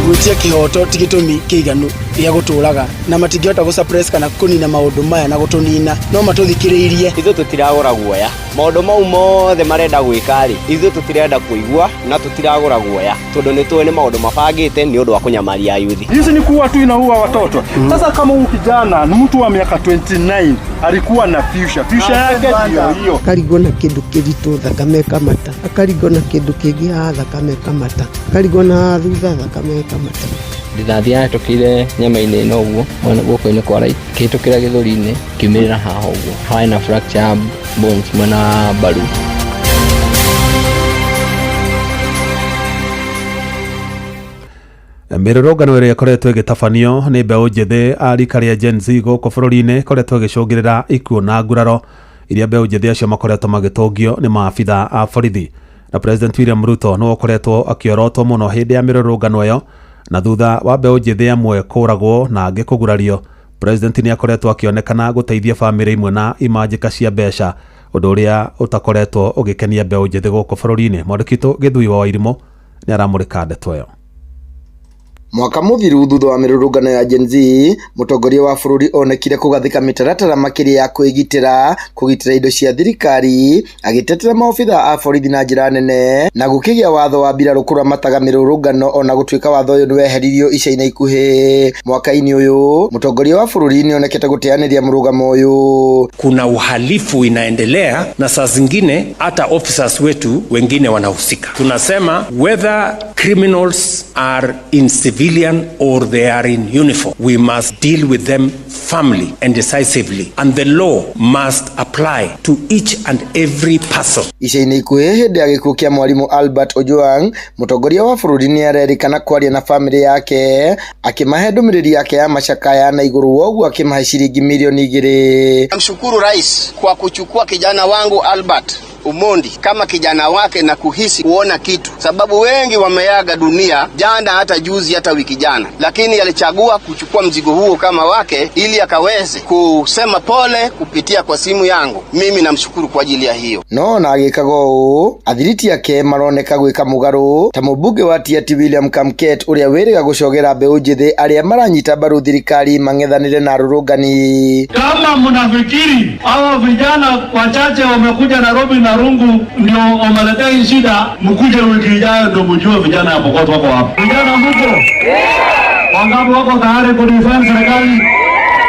Gutia kihoto tigitumi kiganu ya guturaga na matingihota gusuppress kana kunina maundu maya na gutunina no matuthikiriirie ithu tutiragura guoya maundu mau mothe marenda gwikari ithu tutirenda kuigua na tutiragura guoya tondu ni tuone maundu mabangite ni undu wa kunyamaria yuthi. Hizi ni kuwa tu inaua watoto. Sasa kama huyu kijana ni mtu wa miaka 29 alikuwa na future yake ndio hiyo. Karigona kindu kiritu thakame kamata akarigona kindu kigia thakame kamata karigona thutha thakame kamata ndithathia tokire nyama-inĩ no guo mwana guoko-inĩ kwa right kihitukira githuri-inĩ kiumirira haha uguo hawe na fracture bones mwena wa mbaru. Mirurungano ĩrĩa ĩkoretwo ĩgĩtabanio nĩ mbeũ njĩthĩ a rika rĩa Gen Z gũkũ bũrũri-inĩ ĩkoretwo ĩgĩcũngĩrĩra ikuũ na nguraro iria mbeũ njĩthĩ acio makoretwo magĩtũngio nĩ maabitha a borithi, na President William Ruto nĩ ũkoretwo akĩorotwo mũno hĩndĩ ya mirurungano ĩyo, na thutha wa mbeũ njĩthĩ amwe kũragwo na angĩ kũgurario, President nĩ akoretwo akĩonekana gũteithia bamĩrĩ imwe na imanjĩka cia mbeca, ũndũ ũrĩa ũtakoretwo ũgĩkenia mbeũ njĩthĩ gũkũ bũrũri-inĩ. Mwandĩkitũ Gĩthui wa Wairimũ nĩ aramũrĩka ndeto ĩyo. Mwaka muthiru thutha wa mirurungano ya Gen Z, mutongoria wa bururi onekire kugathika mitaratara makiri ya kwigitira indo cia thirikari, agitetera maofitha a borithi na njira nene na gukigia watho wa mbirarũ kuramataga mirurungano ona gutuika watho uyu niweheririo ica-inĩ ikuhi. Mwaka-inĩ uyu mutongoria wa bururi ni onekete guteaniria murugamo uyu. Kuna uhalifu inaendelea na saa zingine hata officers wetu wengine wanahusika. Tunasema whether criminals are in civilian or they are in uniform, we must deal with them firmly and decisively, and the law must apply to each and every person. Ica-inĩ ikuhi hindi ya gĩkuũ kĩa mwarimu Albert Ojwang, mutongoria wa bururi ni arerikana kwaria na family yake akimahe ndũmĩrĩri yake ya macakaya na igũrũ woguo akimahe shilingi milioni 2. Namshukuru rais kwa kuchukua kijana wangu Albert Omondi kama kijana wake na kuhisi kuona kitu, sababu wengi wameaga dunia jana, hata juzi, hata wiki jana, lakini alichagua kuchukua mzigo huo kama wake ili akaweze kusema pole kupitia kwa simu yangu. Mimi namshukuru kwa ajili ya hiyo. No na agikaga ũũ athiriti yake maroneka gwĩka mũgarũ ta mũmbunge wa Tiaty William Kamket ũrĩa wĩrĩga gũcogera mbeũ njĩthĩ arĩa maranyita mbaru thirikari mang'ethanĩre na arũrũngani. Kama mnafikiri hawa vijana wachache wamekuja Nairobi na rungu ndio wameletea shida, mkuje wiki ijayo ndio mjue vijana hapo kwa wako hapo. Vijana mko wangapi wako tayari kudefend serikali?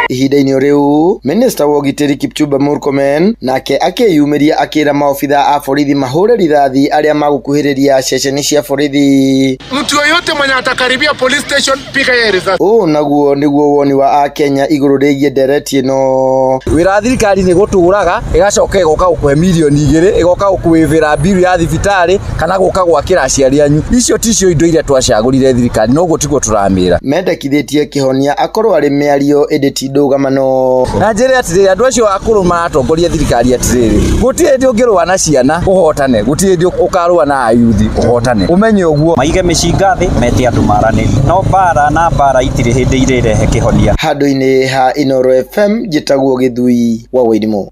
Ihinda-inĩ riu Minister wa ũgitĩri Kipchumba Murkomen nake akĩyumĩria akĩra maofitha a borithi mahũre rithathi arĩa magũkuhĩrĩria ceceni cia borithi. Mtu yoyote mwenye atakaribia police station piga yeye risasi. Naguo nĩguo woni wa Akenya igũrũ rĩgiĩ ndereti ĩno. Wĩra thirikari nĩ gũtũraga ĩgacoka ĩgoka gũkũhe milioni 2 ĩgoka gũkwĩvĩra biru ya thibitarĩ kana gũka gwakĩra aciari anyu. Icio ticio indo iria twacagũrire thirikari, no gũtigwo tũramĩra. Mendekithĩtie kĩhonia akorwo arĩ mĩario ĩndĩ ndũgamano. Na njĩra atĩrĩrĩ andũ acio akũrũ maratongoria thirikari atĩrĩrĩ, gũtirĩ hĩndĩ ũngĩrũa na ciana ũhotane, gũtirĩ hĩndĩ ũkarũa na ayuthi ũhotane. Ũmenye ũguo. Maige mĩcinga thĩ mete andũ maranĩri. No mbara na mbara itirĩ hĩndĩ irerehe kĩhonia. Handũ-inĩ ha Inooro FM njĩtagwo Gĩthui wa Wairimũ.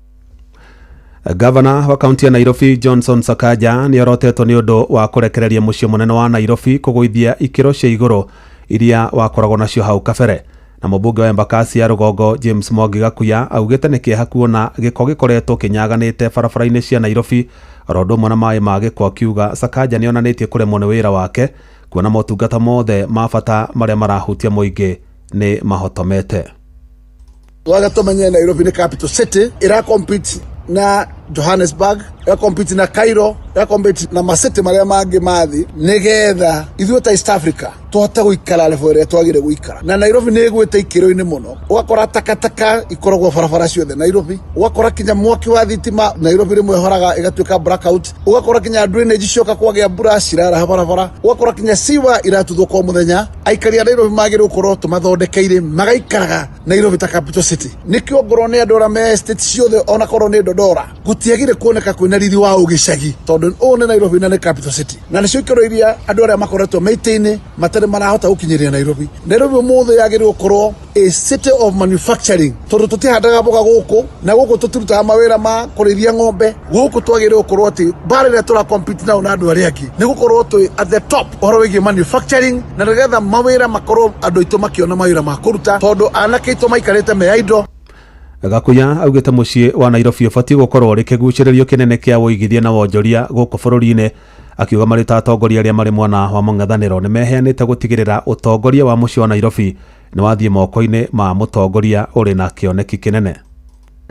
Gavana wa kaunti ya Nairobi Johnson Sakaja nĩ orotetwo nĩ ũndũ wa kũrekereria mũciĩ mũnene wa Nairobi kũgũithia ikĩro cia igũrũ iria wakoragwo nacio hau kabere. Na mũmbunge wa Embakasi ya Rũgongo James Mwangi Gakuya augĩte nĩ kĩeha kuona gĩko gĩkoretwo kĩnyaganĩte barabara-inĩ cia Nairobi, oro ũndũ ũmwe na maĩ ma gĩko, akiuga Sakaja nĩ onanĩtie kũremwo nĩ wĩra wake kuona motungata mothe ma bata marĩa marahutia mũingĩ nĩ mahotomete. Waga tũmenye Nairobi nĩ capital city, ira compete na Johannesburg, ira compete na Cairo, ira compete na macity marĩa mangĩ mathi, nĩgetha ithuĩ ta East Africa tuhota guikara level ĩrĩa twagire guikara na Nairobi nĩ ĩgwĩte ikĩro-inĩ mũno ugakora takataka ikoragwo barabara ciothe Nairobi ugakora kinya mwaki wa thitima Nairobi rĩmwe horaga igatuĩka blackout ugakora kinya drainage cioka kwagĩa mbura cirara barabara ugakora kinya siwa iratuthwo kwa muthenya aikari a Nairobi magĩrĩirwo gũkorwo tũmathondekeire magaikaraga Nairobi ta capital city nikĩo ngorwo nĩ andũ arĩa me state ciothe ona korwo nĩ Dodora gũtiagire kuoneka kwĩna riri wa ũgĩcagi tondũ ũũ nĩ Nairobi na nĩ capital city na nĩcio ikĩro iria andũ arĩa makoretwo maitĩ-inĩ matarĩ marahota gũkinyĩria Nairobi ũmũthĩ yagĩrĩirwo gũkorwo a city of manufacturing tondũ tũtihandaga mboga gũkũ na gũkũ tũtirutaga mawĩra ma kũrĩithia ng'ombe gũkũ twagĩrĩirwo gũkorwo atĩ bara ĩrĩa tũra compete nao na andũ arĩa angĩ nĩ gũkorwo twĩ at the top ũhoro wĩgiĩ manufacturing na nĩgetha mawĩra makorwo andũ aitũ makĩona mawĩra ma kũruta tondũ anake aitũ maikarĩte me idle. Gakuya augĩte mũciĩ wa Nairobi ũbatiĩ gũkorwo ũrĩ kĩgucĩrĩrio kĩnene kĩa wũigithia na wonjoria gũkũ bũrũri-inĩ akiuga marĩ ta atongoria arĩa marĩ mwena wa mũng'ethanĩro nĩ meheanĩte gũtigĩrĩra ũtongoria wa mũciĩ wa Nairobi nĩ wathiĩ moko-inĩ ma mũtongoria ũrĩ na kĩoneki kĩnene.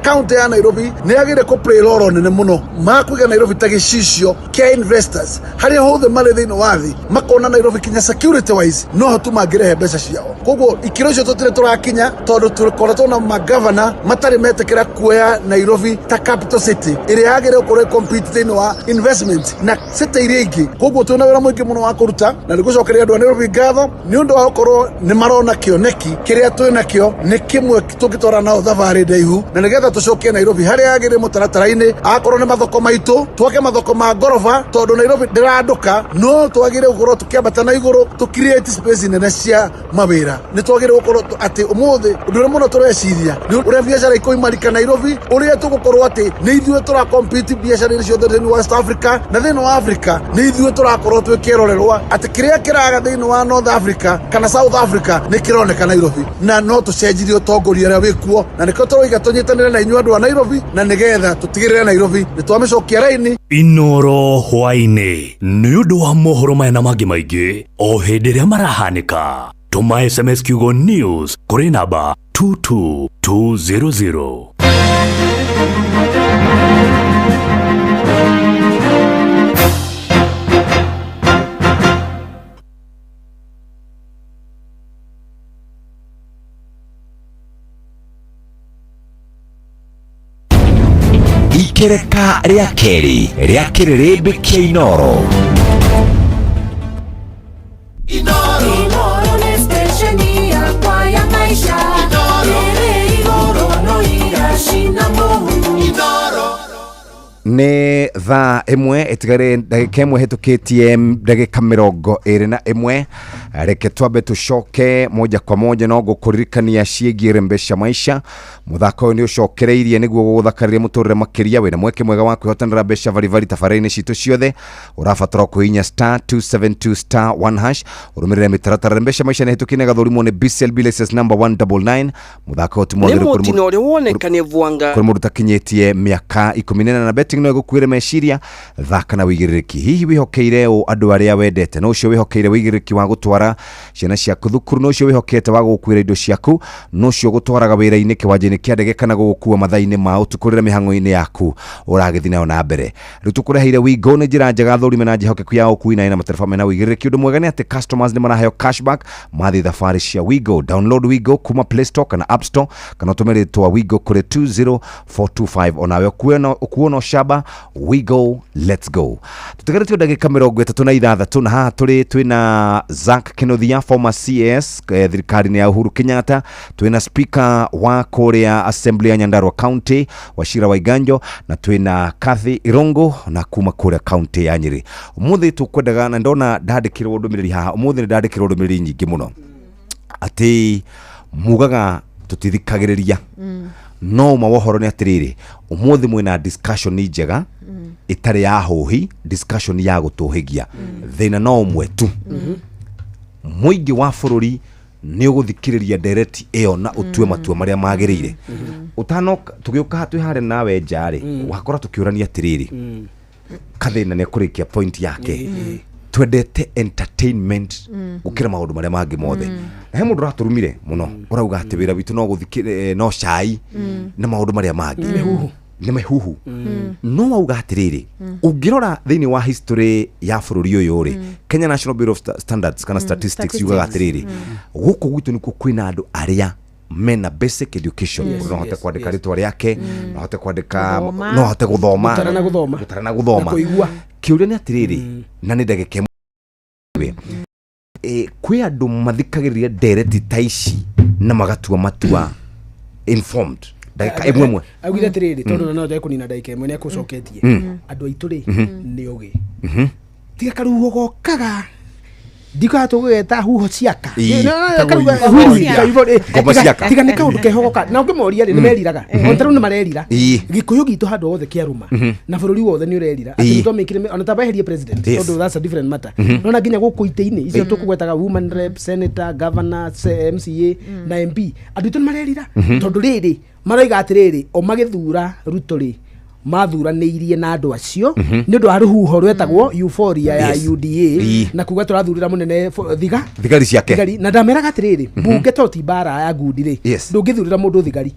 County ya Nairobi nĩ yagĩrĩire kũ play role nene mũno makũiga Nairobi ta gĩcicio kĩa investors harĩa hothe marĩ thĩinĩ wa thĩ makona Nairobi kinya security wise no hotu mangĩrehe mbeca ciao koguo ikĩro icio tũtirĩ tũrakinya tondũ tũkoretwo na magavana matarĩ metĩkĩra kuoya Nairobi ta capital city ĩrĩa yagĩrĩire gũkorwo compete thĩinĩ wa investment na city iria ingĩ koguo twĩna wĩra mũingĩ mũno wa kũruta na nĩ gũcokeria andũ a Nairobi ngatho nĩ ũndũ wa gũkorwo nĩ marona kĩoneki kĩrĩa twĩnakĩo nĩ kĩmwe tũngĩtwara nao thabarĩ ndaihu na nĩgetha tucokie Nairobi harĩa yagĩrĩire mũtaratara-inĩ akorwo nĩ mathoko maitũ twake mathoko ma ngoroba tondũ Nairobi ndĩranduka no twagĩrĩire gũkorwo tũkĩambata na igũrũ tũ create space nene cia mawĩra nĩ twagĩrĩire gũkorwo atĩ ũmũthĩ ũndũ ũrĩa mũno tũreciria nĩ ũrĩa biacara ikoimarika Nairobi ũrĩa tũgũkorwo atĩ nĩ ithuĩ tũra compete biacara ciothe thĩinĩ wa West Africa na thĩinĩ wa Africa nĩ ithuĩ tũrakorwo twĩkĩrorerwa atĩ kĩrĩa kĩraga thĩinĩ wa North Africa kana South Africa nĩ kĩroneka Nairobi na no tũcenjirie ũtongoria ũrĩa wĩkuo na nĩkĩo tũroiga tũnyitanĩre na inyuĩ andũ a Nairobi na nĩgetha tũtigĩrĩre Nairobi nĩ twamĩcokia raini. Inoro hwainĩ nĩ ũndũ wa mohoro maya na mangĩ maingĩ o hĩndĩ ĩrĩa marahanĩka tũma SMS kiugo news kũrĩ namba 22200. Ikereka rĩa kerĩ rĩa kĩrĩrĩmbĩ kĩa Inoro. Inoro nĩ stesheni yakwa ya maisha ĩrĩ igũrũ no igacina mũhuhu. Nĩ thaa ĩmwe ĩtigarĩ ndagĩka ĩmwe hetũkĩtie ndagĩka 21 reke twambe tũcoke moja kwa moja no gũkũririkania ciĩgiĩ mbeca maisha muthako ũyũ nĩ ũcokereirie nĩguo gũthakarĩria mũtũrĩre makĩria wĩna mweke mwega wa kwĩhotanĩra mbeca varivari tabarĩra-inĩ citũ ciothe ũrabatara kũhihinya *272*1# ũrũmĩrĩre mĩtaratara mbeca maisha nĩ hetũkĩne gathũrimwo nĩ BCLB license number 199 muthako ũtimwagĩrĩru kũrĩ mũndũ takinyĩtie mĩaka 18 na betting no ĩgũkuĩre meciria thaka na wĩigĩrĩrĩki hihi wĩhokeire andũ arĩa wendete no ũcio wĩhokeire wĩigĩrĩrĩki wa gũtwara ciana ciaku thukuru no ũcio wĩhokete wa gũkuĩra indo ciaku no ũcio gũtwaraga wĩra-inĩ kĩwanja-inĩ kĩa ndege kana gũgũkua mathaa-inĩ ma ũtukũrĩre mĩhang'o-inĩ yaku ũragĩthiĩ nayo na mbere rĩu tũkũreheire Wigo nĩ njĩra njega thũrime na njehokeku ya ũkui na matereba mena wĩigĩrĩrĩki ũndũ mwega nĩ atĩ customers nĩ maraheo cashback mathiĩ thabarĩ cia Wigo. Download Wigo kuma Play Store kana App Store kana ũtũmĩre rĩtwa Wigo kũrĩ 20425 onawe ũkuona shaba Wigo, let's go. Tũtigarĩtio ndagĩka 36 na haha twĩna Zack Kinothia former CS thirikari-inĩ ya Uhuru Kenyatta, twĩna speaker wa kũrĩa assembly ya Nyandarua County Wachira Waiganjo na twĩna Kathy Irongo na kuma kũrĩa county ya Nyeri. Ũmũthĩ tũkwendaga na ndona ndandĩkĩrwo ndũmĩrĩri haha ũmũthĩ nĩ ndandĩkĩrwo ndũmĩrĩri nyingĩ mũno atĩ mugaga tũtithikagĩrĩria no mawohoro nĩ atĩrĩrĩ ũmũthĩ mwĩna discussion njega itarĩ ya hohi discussion ya gũtũhĩgia thĩna no ũmwe tu mũingĩ wa bũrũri nĩ ũgũthikĩrĩria direct ĩyo na ũtue matua marĩa magĩrĩire ũtanoka tũgĩũka twĩ harĩ nawe njarĩ wakora tũkĩũrania atĩrĩrĩ kathĩna nĩ kũrĩkia point yake twendete entertainment gũkĩra maũndũ marĩa mangĩ mothe na he mũndũ ratũrumire mũno ũrauga atĩ wĩra witũ no gũthikĩrĩria no cai na maũndũ marĩa mangĩ nĩ mehuhu no wauga atiriri ungirora thiini wa history ya bururi uyu ri Kenya National Bureau of Standards kana statistics yugaga atiriri guku gwitu nikuo kwina andu aria mena basic education no hote kwandika ritwa riake no hote kwandika no hote guthoma gutara guthoma kiuria ni atiriri na ni ndagike kwi andu mathikagiriria ndereti ta ici na magatua matua informed ndagika imwe agwire atiriri tondu no ndai kunina ndagika imwe ni akucoketie andu aitu ri ni ugi tiga karuho gokaga ndika tugeta huho ciaka tiga ni kaundu kehogoka na ungimuria ri ni meriraga ontaru ni marerira gikuyu gitu handu othe kiaruma na bururi wothe ni urerira ati to mikire ona tabaherie president tondu that's a different matter no na ginya guku ite-ini icio tukugwetaga woman rep senator governor MCA na MP andu tu ni marerira tondu riri maroiga atiriri o magithura Ruto ri mathuranĩirie na andũ acio nĩ ũndũ wa rũhuho rwetagwo euphoria ya UDA na kuga tũrathurĩra mũnene thigari ciake na ndameraga atĩrĩrĩ mbunge to ti mbara ya ngundi rĩ ndũngĩthurĩra mũndũ thigari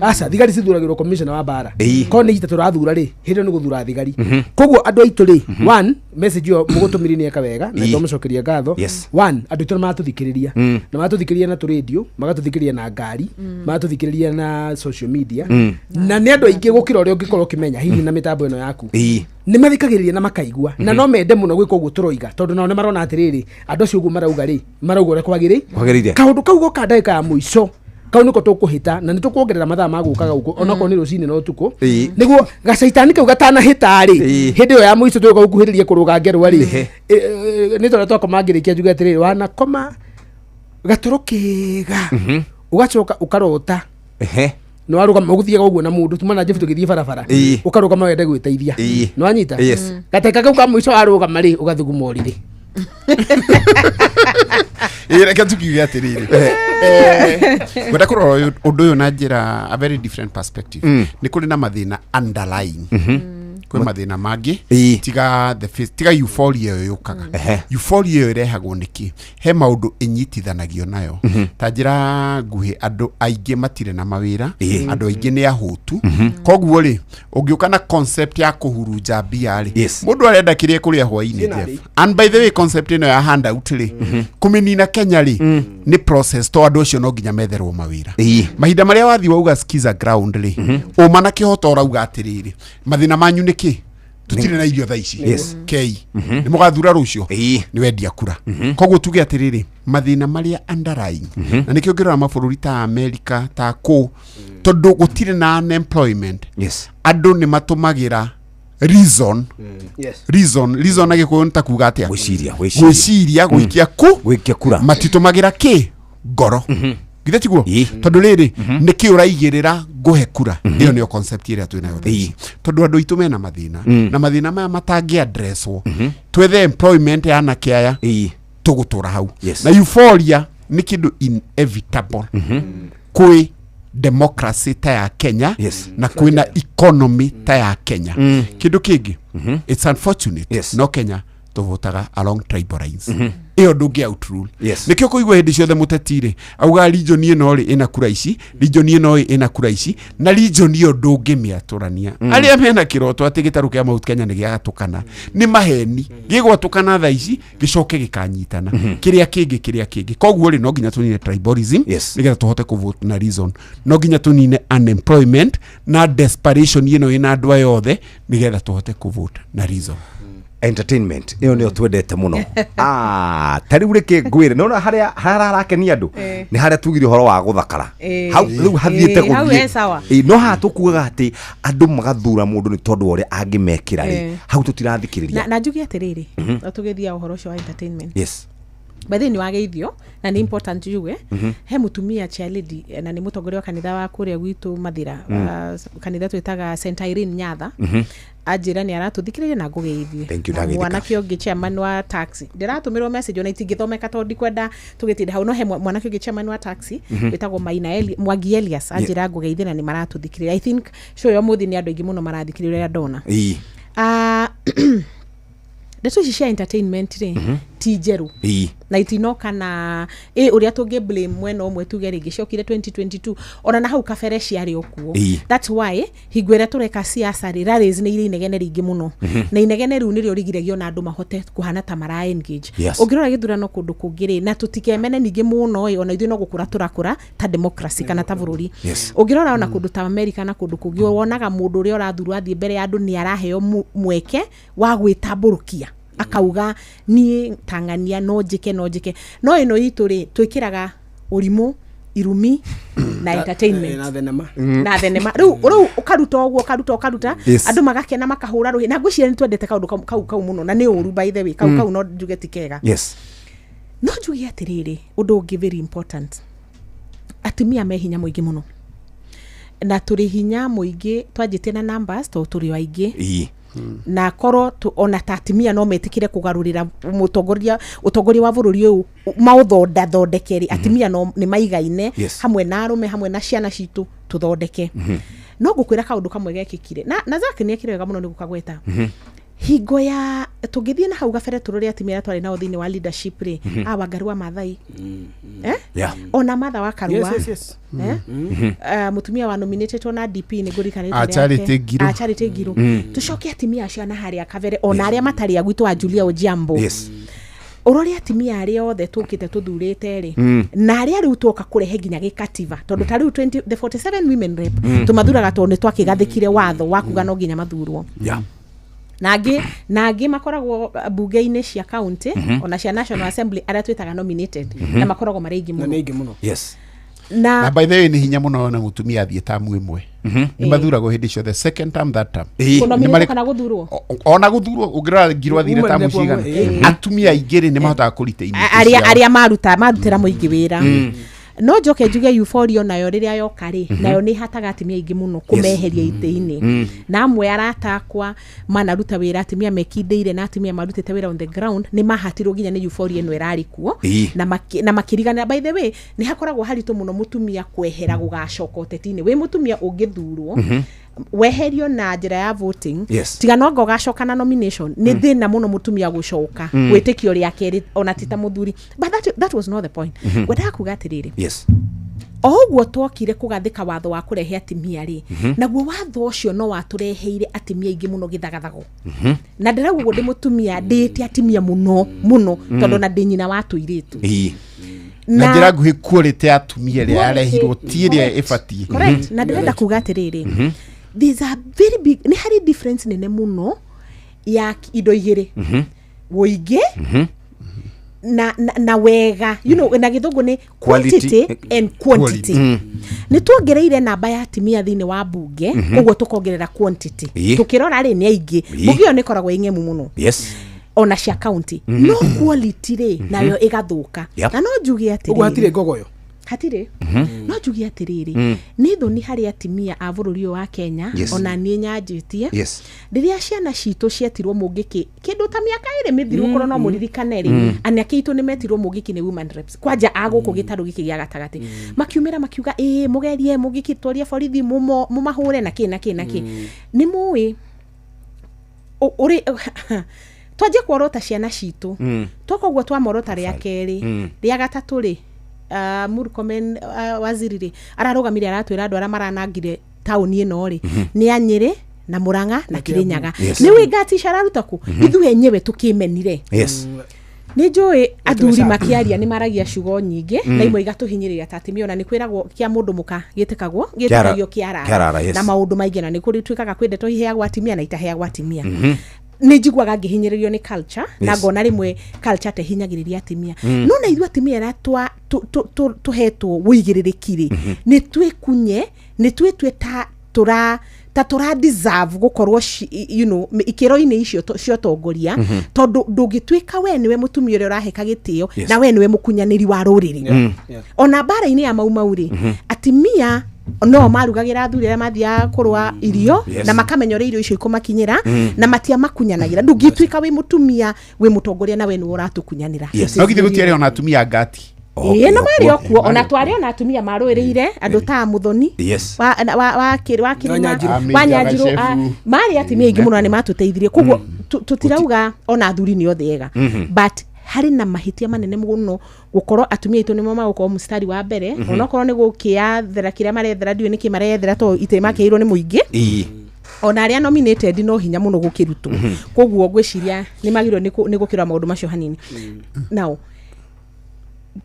aca thigari cithuragĩrwo commissioner wa mbara ko nĩ ita tũrathura rĩ hĩndĩ nĩ gũthura thigari koguo andũ aitũ rĩ one message yo mũgũtũmĩri nĩ eka wega na tũmũcokeria ngatho one andũ aitũ matũthikĩrĩria na matũthikĩrĩria na tũradio magatũthikĩrĩria na ngari magatũthikĩrĩria na social media na nĩ andũ aingĩ gũkĩra ũrĩa ũngĩkorwo ũkĩmenya hihi na mitambo ino yaku ni mathikagiriria na makaigua na no mende muno gwika uguo turoiga tondu nao ni marona atiriri andu acio uguo marauga ri marauga uri kwagirire kaundu kau goka ndagika ya muico kau niko tukuhita na nitukuongerera mathaa ma gukaga uguo ona ko ni rucini no tuko niguo gacaitani kau gatana hita ri hindi yo ya muico tuko gukuhiririe kuruga ngerwa ri ni tondu twakomangirikia njuga atiriri wana koma gaturukiga ugacoka ukarota no arugama guthiega uguo na mundu tumana jefu tugithie barabara ukarugama wende gwiteithia no anyita gateka kau kamwico arugama ri ugathuguma orire reke tukiuge atiriri gwenda kurora undu uyu na njira a very different perspective ni kuri na mathina underlying kwe mathina mangi tiga euphoria yo yukaga euphoria yo irehagwo niki he maundu inyitithanagio nayo ta njira nguhi andu aingi matire na mawira andu aingi ni ahutu koguo ri ungiuka na concept ya kuhurunja mbia ri mundu arenda kiria kuria hwaini Jeff and by the way concept ino ya handout ri kuminina Kenya ri ni process to andu acio no nginya metherwo mawira mahinda maria wathi wauga skiza ground ri uma na kihoto urauga atiriri mathina manyu niki tutire na irio thaici kei ni mugathura rucio ni wendia kura koguo tuge atiriri mathina maria underlying na nikio ngirora mabururi ta America ta ko tondu gutire na unemployment andu ni matumagira reason agikuo ntakuga atia gwiciria gwikia kura matitumagira ki ngoro githe tiguo tondu riri niki uraigirira nguhe kura iyo niyo concept ira twinayo tondu andu itu mena mathina na mathina maya matangi addresswo twethe employment ya anake aya tugutura hau na euphoria ni kindu inevitable kwi democracy ta ya Kenya na kwina economy ta ya Kenya kindu kingi it's unfortunate no Kenya tuvotaga along tribal lines iyo ndungi out rule nikio kuigwa hindi ciothe mutetire auga region ino ri ina kura ici region ino ina kura ici na region iyo ndungi miaturania aria mena kiroto ati gitaru kia Mount Kenya ni giatukana ni maheni gigwatukana tha ici gicoke gikanyitana kiria kingi koguo ri no nginya tunine tribalism nigetha tuhote kuvote na reason no nginya tunine unemployment na desperation ino ina andu ayothe nigetha tuhote kuvote na reason entertainment iyo niyo twendete muno tari ureke ngwire nona haria harakenia andu ni haria tugire horo wa guthakara hau riu hathiete guthie no hatukuga ati andu magathura mundu ni tondu ore angimekira ri hau tutirathikiriria na njugi atiriri tugithia uhoro cio wa entertainment Bathi ni wageithio na ni important juwe he mutumia Chalidi na ni mutongoria wa kanitha wa kuria gwitu Mathira kanitha twitaga St Irene Nyatha ajira ni aratuthikiria na ngugeithie mwana kiongi chairman wa taxi ndiratumiro message ona itingithomeka tondi kwenda tugitinda hau no he mwana kiongi chairman wa taxi witagwo Maina Mwangi Elias ajira ngugeithie na ni maratuthikiria I think show yo muthi ni andu ingi muno marathikiriria ndona ndeto cia entertainment ri tijeru na itinoka na uria tungi blame mwena umwe tuge ringi cokire 2022 ona na hau kabere ciari okuo. That's why hingwira tureka siasa riraries ni inegene ringi muno na inegene riu nirio rigiragio na andu mahote kuhana ta mara engage. Ungirora githurano kundu kungiri na tutikemene ningi muno ona ithu no gukura turakura ta democracy kana ta bururi. Ungirora ona kundu ta America na kundu kungi wonaga mundu uria urathuru athie mbere ya andu ni araheo mweke wa gwitamburukia akauga ni Tangania no njike no ino itu ri twikiraga urimu irumi na entertainment na thenema riu ukaruta ogwo ukaruta andu magakena makahura ruhi na ngwicira ni twendete kaundu kau muno na ni uru by the way kau no njuge tikega no njuge atiriri undu ungi very important atumia me hinya muingi muno na turi hinya muingi twanjite na numbers to turi waingi na koro ona tatimia no metikire kugarurira utongoria wa bururi uyu mauthodekeri atimia no ni maigaine hamwe na arume hamwe na ciana citu tuthondeke no gukwira kaundu kamwe gekikire na Zaki ni ekire wega muno ni gukagweta hingo ya tugithie na hau gabere tururi atimia twari na uthini wa leadership ri Wangarua Maathai ona Martha wa Karua mutumia wa nominated ona DP ni ngurikana Charity Ngiru tucoke atimia ciana haria kabere ona aria matari agwitu wa Julia Ojiambo urori atimia aria othe tukite tuthurite ri na aria riu tuoka kurehe nginya gikativa tondu ta riu the 47 women rep tumathuraga tondu twakigathikire watho wa kuga no nginya mathurwo nagi makoragwo bunge-ini cia county ona cia National Assembly aria twitaga nominated na makoragwo marigi muno na by the way ni hinya muno na mutumia athie tamu imwe ni mathuragwo hindi cio the second term that term ni mari kana guthurwo ona guthurwo ungira ngirwa thire tamu cigana atumia ingiri ni mahotaga kurita ini aria marutira muingi wira no njoke njuge euphoria nayo riria yoka ri nayo ni hataga atimia ingi muno kumeheria ite-ini na amwe aratakwa manaruta wira atimia mekindeire na atimia marutite wira on the ground ni mahatirwo ginya ni euphoria no irari kuo na makirigana by the way ni hakoragwo harito muno mutumia kwehera gugacoka uteti-ini we mutumia ungithurwo weherio na njira ya voting tiga no ngogacoka na nomination ni thina muno mutumia gucoka witikio ria keri ona tita muthuri but that was not the point wenda kuga atiriri ogwo twokire kugathika watho wa kurehe atimia ri naguo watho ucio no watureheire atimia ingi muno githagathago na ndiraugo ndi mutumia nditi atimia muno tondu na ndinyina watu iritu na njira nguhi quality atumia ri arehirwo tiria ifatie correct na ndirenda kuga atiriri these are very big ni hari difference nene muno ya indo igiri woige na wega you know na githungu ni quality and quantity ni tuongereire namba ya atimia thini wa bunge koguo tukongerera quantity tukirora ri ni aingi bugio ni koragwo ingemu muno ona cia county no quality ri nayo igathuka na no njugi atiri hatire ngogoyo hatire no njugi atiriri ni thoni hari atimia a bururi wa Kenya ona nie nyanjitie riria ciana citu cietirwo mungiki kindu ta miaka iri mithiru koro no muririkane ri anake itu ni metirwo mungiki ni women reps kwanja aguku gitaru giki gia gatagati makiumira makiuga mugerie mungiki toria borithi mumahure na ki ni muwi uri twaje kworota ciana citu twakogwo twamorota ria keri ria gatatu ri Murkomen waziri ri ararugamire aratwira andu ara maranangire tauni ino ri ni Anyiri na Murang'a na Kirinyaga ni wigati shararuta ku ithu enyewe tukimenire ni njui athuri makiaria ni maragia ciugo nyingi na imwe igatuhinyiriria tatimio na ni kwiragwo kia mundu muka gitikagwo kiarara na maundu maingi na ni kuri twikaga kwendetwo hiheagwo atimia na itaheagwo atimia ni njiguaga ngihinyiririo ni culture na ngona rimwe culture te hinyagiriria atimia no na ithu atimia ra tuhetwo wigiririkiri ni twikunye ni twitwe tura deserve gukorwo you know ikiro-ini icio cio tongoria tondu ndungitwika we niwe mutumia uria uraheka gitio na we niwe mukunyaniri wa ruriri ona bara-ini ya maumauri atimia no marugagira athuri aria mathia kurwa irio na makamenyora irio icio ikumakinyira na matia makunyanagira ndungitwika we mutumia we mutongoria na we ni uratukunyanira no githe gutiari ona atumia ngati no mari okuo ona twari ona atumia maruirire andu ta Muthoni wa Nyanjiru mari atimia ingi muno ni matuteithirie koguo tutirauga ona athuri ni othe ega but hari na mahitia manene muno gukorwo atumia itu nimo magukorwo mustari wa mbere onokorwo ni gukiathera kiria marethera ndiwe niki marethera to itema keirwo ni muingi ona aria nominated no hinya muno gukirutwo koguo ngwiciria ni magirwo ni gukira maundu macio hanini now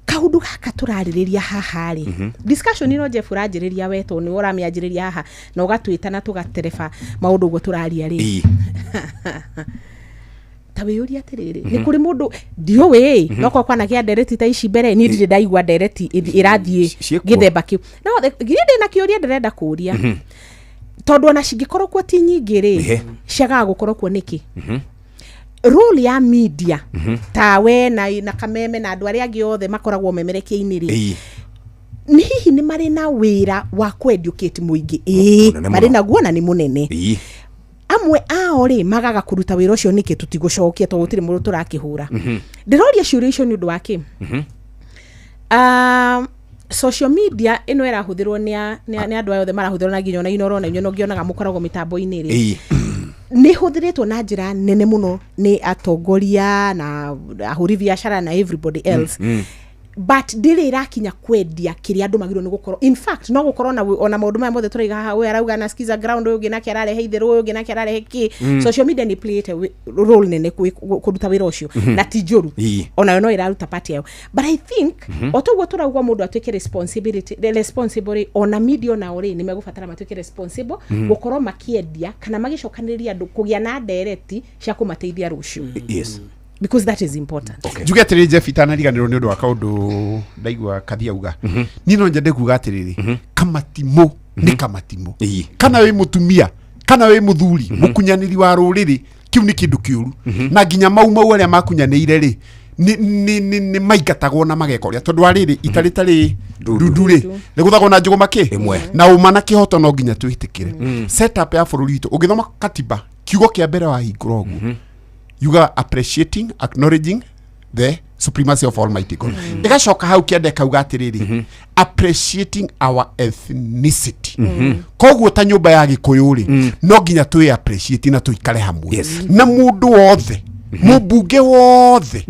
kaundu gaka turaririria haha ri discussion ino Jeff urajiriria weto ni uramianjiriria haha na ugatwita na tugatereba maundu go turaria ri tawiuria atiriri ni kuri mundu dio we noko kwana kia direct ta ici mbere ni ndire ndaigua direct irathie githemba kiu no githinde na kiuria ndirenda kuria tondu ona cingikorwo kwa ti nyingi ri ciaga gukorwo kwa niki role ya media tawe na kameme na andu aria angi othe makoragwo memerekia-ini ri ni hihi ni mari na wira wa ku-educate muingi mari na guona ni munene amwe ao ri magaga kuruta wira ucio niki tutigucokia to gutire mundu turakihura ndiroria ciuria icio ni undu waki social media ino irahuthirwo ni andu ayothe marahuthirwo na nginya na inoro na inyo ngionaga mukoragwo mitambo-ini ri ni huthiritwo na njira nene muno ni atongoria na ahuri biashara na everybody else but ndire irakinya kwendia kiria andu magirwo ni gukorwo in fact no gukorwo na ona maundu maya mothe turiga haha we arauga na skiza ground uyu ngina kiararehe itheru uyu ngina kiararehe ki social media ni play a role nene kuruta wira ucio na tijuru ona no iraruta part yayo but I think otogwo turauga mundu atwike responsibility ona media na ori ni megufatara matwike responsible gukorwo makiendia kana magicokaniriria andu kugia na direct cia kumateithia rucio yes because that is important. Juge atiriri Jeff itanariganirwo ni undu wa kaundu ndaigua kathia uga ni no njende kuga atiriri kamatimo ni kamatimo kana we mutumia kana we muthuri mukunyaniri wa ruriri kiu ni kindu kiuru na nginya mau aria makunyanire ri ni maigatagwo na mageka uria tondu ariri itaritari ndunduri ni guthagwo na njuguma ki na umana kihoto no nginya twitikire setup ya bururi witu ugithoma katiba kiugo kia mbere wa hingura ogu you are appreciating, acknowledging the supremacy of Almighty God. Igacoka hau kiende kauga atiriri appreciating our ethnicity. Koguo ta nyumba ya Gikuyu ri no nginya twi appreciate na tuikare hamwe. Na mundu wothe mubunge wothe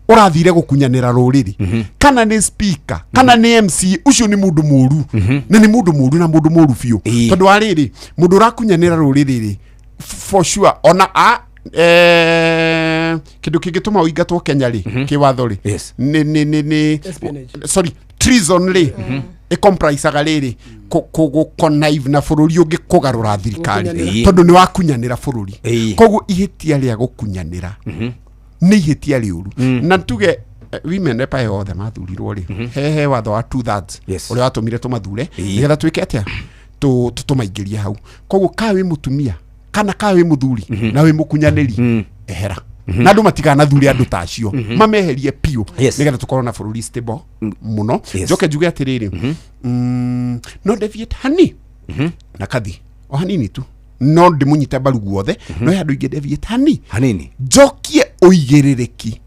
urathire gukunyanira ruriri kana ni speaker kana ni MC ucio ni mundu muru na ni mundu muru na mundu muru fiu tondu ariri mundu urakunyanira ruriri ri for sure ona kindu kingituma uingatwo Kenya ri kiwatho ri ni sorry treason ri icomprisaga riri connive na bururi ungi kugarura thirikari tondu ni wakunyanira bururi koguo ihitia ria gukunyanira ni ihitia riuru na tuge women epa yothe mathurirwo ri hehe watho wa 2/3 uria watumire tumathure nigetha twike atia tumaingirie hau koguo ka wi mutumia kana ka wi muthuri na wi mukunyaniri ehera na andu matigana thuri andu tacio mameherie piu nigetha tukorwo na bururi stable muno njoke njuge atiriri no deviate hani na kathi o hanini tu no ndimunyite mbaru guothe no andu ingi deviate hanini njokie uigiririki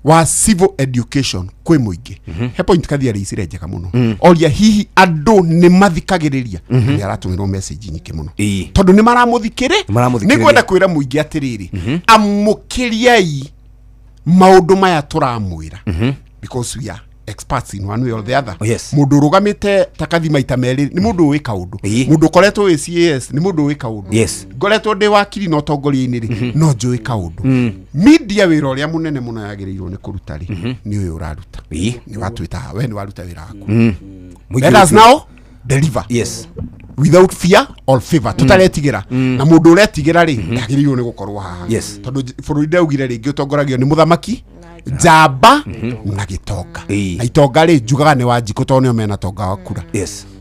wa civil education kwe muingi he point kathi ari isire njega muno oria hihi andu ni mathikagiriria ni aratumirwo message nyike muno tondu ni maramuthikire ni kwenda kwira muingi atiriri amukiriai maundu maya turamwira because we are experts in one way or the other mundu rugamite takathi maita meri ni mundu wi kaundu mundu koretwo wi CAS ni mundu wi kaundu ngoretwo ndi wakiri no tongoria-ini ri no njui kaundu media wira uria munene muno yagirirwo ni kuruta ri ni uyu uraruta ni watwita we ni waruta wira waku let us now deliver without fear or favor tutaretigira na mundu uretigira ri ndagirirwo ni gukorwo haha tondu bururi ndaugire ringi utongoragio ni muthamaki Jamba na Gitonga na Itonga ri njugaga ni Wanjiku tondu nio mena tonga wa kura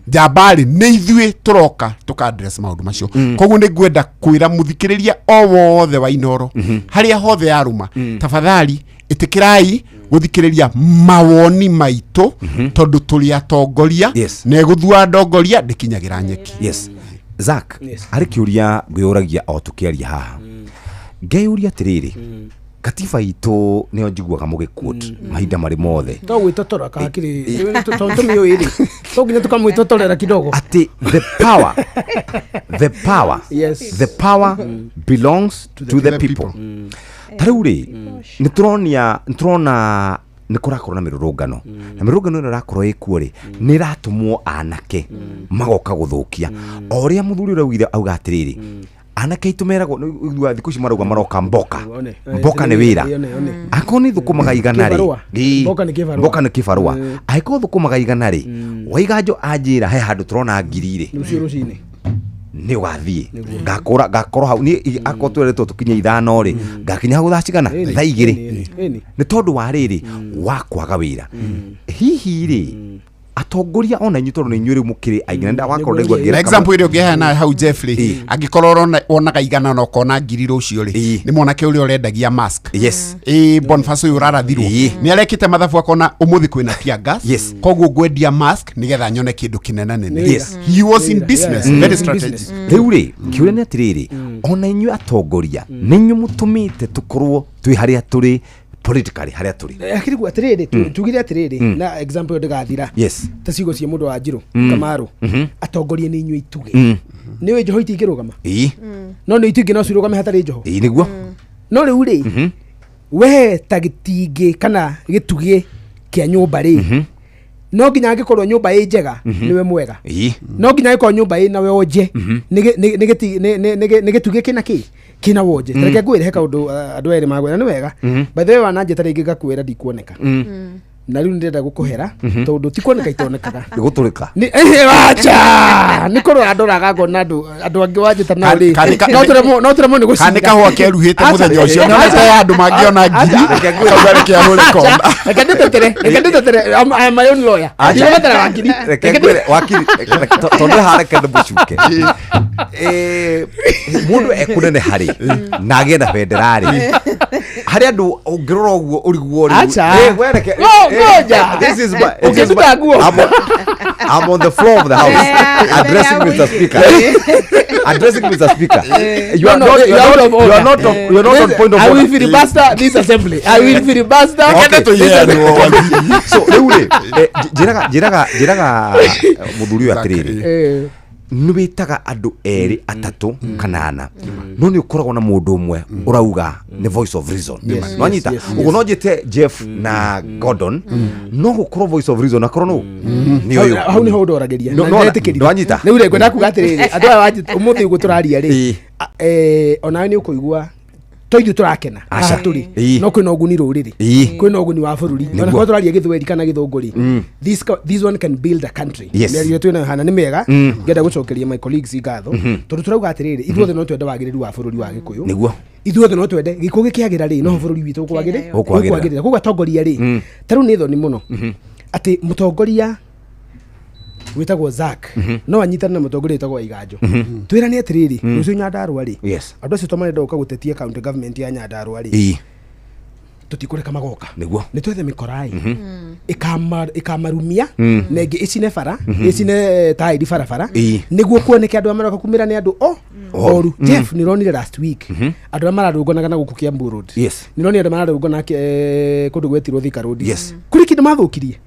Jamba ri ni ithui turoka tuka address maundu macio koguo ni ngwenda kwira muthikiriria o wothe wa Inoro haria hothe yaruma tafadhali itikirai guthikiriria mawoni maitu tondu tuli atongoria na guthua ndongoria ndikinyagira nyeki Zack ari kiuria nguyuragia o tukiaria haha ngeyuria atiriri katiba itu nio njiguaga mugikuot mahinda mari mothe to gwitotora kahakiri tontomio iri to nginya tukamwitotorera kidogo ati the power belongs to the people. Taruri niturona nikurakorwo na mirurungano na mirurungano ino rakorwo ikuo niratumwo anake magoka guthukia oria muthuri uraugire auga atiriri anake itumeragwo thiku ici marauga maroka mboka ni wira ako ni thukumaga igana ri mboka ni kibarua aiko thukumaga igana ri waiganjo anjira he handu turona ngiri ri ni ugathie ngakora hau ni akotweretwo tukinye ithano ri ngakinya hau thacigana thaa igiri ni tondu wa riri wa kwaga wira hihi ri atongoria ona inyu tondu ni inyuri mukiri aigana nda wakorwo ndegwa ngira example iri ogehana hau Jeffrey agikorwo ona igana no kona ngiri rucio ri ni mwanake uri orendagia mask Boniface uyu rarathirwo ni arekite mathabu akona umuthi kwina tia gas koguo ngwendia mask nigetha nyone kindu kinena nene he was in business very strategic riu ri kiure ni atiriri ona inyu atongoria ni inyu mutumite tukorwo twi haria turi politically haria turi akirigu atiriri tugire atiriri na example ndigathira tacigo cia mundu wa Njiru Kamaru atongorie ni inyu ituge ni we Njoho itingirugama no ni itingi no cirugame hatari Njoho niguo no riu ri we tagitingi kana gitugie kia nyumba ri no nginya ngikorwo nyumba ĩ njega niwe mwega no nginya ngikorwo nyumba ĩ nawe onje nĩ gĩtugie kina wonje tareke ngwĩre he kaũndũ andũ erĩ magwĩra nĩ wega by the way wananjĩta rĩngĩ ngakwĩra ndikuoneka na riu ndĩrenda gũkũhera tondũ ti kuoneka itonekaga gũtũrĩka acha nĩ kũrora ndoraga ngona andũ angĩ wanjĩta nao rĩ no turemo nĩ gũcina kanĩ kahũa keruhĩte mũthenya ũcio nonete andũ mangĩona ngiri kauga reke ahũre kona reke ndĩtetere I'm my own lawyer ndiũgatara wakiri wakiri tondũ hareke ndĩmũcuke mũndũ ekũnene harĩ na agĩe na bendera rĩ harĩ andũ ũngĩrora ũguo ũriguo rĩ I'm on the floor of the house addressing Mr. Speaker. You are not on point of order. I will filibuster this assembly. So jiraga muthuri atiriri nubitaga andu eri atatu kanana no ni ukoragwo na mundu umwe urauga ni voice of reason no anyita ugo no jete Jeff na Gordon no gukorwo voice of reason akorwo no ni uyu hau ni ho ndorageria no anyita ni ure kwenda kuga atiriri andu aya wajita umuthi ugo turaria ri ona ni ukuigua toithu turakena turi no kwina uguni ruriri kwina uguni wa bururi ona kwa turaria githweri kana githunguri this one can build a country merio twina hana ni mega ngenda gucokeria my colleagues igatho tondu turauga atiriri ithuothe no twende wagiriru wa bururi wa Gikuyu niguo ithuothe no twende Gikuyu gikiagira ri no bururi witu kwagirira kuga tongoria ri taru ni thoni muno ati mutongoria witagwo Zack no anyitana na mutongoria witagwo Iganjo twirani atiriri rucio Nyandarua ri andu acio tomarenda uka gutetia county government ya Nyandarua ri tutikureka magoka niguo ni twethe mikorai ikamarumia nenge icine bara icine tairi barabara niguo kuoneke andu amaroka kumira ni andu oru Jeff ni ronire last week andu amararunganaga na guku Kiambu Road ni ronire andu mararungana kundu gwetirwo Thika Road kuri kindu mathukirie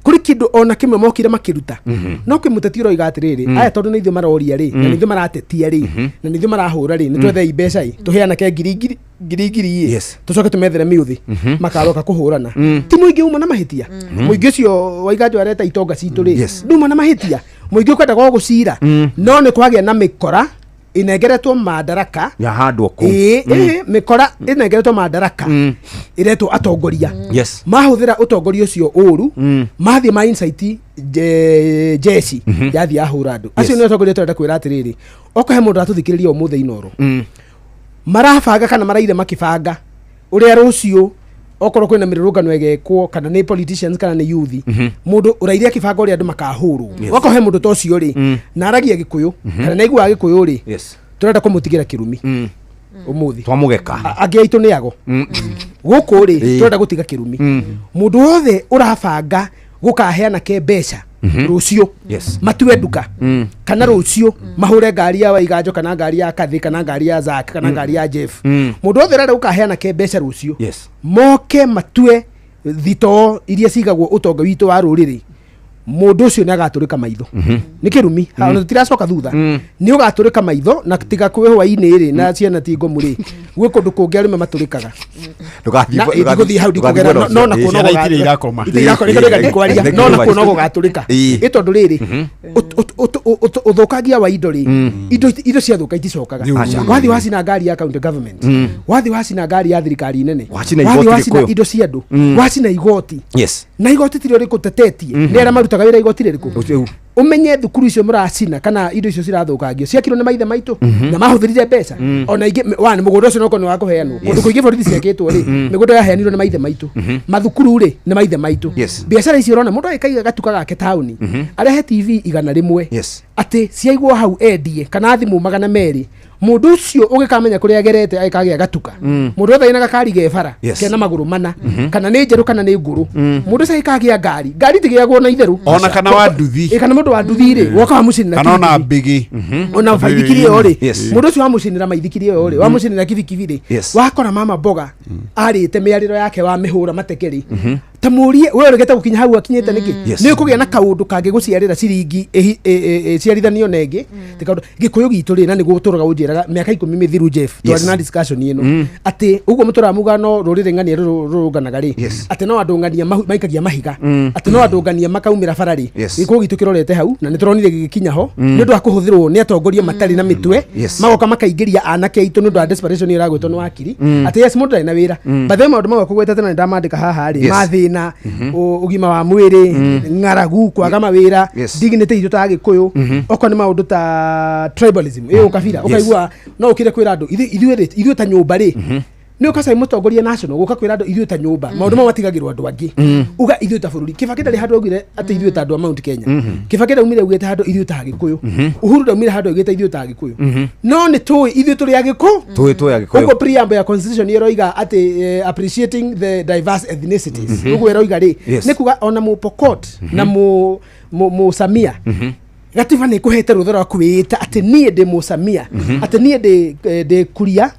kuri kindu ona kimwe mokire makiruta no kimuteti uroiga atiriri aya tondu ni ithu maroria ri na ni ithu maratetia ri na ni ithu marahura ri ni twethe imbeca i tuheana ke ngiri tucoke tumethere miuthi makaroka kuhurana ti muingi uma na mahitia muingi ucio waiganjo areta itonga citu ri nduma na mahitia muingi ukwenda go gucira no ni kwagia na mikora inegeretwo madaraka ya handwo ku mikora inegeretwo madaraka iretwo atongoria mahuthira utongoria ucio uru mathi ma insight jesi yathi ahura andu acio ni atongoria twenda kwira atiriri okohe mundu atuthikiriria umuthe inoro marabanga kana maraire makibanga uria rucio okorwo kwina mirurungano egekwo kana ni politicians kana ni youth mundu urairia kibanga uria andu makahurwo okohe mundu tocio ri na aragia Gikuyu kana na igwa Gikuyu ri turenda kumutigira kirumi umuthi twamugeka agiaitu ni ago guku ri turenda gutiga kirumi mundu wothe urabanga gukaheana ke mbeca rucio matue nduka kana rucio mahure ngari ya Waiganjo kana ngari ya Kathi kana ngari ya Zak kana ngari ya Jeff mundu othe rada ukaheana ke mbeca rucio moke matue thito iria cigagwo utonga witu wa ruriri mundu ucio nagaturika maitho ni kirumi ona tutiracoka thutha ni ugaturika maitho na tiga kwihwa-ini ri na ciana tingo muri gwe kundu kungi arime maturikaga ndugathie hau ndikugera no na kuno gugaturika itondu riri uthukagia wa indo ri indo cia thuka iticokaga wathi wacina ngari ya county government wathi wacina ngari ya thirikari nene wathi wacina indo cia andu wacina igoti na igoti tiri uri kutetetie ni ara marutaga wira igoti ririku umenye thukuru icio muracina kana indo icio cirathukagio ciakirwo ni maithe maitu na mahuthirire mbeca ona ingi wani mugunda ucio noko ni wa kuheanwo kundu kuingi borithi ciakitwo ri migunda yaheanirwo ni maithe maitu mathukuru ri ni maithe maitu biashara icio rona mundu aikaiga gatuka gake tauni arehe TV 100 ati ciaigwo hau endie kana thimu 200 mundu ucio ugikamenya kuria gerete aikagia gatuka mundu othe ina gakari gebara kena maguru mana kana ni njeru kana ni nguru mundu sai kagia ngari tigiagwo na itheru ona kana wa nduthi kana mundu wa nduthi ri woka wa mucinira kana ona mbigi ona faithikiri ori mundu ucio wa mucinira maithikiri ori wa mucinira kivikivi ri wakora mama boga arite miariro yake wa mihura matekeri tamurie we uregete gukinya hau akinyete niki ni kugia na kaundu kangi guciarira ciringi ciarithanio nengi tikaundu gikuyu gitu ri na ni guturaga unjiraga miaka 10 mithiru Jeff twari na discussion ino ati uguo mutura mugano rurire ngania rurunganaga ri ati no andungania maikagia mahiga ati no andungania makaumira barari gikuyu gitu kirorete hau na nituronire gikinya ho ni ndu akuhuthirwo ni atongoria matari na mitwe magoka makaingiria anake aitu ni ndu a desperation iragwetwo ni wakiri ati yes mundu na wira bathe maundu mago kugweta tena ndamandika haha ri mathi na ugima wa mwiri ngaragu kwaga mawira dignity ito ta gikuyu oko ni maundu ta tribalism ukabira ukaigua no ukire kwira andu ithuĩ ta nyũmba ri ni ukasai mutongoria national guka kwira andu ithuĩ ta nyũmba maundu mau matigagirwo andu angi uga ithuĩ ta bururi Kibaki ndari handu augire ati ithuĩ ta andu a Mount Kenya Kibaki ndaumire ugite handu ithuĩ ta gikuyu Uhuru ndaumire handu ugite ithuĩ ta gikuyu no ni tui ithuĩ turi agikuyu tui agikuyu ugo preamble ya constitution yeroiga ati appreciating the diverse ethnicities ugo yeroiga ri ni kuga ona mu Pokot na mu Samia gatiba ni kuhete ruthora kwita ati nie de Musamia ati nie de kuria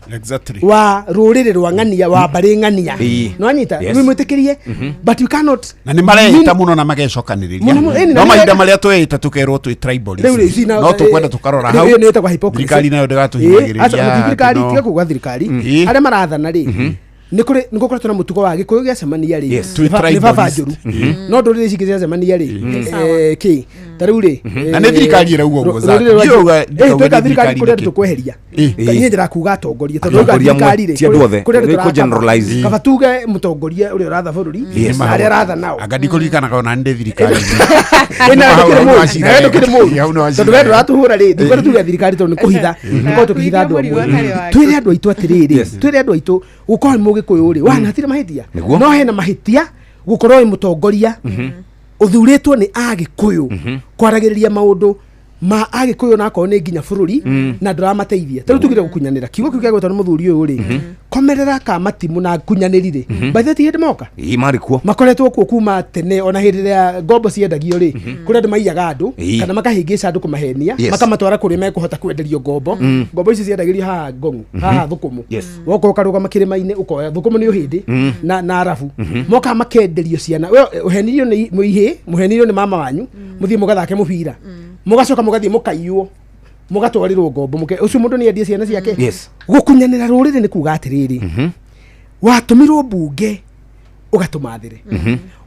wa rurire rwa ngania wa bari ngania no anyita ni mwitikirie but you cannot na ni mareita muno na magecokaniriria no mahinda maria twita tukerwo twi tribalism no tukwenda tukarora hau ni eta kwa hypocrisy thirikari nayo ndegatuhinyagiriria thirikari tiga kuga thirikari aria marathana ri ni gukoretwo na mutugo wa gikuyu giacemania ri ni baba njuru no ndurire ici giacemania ri ki tariu ri na ni thirikari irauga uguo tweka thirikari kuria tukweheria kanyie njira kuga atongoria tondu thirikari ri kuria ku generalize kaba tuge mutongoria uria uratha bururi aria aratha nao anga ndikurikanaga ona ndi thirikari tondu we nduratuhura ri ndikore tuge thirikari tondu ni kuhitha ko tukihitha andu amwe twire andu aitu atiriri twire andu aitu gukorwo mugikuyu ri wana hatire mahitia no hena mahitia gukorwo i mutongoria uthuritwo ni agikuyu kwaragiriria maundu ma agikuyu na ko ni nginya bururi na nduramateithia tari tugire gukunyanira kiugo kiu gyagwetwo ni muthuri uyu ri komerera ka matimu na kunyanirire by the time moka mari kuo makoretwo kuo kuma tene ona hindi ya ngombo ciendagio ri kuria andu maiyaga andu kana makahingica andu kumahenia makamatwara kuria mekuhota kwenderio ngombo ici ciendagio haha ngongu haha thukumu woko ukaruga makirima-ini ukoya thukumu ni uhindi na arafu moka makenderio ciana we uhenirio ni muihi muhenirio ni mama wanyu muthie mugathake mubira mugacoka mugathie mukaiyo mugatwarirwo ngombo muke ucio mundu ni endie ciana ciake gukunyanira rurire ni kuga atiriri watumirwo bunge ugatumathire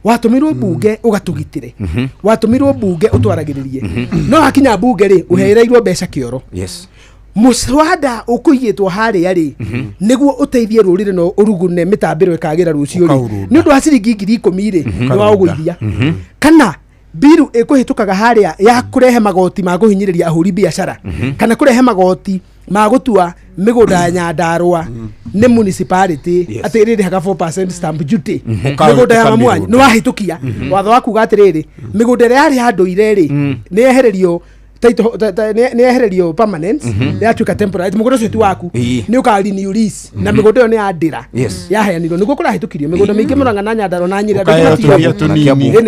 watumirwo bunge ugatugitire watumirwo bunge utwaragiririe no hakinya bunge ri uhereirwo mbeca kioro muswada ukuyitwo haria ri niguo uteithie rurire no urugune mitambiro ikagira rucio ri ni ndu asiringi 10,000 ri ni wa uguithia kana biru ikuhitukaga haria ya kurehe magoti ma guhinyiriria ahuri biashara kana kurehe magoti ma gutua migunda ya Nyandarua ni municipality atiriri haka 4% stamp duty migunda ya mamwanyi ni wahitukia watho wa kuga atiriri migunda ria yari handu ireri ni ehererio taito ni ehererio permanent ya tuka temporary mugondo cio tu waku ni ukari ni release na migondo ni adira ya heanirwo niguo kura hitukirio migondo mingi Murang'a na Nyandarua na Nyeri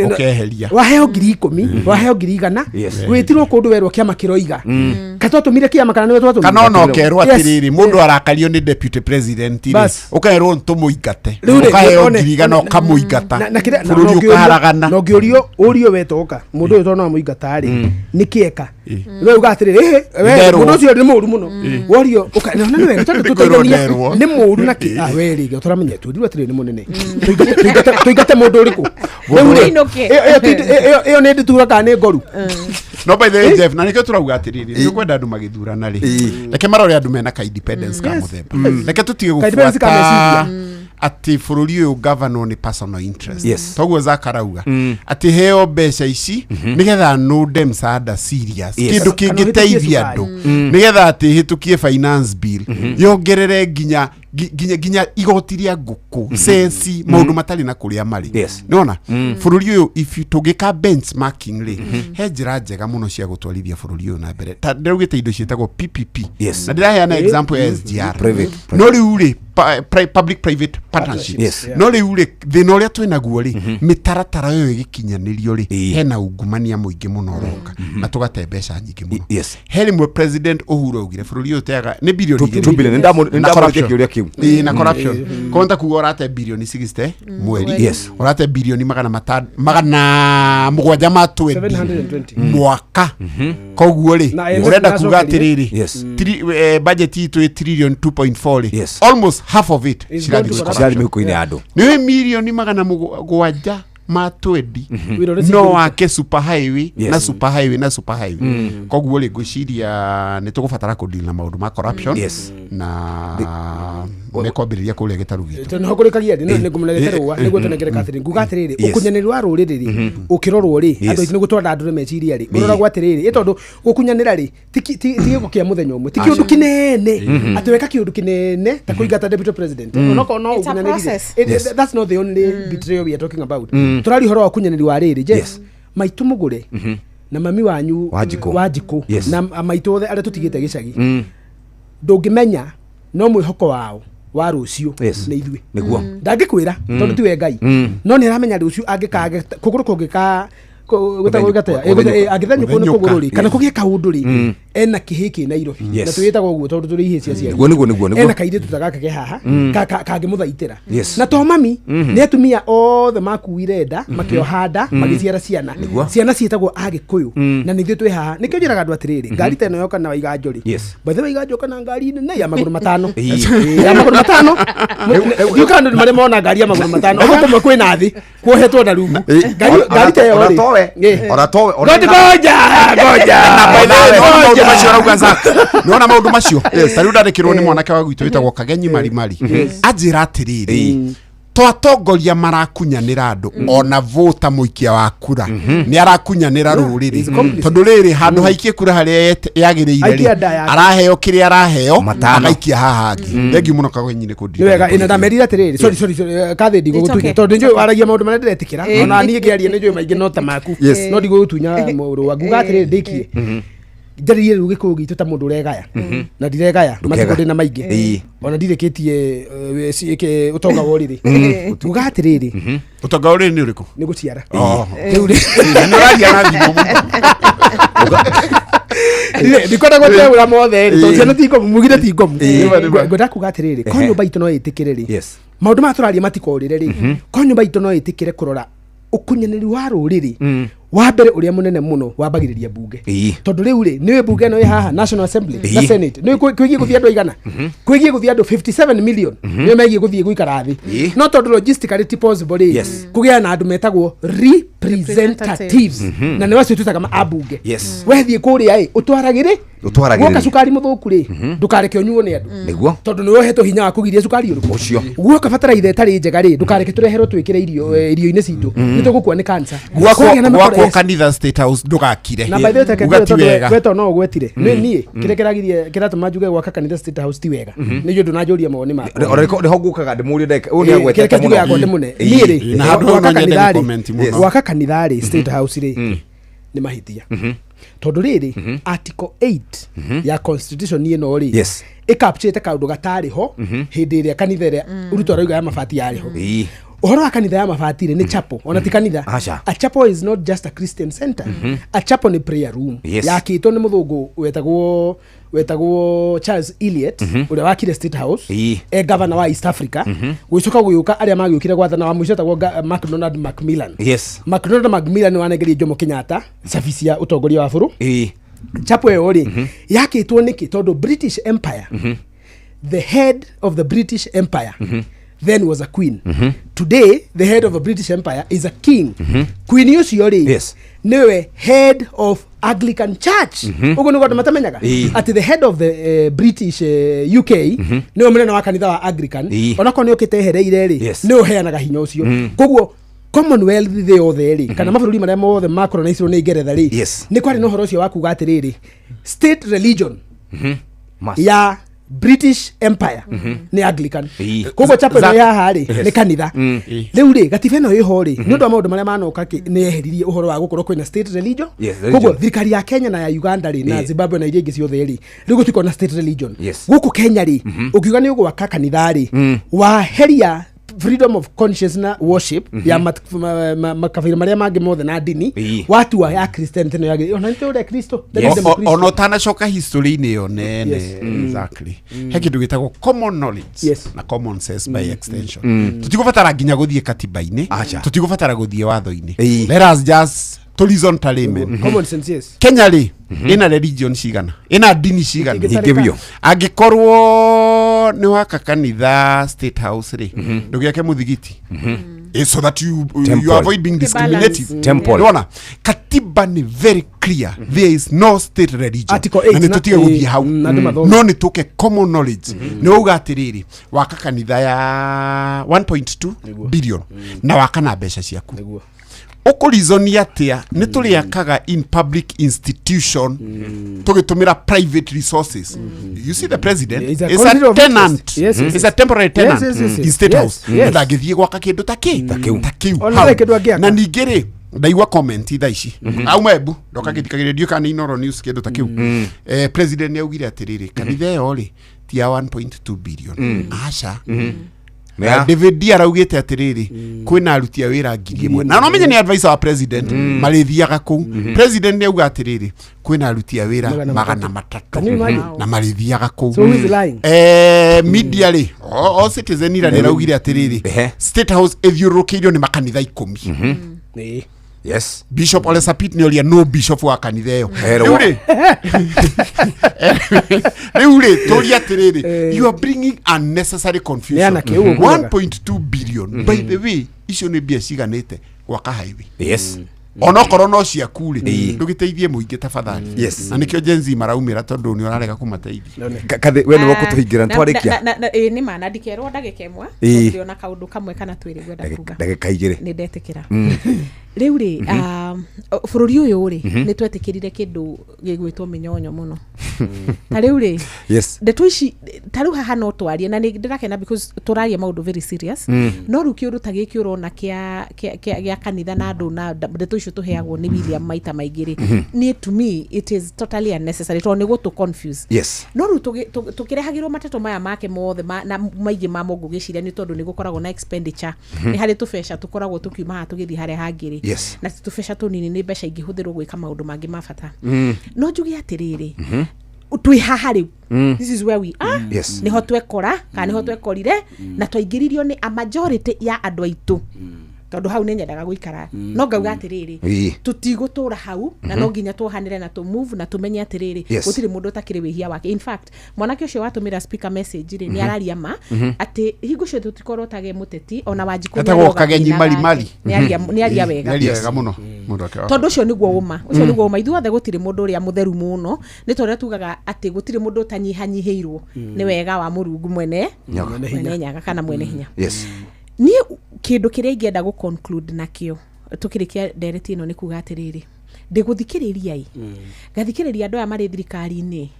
ukeheria waheo 10,000 waheo 100 gwitirwo kundu werwo kiama kiroiga katwatumire kiama kana niwe twatumire kana no kerwo atiriri mundu arakario ni deputy president ri ukaerwo ntumuingate ukaheo 100 ukamuingata bururi ukaharagana no ngiorio urio wetoka mundu uyu tona muingata ri nikieka we ugatire we mundu ucio ni muru muno worio ukana ni wega tondu tutaigania ni muru na ki we ri turamenya tu ndirwa tire ni munene tuigate mundu uriku iyo ni nditura kana ni ngoru no by the way Jeff na nikio turauga atiriri ni kwenda andu magithurana ri reke marore andu mena ka independence ka muthemba reke tutige gufuata ati bururi uyu governor ni personal interest toguo zakarauga ati heo mbeca ici nigetha nude msaada serious kindu kingiteithia andu nigetha ati hitukie finance bill yongerere ginya igoti ria nguku sensi maundu matari na kuria mari nona bururi uyu if tugika benchmarking ri he njira njega muno cia gutwarithia bururi uyu na mbere ta ndirugite indo cietagwo PPP na ndiraheana example ya SGR no riu ri public private partnership no riu ri thina uria twinaguo ri mitaratara yo igikinyanirio ri hena ungumania muingi muno roka na tugate mbeca nyingi muno he rimwe president Uhuru augire bururi uyu teaga ni bilioni 2 billion ndamurike kiuria kiu na corruption konta ku orate bilioni 60 mweri orate bilioni magana mugwanja ma 20 mwaka koguo ri urenda kuga atiriri budget itu 1 trillion 2.4 almost half of it shirali mikuini andu ni milioni magana mugwanja ma 20 no wake super highway na super highway na super highway koguo ri ngushiria ni tugubatara ku deal na maundu ma corruption na nekwambiriria kuria gitaru gitu tono kurikagia ndi ni ngumunegeterwa niguo tunegere Catherine ngugatiriri ukunyaniri wa ruriri ukirorwo ri andu ici nigutwara andu meciria ri urora gwatiriri itondu gukunyanira ri tige gukia muthenya umwe tiki undu kinene atweka kiundu kinene ta kuigata deputy president onoko no ukunyaniri that's not the only betrayal we are talking about turari horo wa kunyaniri wa riri yes maitu mugure na mami wanyu wajiku na maitu othe aria tutigite gicagi ndungimenya no mwihoko wao wa rucio ni ithwe niguo ndangikwira tondu tiwe Ngai no ni aramenya rucio angikage kuguru kungika gutagutaya agithanyu kuno kugururi kana kugie kaunduri ena kihiki Nairobi na tuyitago guo tondu turi ihicia cia niguo ena kaide tutagaka ke haha kage muthaitira na to mami ni atumia othe makuire nda makiohanda magiciara ciana cietagwo agikuyu na nithio twi haha nikio njiraga andu atiriri ngari teno yoka na waiga njori bathe waiga njoka na ngari ne ya maguru matano ya maguru matano yukando mare mona ngari ya maguru matano huko mwe kwina thi kuohetwo na rungu ngari te yo goja macio rauga zaka niona maundu macio tariu ndarikirwo ni mwanake wa gwitu witagwo Kagenyi Marimari ajira atiriri twatongoria marakunyanira andu ona vota muikia wa kura ni arakunyanira ruriri tondu riri handu haikie kura haria yagiriire araheo kiria araheo agaikia haha ngi thengi muno Kagenyi ni kundi wega ina ndamerira atiriri sorry kathe ndigo gutunya tondu njo aragia maundu maria ndiretikira ona ni ngiaria ni njo maingi nota maku no ndigo gutunya muru wa guga atiriri ndikie njaririe rugi kugi tuta mundu regaya na diregaya matukode na maingi ona ndireketie ciike utonga woriri ngugatiriri utonga woriri ni uriku ni guciara nuragia na thimu ndikona gote ura mothe to ciana tiko mugire tiko ngoda kugatiriri konyo baitu no itikiriri maundu maturaria matikorire ri konyo baitu no itikire kurora ukunyaniri wa ruriri wa mbere uria munene muno wambagiriria bunge tondu riu ri niwe bunge no haha National Assembly na Senate niwe kwigie guthia andu igana kwigie guthia andu 57 million niwe megie guthie guikara thi no tondu logistically ti possible ri kugia na andu metagwo representatives na ni wacio tutaga abunge wethie kuria utwaragire woka sukari muthuku ri ndukareke onyuo ni andu niguo tondu niwe hetwo hinya wa kugiria sukari uruku ucio guoka fatara ithetari njega ri ndukareke tureherwo twikire irio-ini citu nitugukua ni cancer gwakwo kanitha State House ndugakire na by the way tondu gweto no gwetire ni kire kiragirie kiratuma njuge gwaka kanitha State House ti wega ni jundu najuria mawoni makwa ore ngukaga ndimurie ndeka uni agwete kire njuge yakwa ndimune ni ri gwaka kanitha State House ri ni mahitia tondu riri article 8 ya constitution ino ri ikapchete kaundu gatari ho hindi iria kanitha iria uruto rauga ya mabati yari ho uhoro wa kanitha ya mabati ni chapel ona ti kanitha. A chapel is not just a Christian center. A chapel ni prayer room yakitwo ni muthungu wetagwo Charles Elliot uria wakire State House governor wa East Africa gwicoka guyuka aria magiukire gwathana wa mwisho tagwo McDonald Macmillan. McDonald Macmillan wanageria Jomo Kenyatta service ya utongoria wa buru. Chapel yo ri yakitwo niki tondu British Empire the head of the British Empire then was a queen. Today the head of a British Empire is a king. Queen ucio ri niwe head of Anglican Church. Ugo nugo matamenyaga at the head of the British UK niwe munene wa kanitha wa Anglican onako ni ukitehereire ri ni uheanaga hinya ucio. Koguo Commonwealth the other ri kana mabũrũri maria mothe macolonized ni Ngeretha ri ni kwari no horo ucio wakuga atiriri state religion ya British Empire ni Anglican. Koguo chapel ya hari ni kanitha. Riu ri gatiba no iho ri ni undu wa maundu maria manoka ni eheririe uhoro wa gukorwo kwina state religion. Koguo thirikari ya Kenya na ya Uganda ri na Zimbabwe na iria ingi ciothe ri riu gutiko na state religion. Guku Kenya ri ukiuga ni ugwaka kanitha ri wa heria freedom of conscience na worship ya makabila maria mangi mothe na dini watu wa ya Christianity no yagi ona nti uri Kristo ono tana shoka history ni yo nene exactly hekindu gitagwo common knowledge na common sense by extension tutigubatara nginya guthie katiba-ini tutigubatara guthie watho-ini let us just to reason talimen common sense Kenya ri ina religion cigana ina dini cigana ingibio angikorwo ni waka kanitha State House ri ndugiake muthigiti so that you avoid being discriminative. Unaona katiba ni very clear there is no state religion na nitutige guthie hau no nituke common knowledge ni uga atiriri waka kanitha ya 1.2 billion na waka na mbeca ciaku ukurizonia atia ni turiakaga in public institution tugitumira private resources. You see the president is a tenant, is a temporary tenant in State House ndagithie gwaka kindu takiu na ningiri ndaigua comment thaici auma ebu ndoka githikagiririo kana Inoro News kindu takiu president niaugire atiriri kanitha yo ri ti ya 1.2 billion acha David araugite atiriri kwina aruti a wira ngiri imwe na no menye ni advisor wa president marithiaga ku president ni auga atiriri kwina aruti a wira 300 na marithiaga ku media ri o citizen ira ni raugire atiriri State House ethiurukirio ni makanitha 10 yes Bishop Ole Sapit ni olia no bishop wa kanitha yo riure toria atiriri you are bringing unnecessary confusion 1.2 billion by the way icio ni bia ciganite gwaka highway onokoro no cia kuri ndugiteithie muingi tafadhali na nikio jenzi maraumira tondu ni urarega kumateithia kathe we ni wako tuhingira twarikia ni mana ndikerwo ndagika imwe ndiona kaundu kamwe kana twiri gwenda kuga ndagika igiri ni ndetikira riu ri bururi uyu ri ni twetikirire kindu gigwitwo minyonyo muno na riu ri ndeto ici taru haha no twarie na ni ndirakena because turaria maundu very serious no ru kiuru tagiki urona kia kanitha na andu na ndeto icio tuheagwo ni William maita maigiri ni to me it is totally unnecessary to nego to confuse no ru tukirehagirwo mateto maya make mothe na maigi ma mongo giciria ni tondu ni gukoragwo na expenditure ni hari tubesha tukoragwo tukiuma ha tugithi hari hangiri na tubesha tunini ni besha ingihuthirwo gwika maundu mangi mabata no njugi atiriri twi haha riu this is where we are niho twekora kana niho twekorire na twaingiririo ni a majority ya andu aitu tondu hau ni nyendaga guikara no ngauga atiriri tutigutura hau na no nginya tuhanire na to move na tumenye atiriri gutiri mundu utakiri wihia wake. In fact mwanake ucio watumira speaker message ri ni araria ma ati hingo cio tutikorwo tage muteti ona Wanjiku ni aria wega muno tondu ucio niguo uma ithuothe gutiri mundu uria mutheru muno ni tore tugaga ati gutiri mundu utanyihanyihirwo ni wega wa Murungu mwene nyaga kana mwene hinya ni kindu kiria ingienda gu conclude nakio tukirikia direct ino ni kuga atiriri ndiguthikiriria gathikiriria andu aya mari thirikari-ini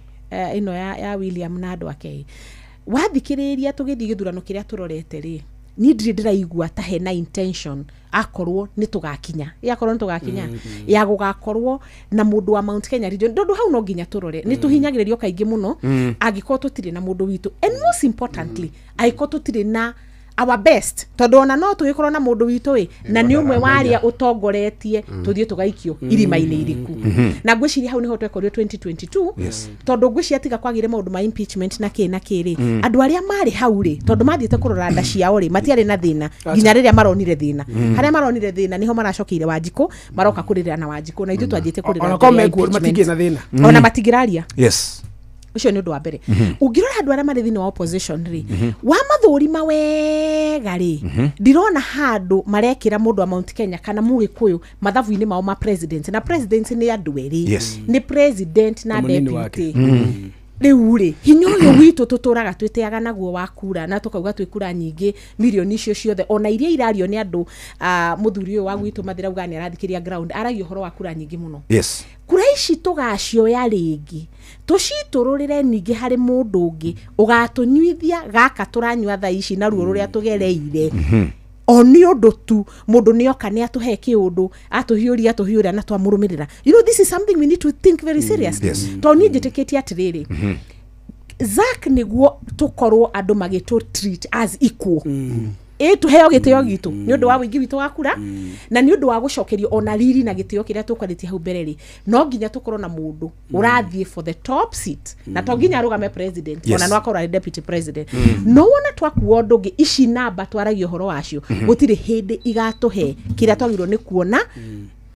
ino ya William na andu ake wathikiriria tugithi githurano kiria turorete ri ni ndiraigua ta hena intention akorwo ni tugakinya ya gugakorwo na mundu wa Mount Kenya region ndu hau no nginya turore ni tuhinyagiririo kaingi muno agiko tutire na mundu witu and most importantly aiko tutire na our best tondu ona no tugikorwo na mundu witu na ni umwe waria utongoretie tuthie tugaikio irima-ini iriku na ngwiciria hau niho twekorio 2022 tondu ngwiciria tiga kwagire maundu ma impeachment na kiri andu aria mari hau ri tondu mathiete kurora nda ciao ri matiari na thina nginya riria maronire thina haria maronire thina niho maracokire Wanjiku maroka kurira na Wanjiku na ithu twanjite kurira ona komekuo matingi na thina ona matigiraria ucio ni undu wa mbere ungirora andu aria mari thini wa opposition ri wa mathurima wega ri ndirona handu marekira mundu wa Mount Kenya kana Mugikuyu mathabu-ini mao ma president na president ni andu eri ni president na deputy riu ri hinya uyu witu tuturaga twiteaga naguo wa kura na tukauga twikura nyingi milioni icio ciothe ona iria irario ni andu muthuri uyu wa gwitu mathira uga ni arathikiria ground aragio horo wa kura nyingi muno kura ici tugacioya ringi tucitururire ningi hari mundu ungi ugatunyuithia gaka turanyua tha ici na ruo ruria tugereire oni undu tu mundu ni oka ni atuhe kiundu atuhiuria na twamurumirira this is something we need to think very seriously to ni njitikitie atiriri Zack niguo tukorwo andu magitu treat as equal tuheo gitio gitu ni undu wa wingi witu wa kura na ni undu wa gucokerio ona riri na gitio kiria tukwariti hau mbere ri no nginya tukorwo na mundu urathie for the top seat na to nginya arugame president ona no akorwo deputy president no wona twakuo ndungi ici namba twaragio horo wacio gutire hindi igatuhe kiria twagirwo ni kuona